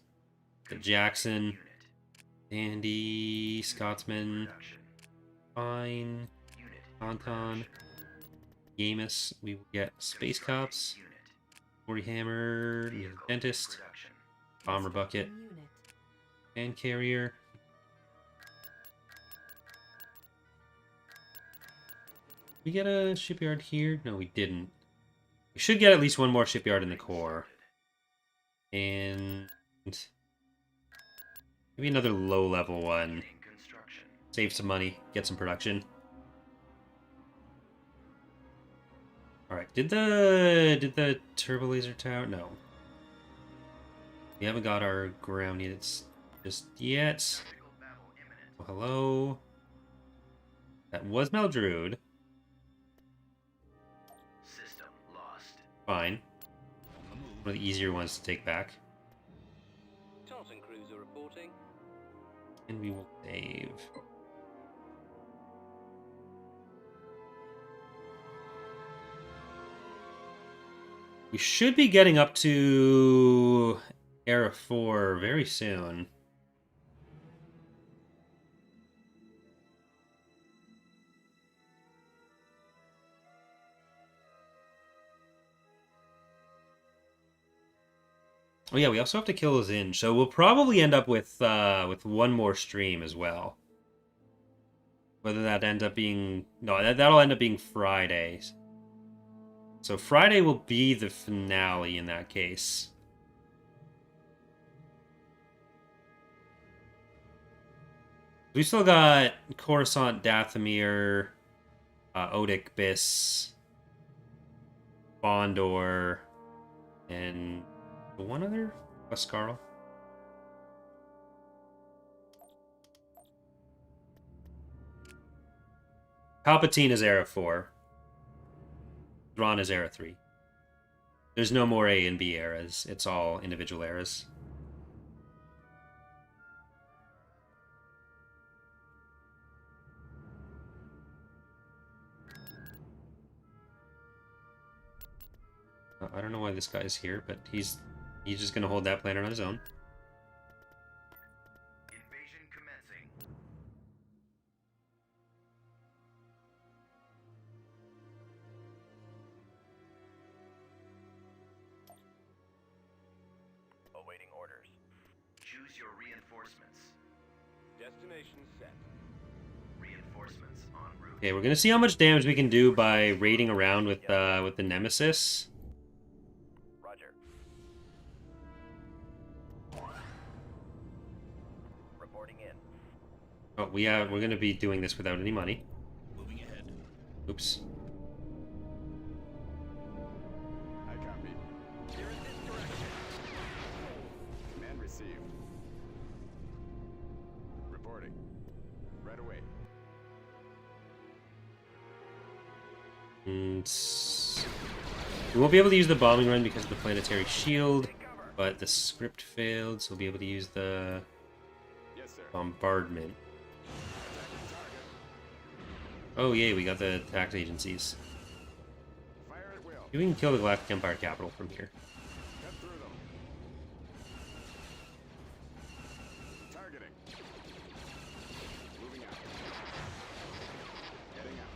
The Jackson, Dandy, Scotsman, Fine, Tauntaun, Yamus. We will get Space Cops, 40 Hammer, we have Dentist, Bomber Bucket, Unit. and Carrier. We get a shipyard here? No, we didn't. We should get at least one more shipyard in the core. And maybe another low-level one. Save some money, get some production. Alright, did the turbo laser tower? No. We haven't got our ground units just yet. Oh, hello. That was Meldrude. System lost. Fine. One of the easier ones to take back. Tartan cruiser reporting. And we will save. We should be getting up to Era 4 very soon. Oh yeah, we also have to kill Zinj, so we'll probably end up with one more stream as well. Whether that ends up being that'll end up being Friday. So Friday will be the finale in that case. We still got Coruscant, Dathomir, Odic, Biss, Bondor, and one other? Wascarl? Palpatine is Era 4. Thrawn is Era 3. There's no more A and B eras. It's all individual eras. I don't know why this guy's here, but he's just gonna hold that planet on his own. Invasion commencing. Awaiting orders. Choose your reinforcements. Destination set. Reinforcements en route. Okay, we're gonna see how much damage we can do by raiding around with the Nemesis. Roger. Reporting in. Oh, we're gonna be doing this without any money. Moving ahead. Oops. I copy. Here in this direction. Command received. Reporting. Right away. We won't be able to use the bombing run because of the planetary shield, but the script failed, so we'll be able to use the Yes, sir. bombardment. Oh yay, we got the attack agencies. Fire at will. We can kill the Galactic Empire capital from here. Cut through them. Targeting. Moving out. Heading out.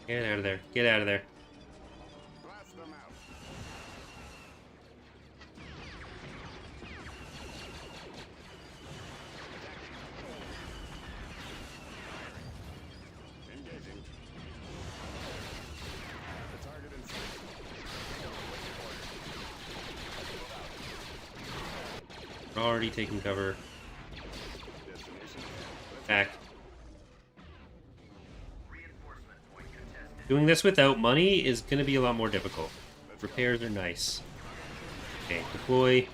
Get out of there. Get out of there. Blast them out. Engaging. The target in sight. We're already taking cover. Destination. Back. Reinforcement point contested. Doing this without money is going to be a lot more difficult. Repairs are nice. Okay, deploy.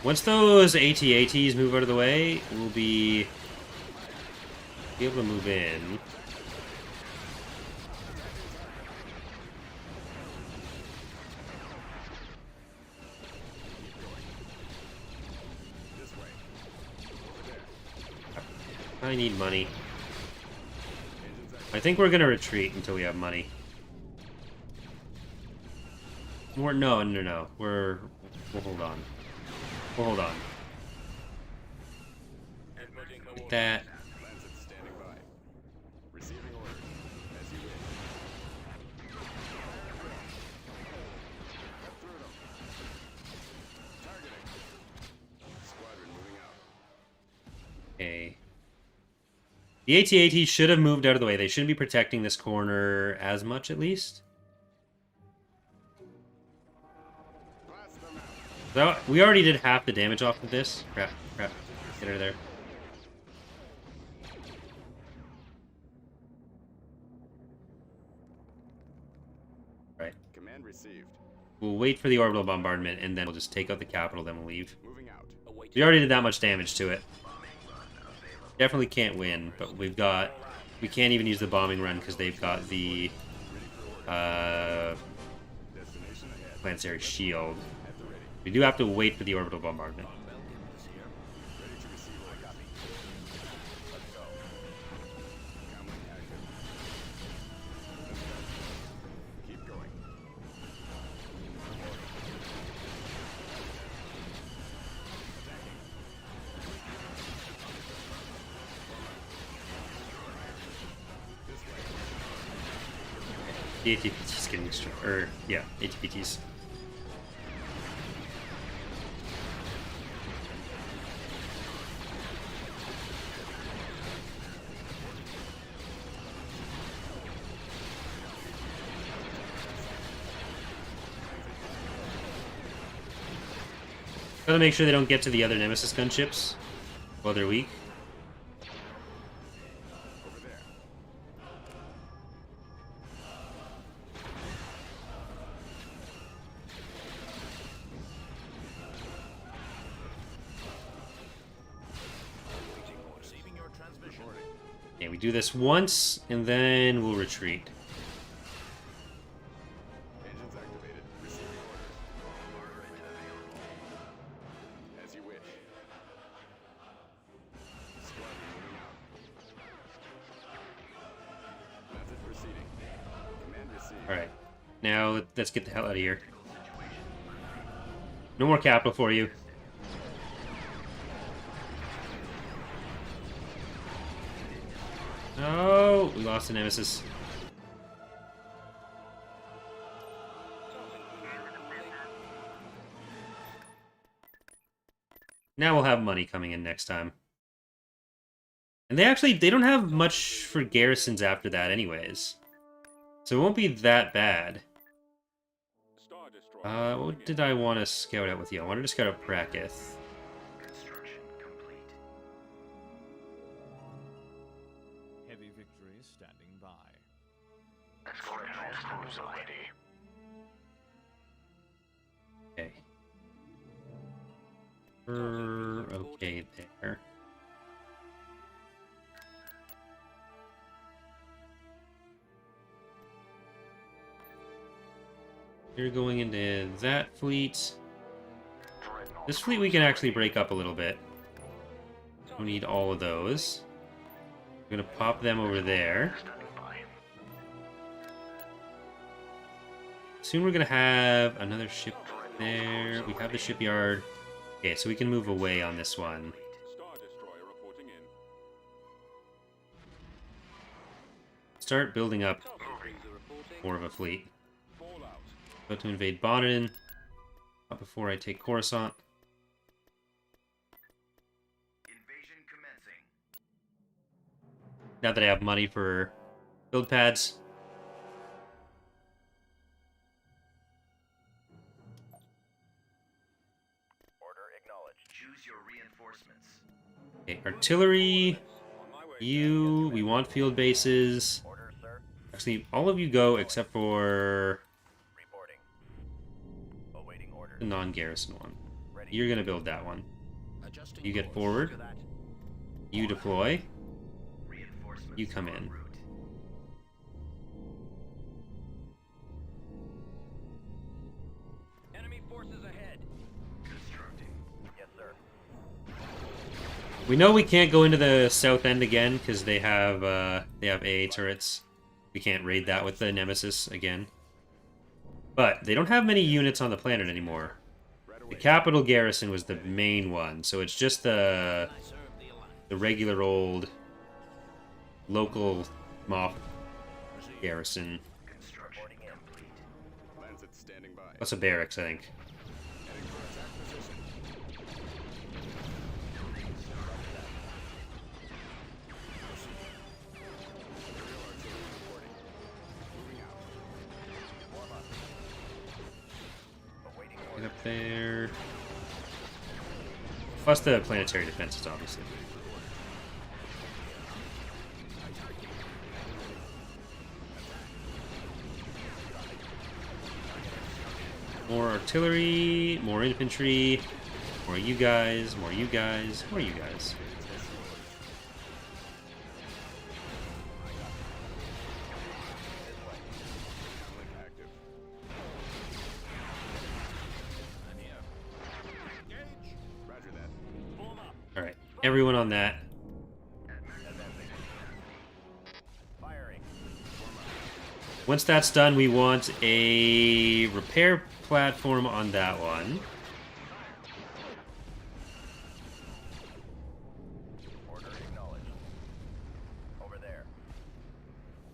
Once those AT-ATs move out of the way, we'll be able to move in. This way. Over there. I need money. Engines active. I think we're gonna retreat until we have money. No. We'll hold on. We'll hold on. Like that. Lancet standing by. Receiving orders. As you wish. Cut through them. Targeting. Squadron moving out. Okay. The AT-AT should have moved out of the way. They shouldn't be protecting this corner as much, at least. Blast them out. So we already did half the damage off of this. Crap. Get out of there. Right. Command received. We'll wait for the orbital bombardment, and then we'll just take out the capital, then we'll leave. Moving out. We already did that much damage to it. Definitely can't win, but we can't even use the bombing run because they've got the Destination ahead. planetary shield. At the ready. We do have to wait for the orbital bombardment. Ready to receive orders. Let's go. Comlink active. Let's go. Keep going. This way. The ATPT's getting destroyed. Or, yeah, ATPTs. Gotta make sure they don't get to the other Nemesis gunships while they're weak. Over there. Receiving your transmission. Reporting. Okay, we do this once, and then we'll retreat. Engines activated. Receiving orders. As you wish. Squadron moving Alright. Now, let's get the hell out of here. No more capital for you. Oh, we lost a nemesis. Now we'll have money coming in next time. And they don't have much for garrisons after that anyways. So it won't be that bad. What did I want to scout out with you? I wanted to scout out Prakith. Construction complete. Heavy victory standing by. Escort transports ready. Okay. We're okay there. You're going into that fleet. This fleet we can actually break up a little bit. We need all of those. I'm gonna pop them over there. Standing by. Soon we're gonna have another ship there. We have the shipyard. Okay, so we can move away on this one. Star Destroyer reporting in. Start building up more of a fleet. About to invade Bonneton. Not before I take Coruscant. Invasion commencing. Now that I have money for build pads. Order acknowledged. Choose your reinforcements. Okay, artillery. You. We want field bases. Order, sir. Actually, all of you go except for Reporting. Awaiting order. the non-garrison one. Ready. You're gonna build that one. Adjusting You get course. forward. To that. You deploy. Reinforcements You come en in. route. Enemy forces ahead. Constructing. Yes, sir. We know we can't go into the south end again because they have AA turrets. We can't raid that with the Nemesis again. But they don't have many units on the planet anymore. The capital garrison was the main one, so it's just the I serve the Alliance. regular old local mob garrison. Construction complete. Lancet standing by. Plus a barracks, I think. Heading for attack position. Imperial artillery reporting. Moving out. Warm up. Awaiting Get order. up there. Plus the planetary defenses, obviously. More artillery, more infantry, more you guys, more you guys, more you guys. Link active. Roger that. Alright, everyone on that. Firing. Once that's done, we want a repair platform on that one. Order acknowledged. Over there.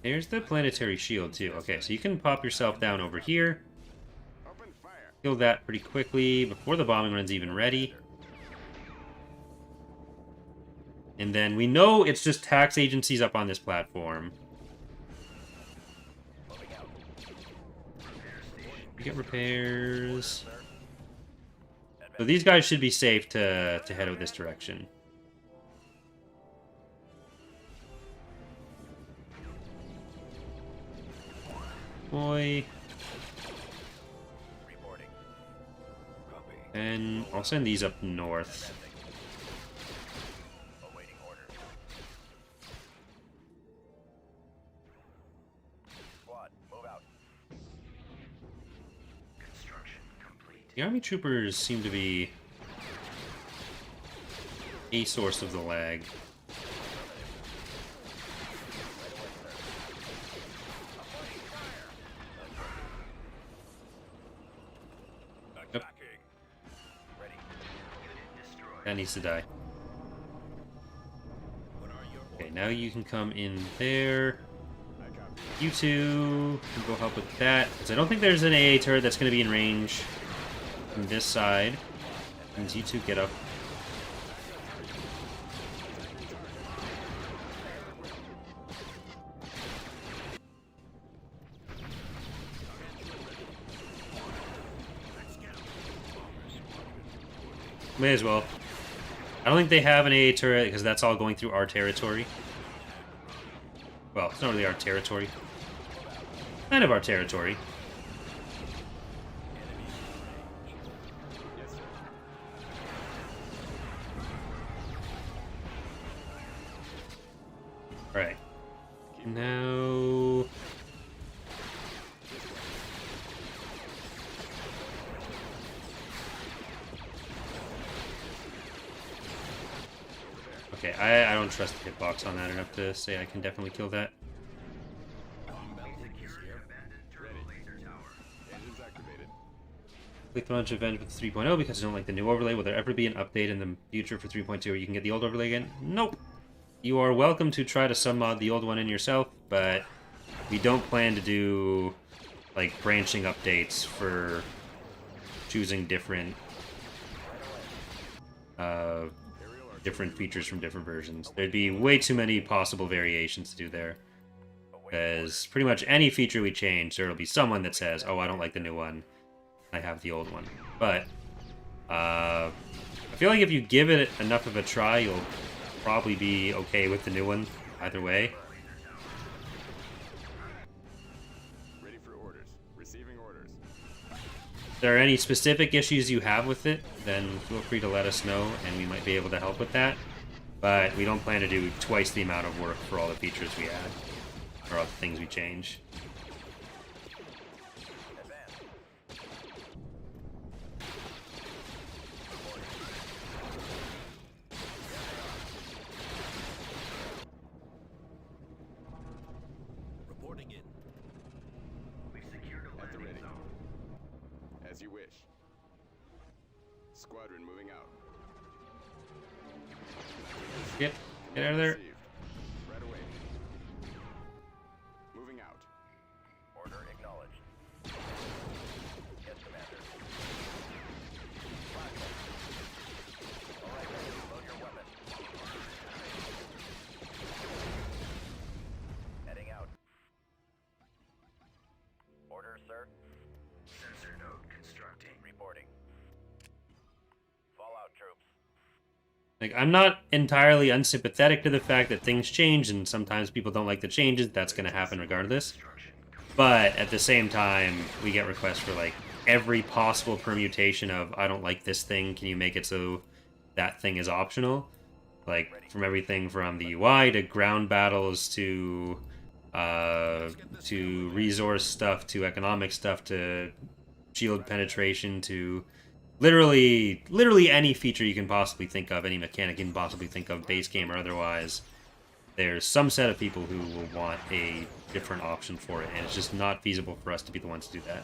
There's the planetary shield, too. Okay, so you can pop yourself down over here. Open fire. Kill that pretty quickly before the bombing run's even ready. And then we know it's just tax agencies up on this platform. Moving out. We get repairs. So these guys should be safe to head out this direction. Boy. Reporting. Copy. And I'll send these up north. Awaiting order. Squad, move out. Construction complete. The army troopers seem to be a source of the lag. That needs to die. Okay, now you can come in there. You two can go help with that. Because I don't think there's an AA turret that's going to be in range from this side. Means you two get up. May as well. I don't think they have an AA turret because that's all going through our territory. Well, it's not really our territory. Kind of our territory. Alright. Now... Okay, I don't trust the hitbox on that enough to say I can definitely kill that. Click Launch Revenge with 3.0 because I don't like the new overlay. Will there ever be an update in the future for 3.2 where you can get the old overlay again? Nope. You are welcome to try to submod the old one in yourself, but we don't plan to do like branching updates for choosing different different features from different versions. There'd be way too many possible variations to do there. Because pretty much any feature we change, there'll be someone that says, oh, I don't like the new one. I have the old one. But, I feel like if you give it enough of a try, you'll probably be okay with the new one, either way. Ready for orders. Receiving orders. If there are any specific issues you have with it, then feel free to let us know, and we might be able to help with that. But we don't plan to do twice the amount of work for all the features we add, or all the things we change. Reporting in. We've secured a At the landing ready. zone. As you wish. Squadron moving out. Get out of there. Received. Right away. Moving out. Order acknowledged. Yes, Commander. All right, load your weapon. Heading out. Order, sir. Sensor node constructing. Reporting. Fallout troops. Like, I'm not entirely unsympathetic to the fact that things change, and sometimes people don't like the changes. That's going to happen regardless. But at the same time, we get requests for, like, every possible permutation of, I don't like this thing, can you make it so that thing is optional? Like, from everything from the UI to ground battles to resource stuff to economic stuff to shield penetration to literally any feature you can possibly think of, any mechanic you can possibly think of, base game or otherwise. There's some set of people who will want a different option for it, and it's just not feasible for us to be the ones to do that.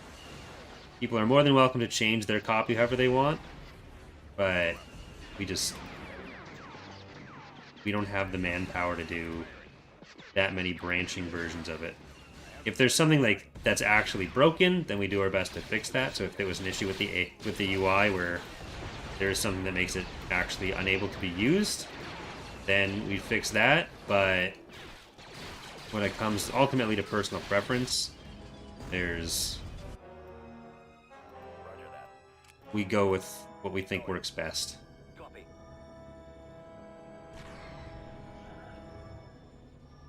People are more than welcome to change their copy however they want, but we don't have the manpower to do that many branching versions of it. If there's something like that's actually broken, then we do our best to fix that. So if there was an issue with the UI where there's something that makes it actually unable to be used, then we fix that. But when it comes ultimately to personal preference, we go with what we think works best. Copy.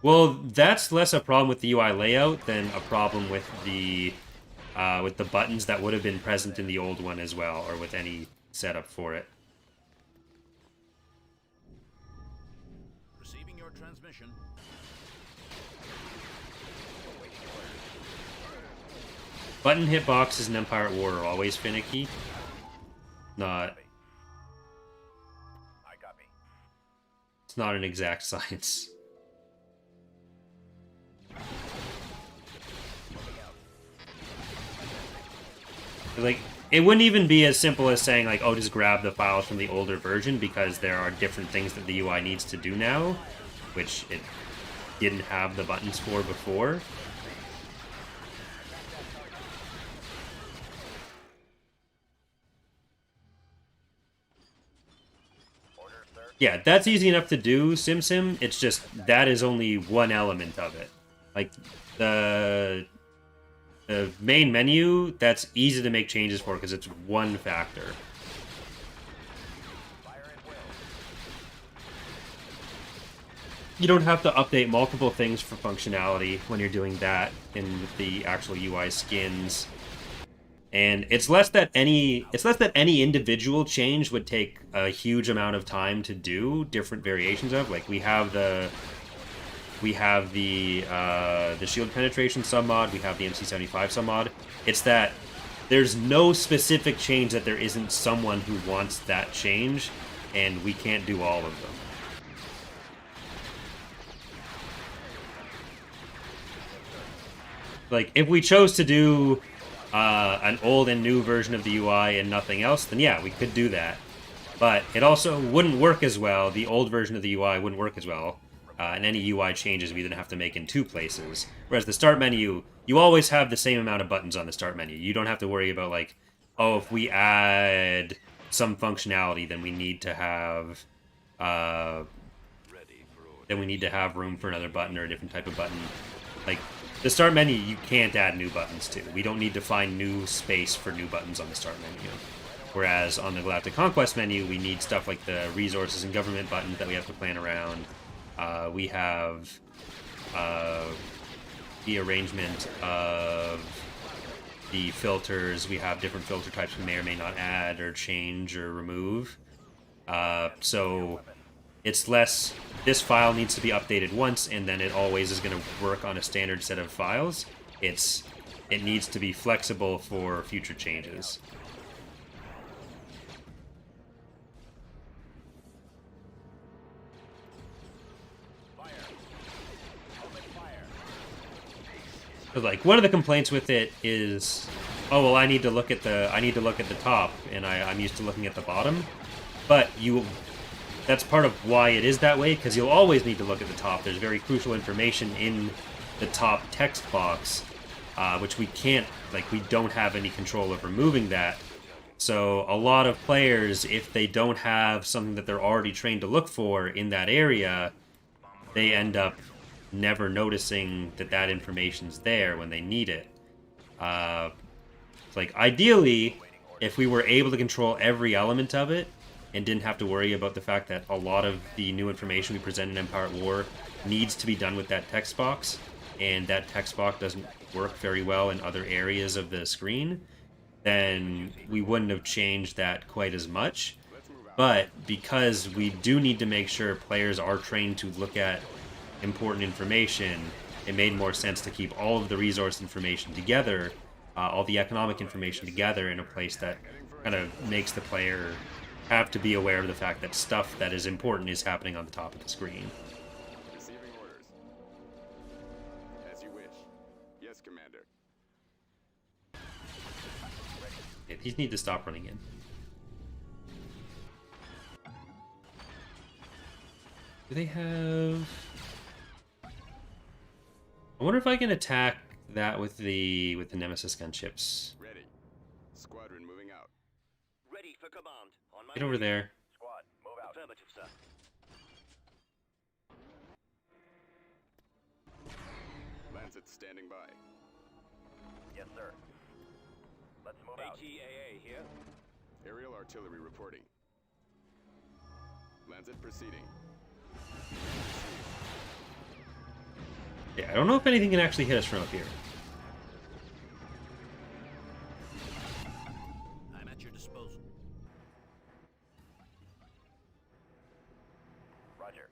Well, that's less a problem with the UI layout than a problem with the buttons that would have been present in the old one as well, or with any setup for it. Receiving your transmission. Button hitboxes in Empire at War are always finicky. Not. I copy. It's not an exact science. Like, it wouldn't even be as simple as saying, like, oh, just grab the files from the older version, because there are different things that the UI needs to do now, which it didn't have the buttons for before. Yeah, that's easy enough to do, SimSim. It's just, that is only one element of it. Like, the main menu, that's easy to make changes for because it's one factor. You don't have to update multiple things for functionality when you're doing that in the actual UI skins. And it's less that any individual change would take a huge amount of time to do different variations of. Like we have the shield penetration submod, we have the MC75 submod. It's that there's no specific change that there isn't someone who wants that change, and we can't do all of them. Like, if we chose to do an old and new version of the UI and nothing else, then yeah, we could do that. But it also wouldn't work as well. The old version of the UI wouldn't work as well. And any UI changes we then have to make in two places. Whereas the start menu, you always have the same amount of buttons on the start menu. You don't have to worry about, like, oh, if we add some functionality, then we need to have room for another button or a different type of button. Like, the start menu, you can't add new buttons to. We don't need to find new space for new buttons on the start menu. Whereas on the Galactic Conquest menu, we need stuff like the resources and government buttons that we have to plan around. We have the arrangement of the filters. We have different filter types we may or may not add or change or remove. So it's less, this file needs to be updated once and then it always is going to work on a standard set of files. It needs to be flexible for future changes. But like, one of the complaints with it is, oh well, I need to look at the top, and I'm used to looking at the bottom. But that's part of why it is that way, because you'll always need to look at the top. There's very crucial information in the top text box, which we don't have any control of removing that. So a lot of players, if they don't have something that they're already trained to look for in that area, they end up never noticing that information's there when they need it. Like, ideally, if we were able to control every element of it, and didn't have to worry about the fact that a lot of the new information we present in Empire at War needs to be done with that text box, and that text box doesn't work very well in other areas of the screen, then we wouldn't have changed that quite as much. But because we do need to make sure players are trained to look at important information, it made more sense to keep all of the resource information together, all the economic information together in a place that kind of makes the player have to be aware of the fact that stuff that is important is happening on the top of the screen. Receiving orders. As you wish. Yes, Commander. Yeah, these need to stop running in. Do they have... I wonder if I can attack that with the Nemesis gunships. Ready. Squadron moving out. Ready for command. On my Get over there. Squad, move out. Affirmative, sir. Lancet standing by. Yes, sir. Let's move out. ATAA here. Aerial artillery reporting. Lancet proceeding. Yeah, I don't know if anything can actually hit us from up here. I'm at your disposal. Roger.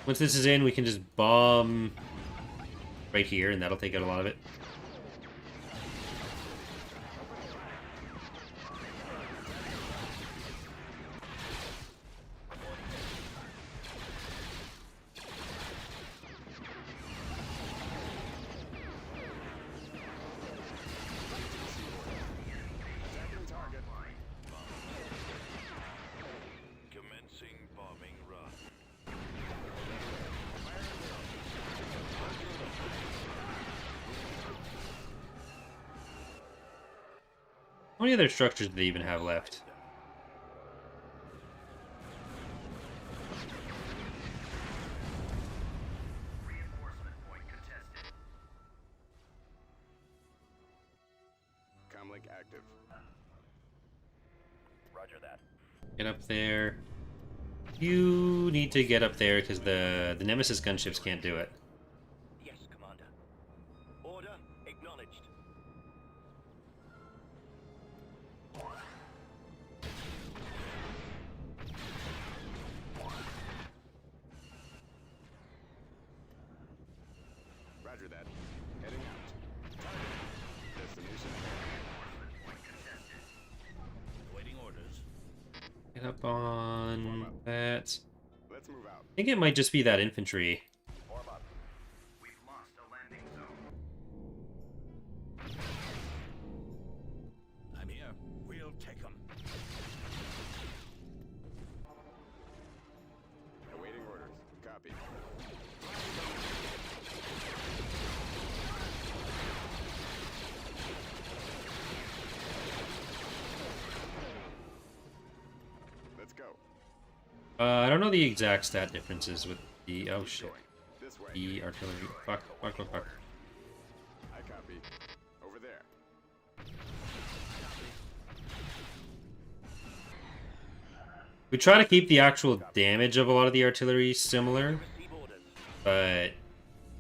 Once this is in, we can just bomb right here, and that'll take out a lot of it. many other structures do they even have left? Reinforcement point contested. Comlink active. Roger that. Get up there. You need to get up there because the Nemesis gunships can't do it. Yes, Commander. Order acknowledged. Roger that. Heading out. Target. Destination. Waiting orders. Get up on that. Let's move out. I think it might just be that infantry. Form up. We've lost a landing zone. I'm here. We'll take them. Awaiting orders. Copy. Let's go. I don't know the exact stat differences with the... Oh, shit. This way. The artillery. Fuck. I copy. Over there. We try to keep the actual damage of a lot of the artillery similar, Receive orders. but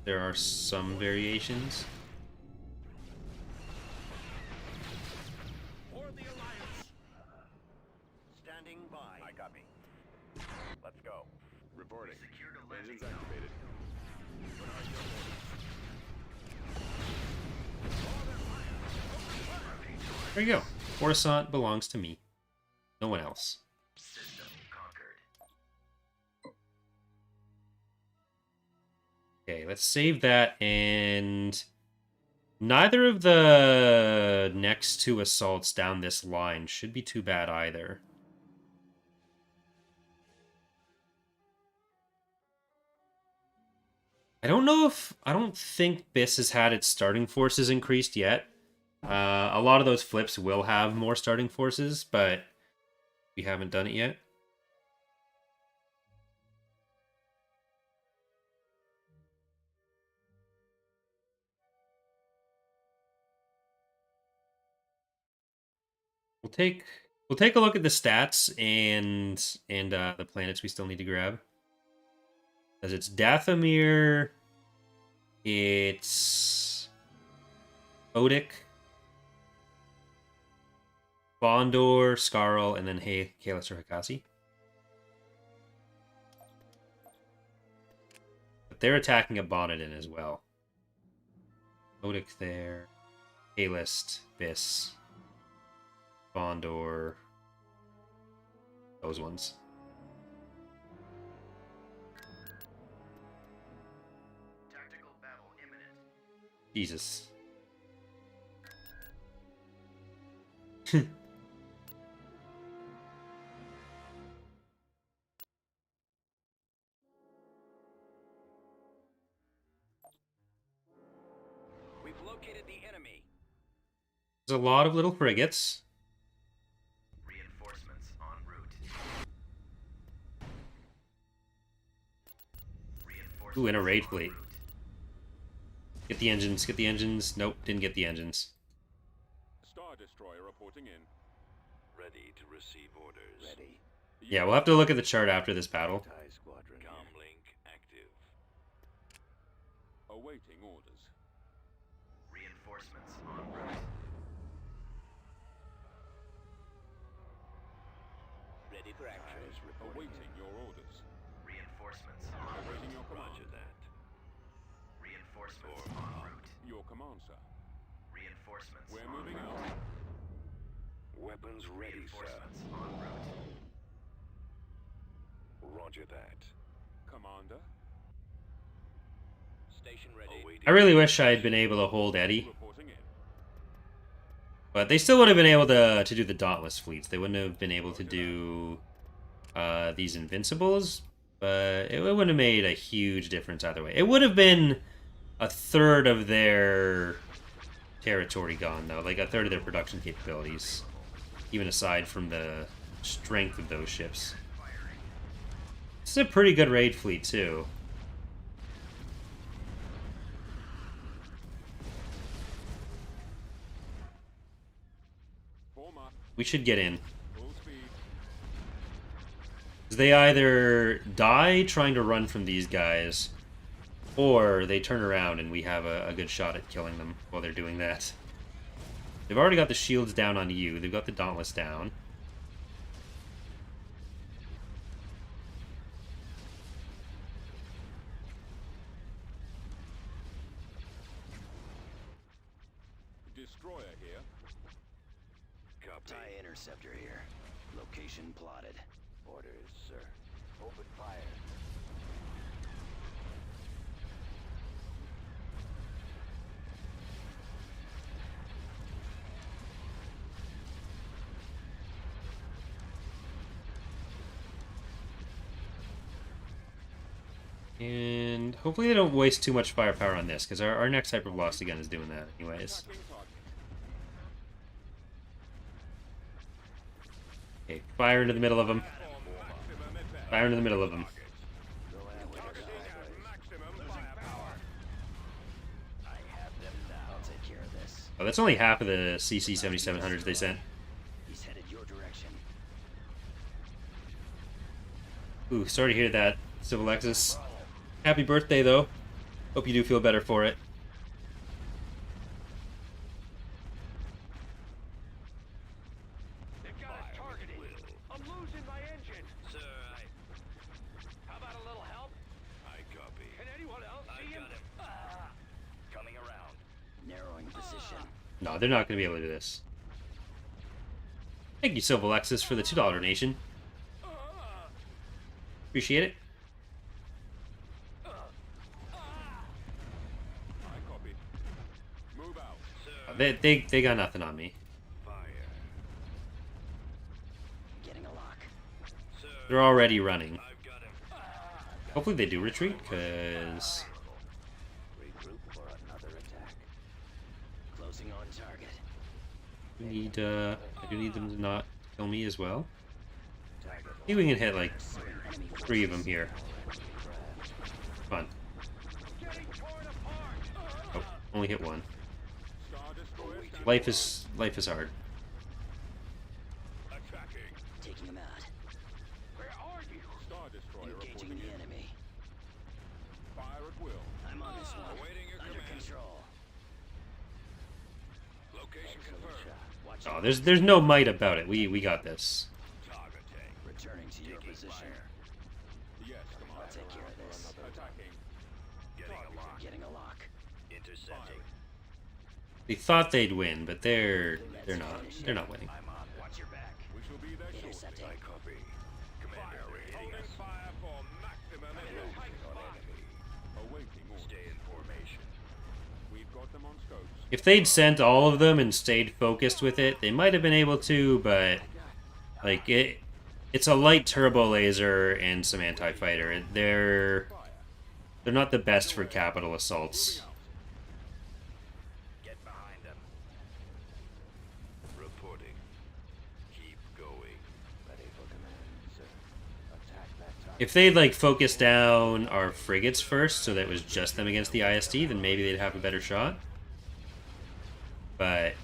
there are some variations. For the Alliance. Standing by. I copy. Let's go. Reporting. Secured a landing Engines zone. activated. There you go. Coruscant belongs to me. No one else. System conquered. Okay, let's save that, and neither of the next two assaults down this line should be too bad either. I don't think BIS has had its starting forces increased yet. A lot of those flips will have more starting forces, but we haven't done it yet. We'll take a look at the stats and the planets we still need to grab. Because it's Dathomir, it's Odic, Bondor, Skarl, and then Kalis or Hakasi. But they're attacking a Bonadin as well. Odic there, Kalis, Bis, Bondor, those ones. Tactical battle imminent. Jesus. We've located the enemy. There's a lot of little frigates. Reinforcements en route. Reinforcements Ooh, and a raid en fleet. route. Get the engines, get the engines. Nope, didn't get the engines. Star Destroyer reporting in. Ready to receive orders. Ready. Yeah, we'll have to look at the chart after this battle. TIE Squadron. Comlink active. Awaiting orders. Reinforcements en route. Ready for action. Awaiting your orders. Reinforcements en Awaiting route. your command. Roger that. Reinforcements en route. Your command, sir. Reinforcements We're en moving route. out. Weapons ready, Reinforcements en route. Roger that. Commander. Station ready. I really wish I had been able to hold Eddie, Reporting in. but they still would have been able to do the Dauntless fleets. They wouldn't have been able to do these Invincibles, but it wouldn't have made a huge difference either way. It would have been a third of their territory gone, though, like a third of their production capabilities. even aside from the strength of those ships. It's a pretty good raid fleet, too. Form up. We should get in. Full speed. They either die trying to run from these guys, or they turn around and we have a good shot at killing them while they're doing that. They've already got the shields down on you. They've got the dauntless down. Destroyer here. Copy. TIE interceptor here. Location plotted. Orders, sir. Open fire. And hopefully they don't waste too much firepower on this, because our next hypervelocity gun is doing that anyways. Attacking target. Okay, fire into the middle of them. Maximum effect. Fire into the middle of them. Targeting at maximum firepower. I have them now. I'll take care of this. Oh, that's only half of the CC-7700s they sent. He's headed your direction. Ooh, sorry to hear that, Civil Lexus. Happy birthday, though. Hope you do feel better for it. They've got us targeted. I'm losing my engine. Sir, How about a little help? I copy. Can anyone else see him? Coming around. Narrowing position. No, they're not going to be able to do this. Thank you, Civil Lexus, for the $2 donation. Appreciate it. I copy. Move out. They got nothing on me. Fire. Getting a lock. Sir, They're already running. I've got him. Hopefully they do retreat, because... Regroup for another attack. Closing on target. I do need them to not kill me as well. Target. Maybe we can hit like Enemy 3 of them here. Fun. Getting torn apart. Oh, only hit 1. Star Destroyer standing Life is hard. attacking. Taking him out. Where are you? Star Destroyer Engaging reporting the in. enemy. Fire at will. I'm on this one. Awaiting your Under command. control. Location Excellent confirmed. shot. Watch Oh, it. there's no might about it. We got this. Targeting. Returning to your position. Yes, Commander. I'll take care of this. Attacking. Getting a lock. Getting a lock. Intercepting. They thought they'd win, but they're not. They're not winning. I'm on. Watch your back. We shall be there shortly. Intercepting. I copy. Commander, holding fire for maximum effect. Awaiting orders. Stay in formation. We've got them on scopes. If they'd sent all of them and stayed focused with it, they might have been able to, but like it's a light turbo laser and some anti-fighter. They're not the best for capital assaults. Get behind them. Reporting. Keep going. Ready for command, sir. Attack that target. If they'd like focused down our frigates first, so that it was just them against the ISD, then maybe they'd have a better shot. But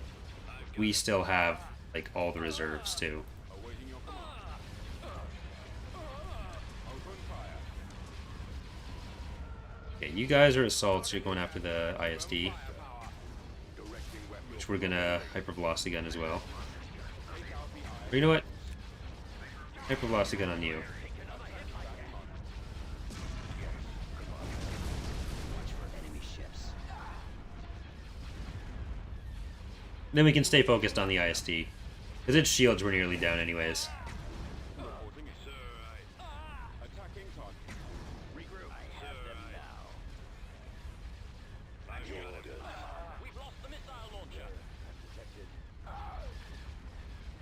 we still have like all the reserves too. Awaiting your command. Open fire. Okay, you guys are assaults. You're going after the ISD, Firepower. Directing weapons. which we're gonna hypervelocity gun as well. Take out the eye. Or you know what? Hypervelocity gun on you. Watch for enemy ships. Then we can stay focused on the ISD, because its shields were nearly down anyways. Reporting in. Sir, attacking target. Regroup. I have them now. By your orders. We've lost the missile launcher. Detected.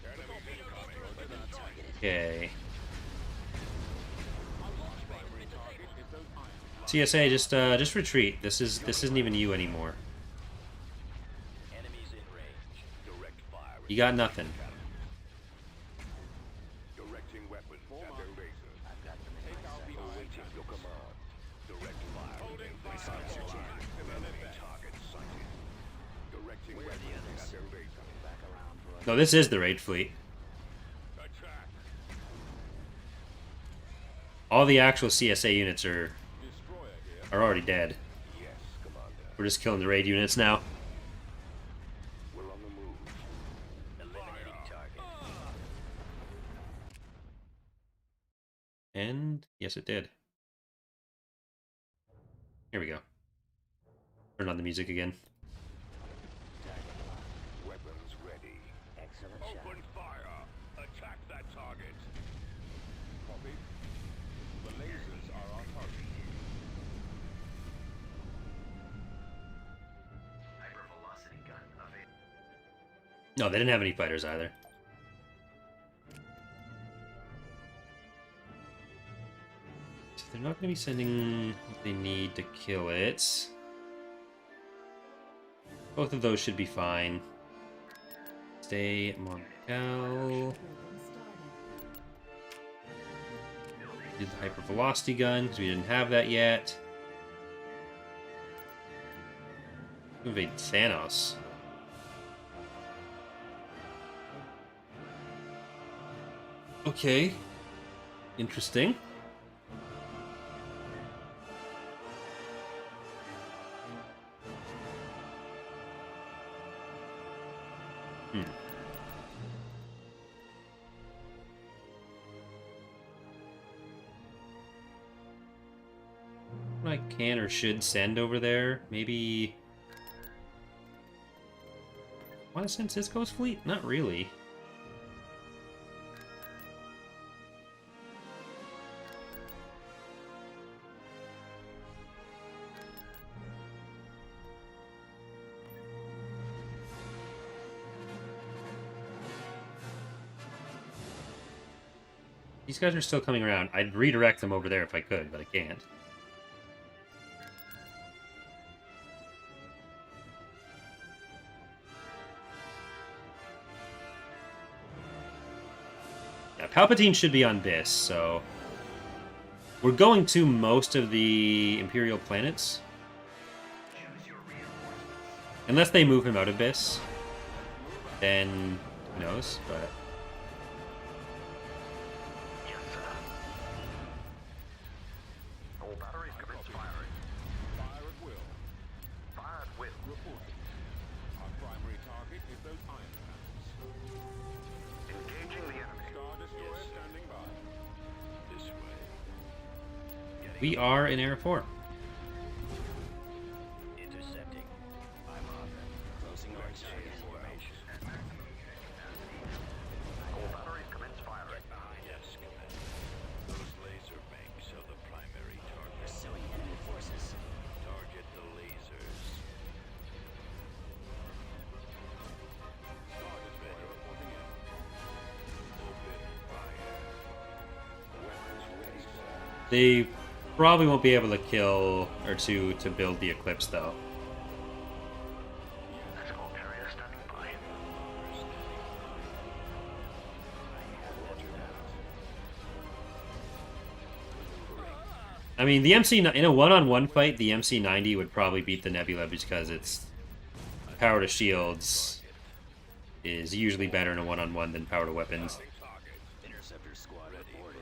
Enemies incoming. Targeted. Okay. Primary target is those ions. CSA, just retreat. This isn't even you anymore. Enemies in range. Direct fire. You got nothing. Directing weapons at their lasers. I've got them in Take my out the sights. awaiting your command. Direct fire. Holding fire. Enemy target sighted. Directing weapons at their lasers. Back around for No, this is the raid fleet. Attack. All the actual CSA units are Destroyer here. already dead. Yes, Commander. We're just killing the raid units now. We're on the move. eliminating target. And yes, it did. Here we go. Turn on the music again. Weapons ready. Excellent shot. Open fire. Attack that target. Copy. The lasers are our target. Hypervelocity gun available. No, they didn't have any fighters either. So they're not going to be sending what they need to kill it. Both of those should be fine. Stay Moncal. Building started. Did the hypervelocity gun because we didn't have that yet. Invade Thanos. Okay. Interesting. What I can or should send over there? Maybe. Want to send Cisco's fleet? Not really. These guys are still coming around. I'd redirect them over there if I could, but I can't. Yeah, Palpatine should be on this, so... We're going to most of the Imperial planets. Choose your reinforcements. Unless they move him out of Biss. Then, who knows, but... Yes, sir. All batteries commence firing. Fire at will. Fire at will. Reporting. Our primary target is those iron cannons. Engaging the enemy. Star Destroyer standing by. This way. We are in Era 4. Intercepting. I'm on them. Closing our target formation. All batteries commence firing. Yes, Commander. Those laser banks are the primary target. Pursuing enemy forces. Target the lasers. Star Destroyer reporting in. Open fire. Weapons ready, sir. They probably won't be able to kill or to build the Eclipse, though. Escort carrier standing by. I mean, the MC in a one-on-one fight, the MC-90 would probably beat the Nebula because its power to shields is usually better in a one-on-one than power to weapons. Interceptor squad reporting.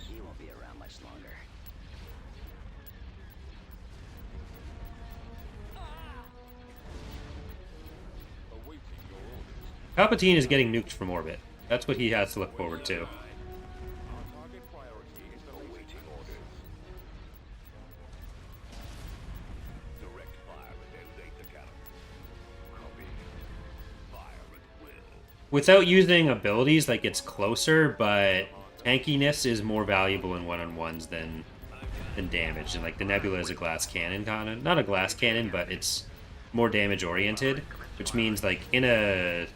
He won't be around much longer. Awaiting your orders. Palpatine is getting nuked from orbit. That's what he has to look forward to. Our target priority is the awaiting orders. Direct fire and invade the cannon. Copy. Fire at will. Without using abilities, like, it's closer, but tankiness is more valuable in one-on-ones than damage. And like the Nebula is a glass cannon, kind of not a glass cannon, but it's more damage oriented, which means like in a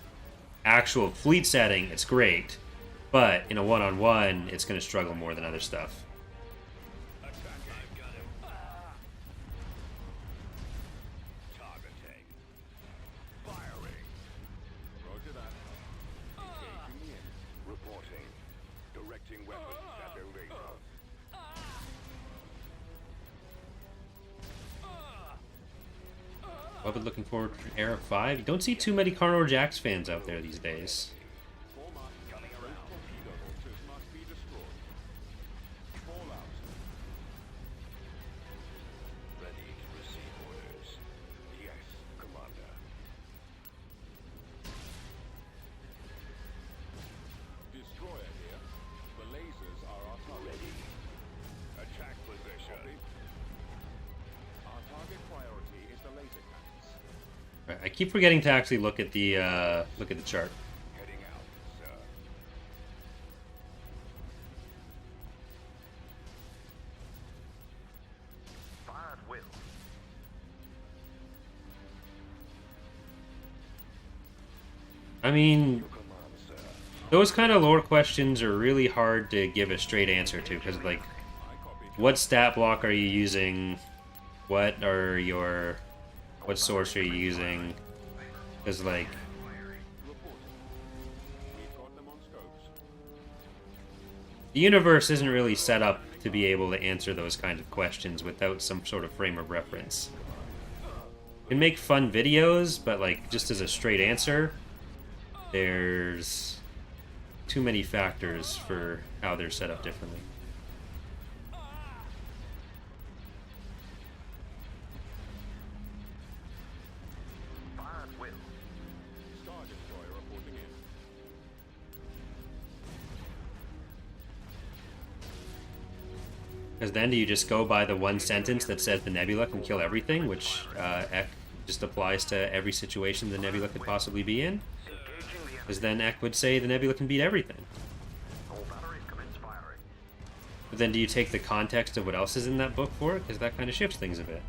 actual fleet setting, it's great, but in a one-on-one, it's going to struggle more than other stuff. Targeting. Firing. Roger that. Engaging in. Reporting. Directing Charging weapons at their lasers. I've been looking forward to Era 5. You don't see too many Carnor Jax fans out there these days. Form up. Coming around. Torpedo launchers must be destroyed. Fall out. Ready to receive orders. Yes, Commander. Destroyer here. The lasers are our target. Ready. Attack position. Copy. Our target priority is the laser cannons. Right, I keep forgetting to actually look at the chart. Heading out, sir. Fire at will. I mean, Command, sir. those kind of lore questions are really hard to give a straight answer to, because, like, I copy. what stat block are you using? What source are you using? Because, like, Reporting. We've got them on scopes. the universe isn't really set up to be able to answer those kind of questions without some sort of frame of reference. You can make fun videos, but, like, just as a straight answer, there's too many factors for how they're set up differently. Fire at will. Star Destroyer reporting in. Because then do you just go by the one sentence that says the nebula can kill everything, which Ek just applies to every situation the nebula could possibly be in? Engaging the enemy. Because then Ek would say the nebula can beat everything. All batteries commence firing. But then do you take the context of what else is in that book for it? Because that kind of shifts things a bit.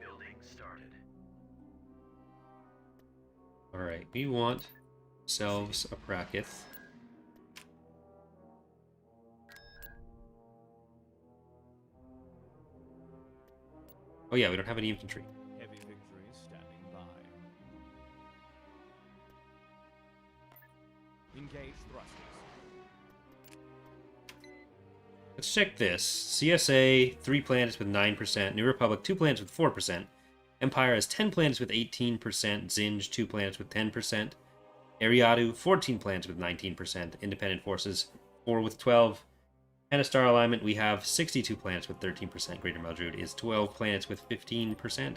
Building started. Alright, we want ourselves a Prakith. Oh yeah, we don't have any infantry. Heavy victory standing by. Engage thrusters. Let's check this. CSA, 3 planets with 9%. New Republic, 2 planets with 4%. Empire has 10 planets with 18%. Zinj, 2 planets with 10%. Ariadu, 14 planets with 19%. Independent Forces, 4 with 12. Pentastar Alignment, we have 62 planets with 13%. Greater Meldrud is 12 planets with 15%.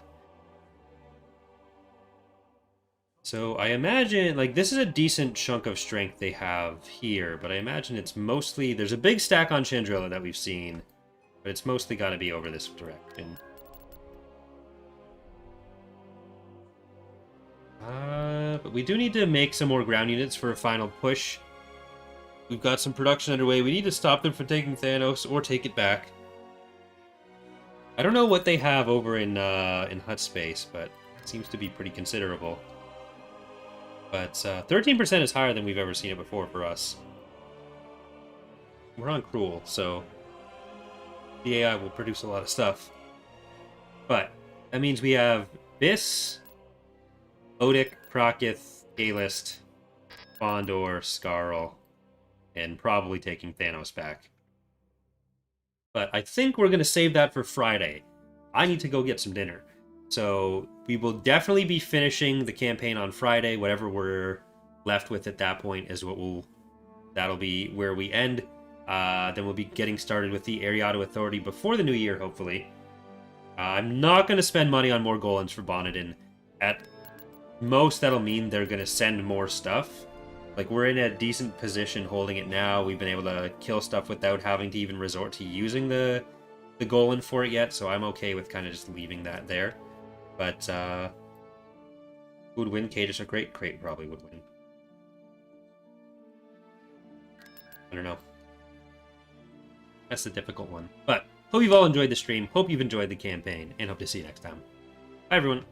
So I imagine, like, this is a decent chunk of strength they have here, but I imagine it's mostly... There's a big stack on Chandrilla that we've seen, but it's mostly got to be over this direction. But we do need to make some more ground units for a final push. We've got some production underway. We need to stop them from taking Thanos or take it back. I don't know what they have over in Hut Space, but it seems to be pretty considerable. But 13% is higher than we've ever seen it before for us. We're on Cruel, so the AI will produce a lot of stuff. But that means we have Biss, Odic, Prakith, Kalist, Fondor, Skarl, and probably taking Thanos back. But I think we're going to save that for Friday. I need to go get some dinner. So we will definitely be finishing the campaign on Friday. Whatever we're left with at that point is that'll be where we end. Then we'll be getting started with the Ariado Authority before the new year, hopefully. I'm not going to spend money on more Golans for Bonadin. At most, that'll mean they're going to send more stuff. Like, we're in a decent position holding it now. We've been able to kill stuff without having to even resort to using the Golan for it yet, so I'm okay with kind of just leaving that there. But, who would win? Cadus or Crate? Crate probably would win. I don't know. That's the difficult one. But, hope you've all enjoyed the stream, hope you've enjoyed the campaign, and hope to see you next time. Bye, everyone.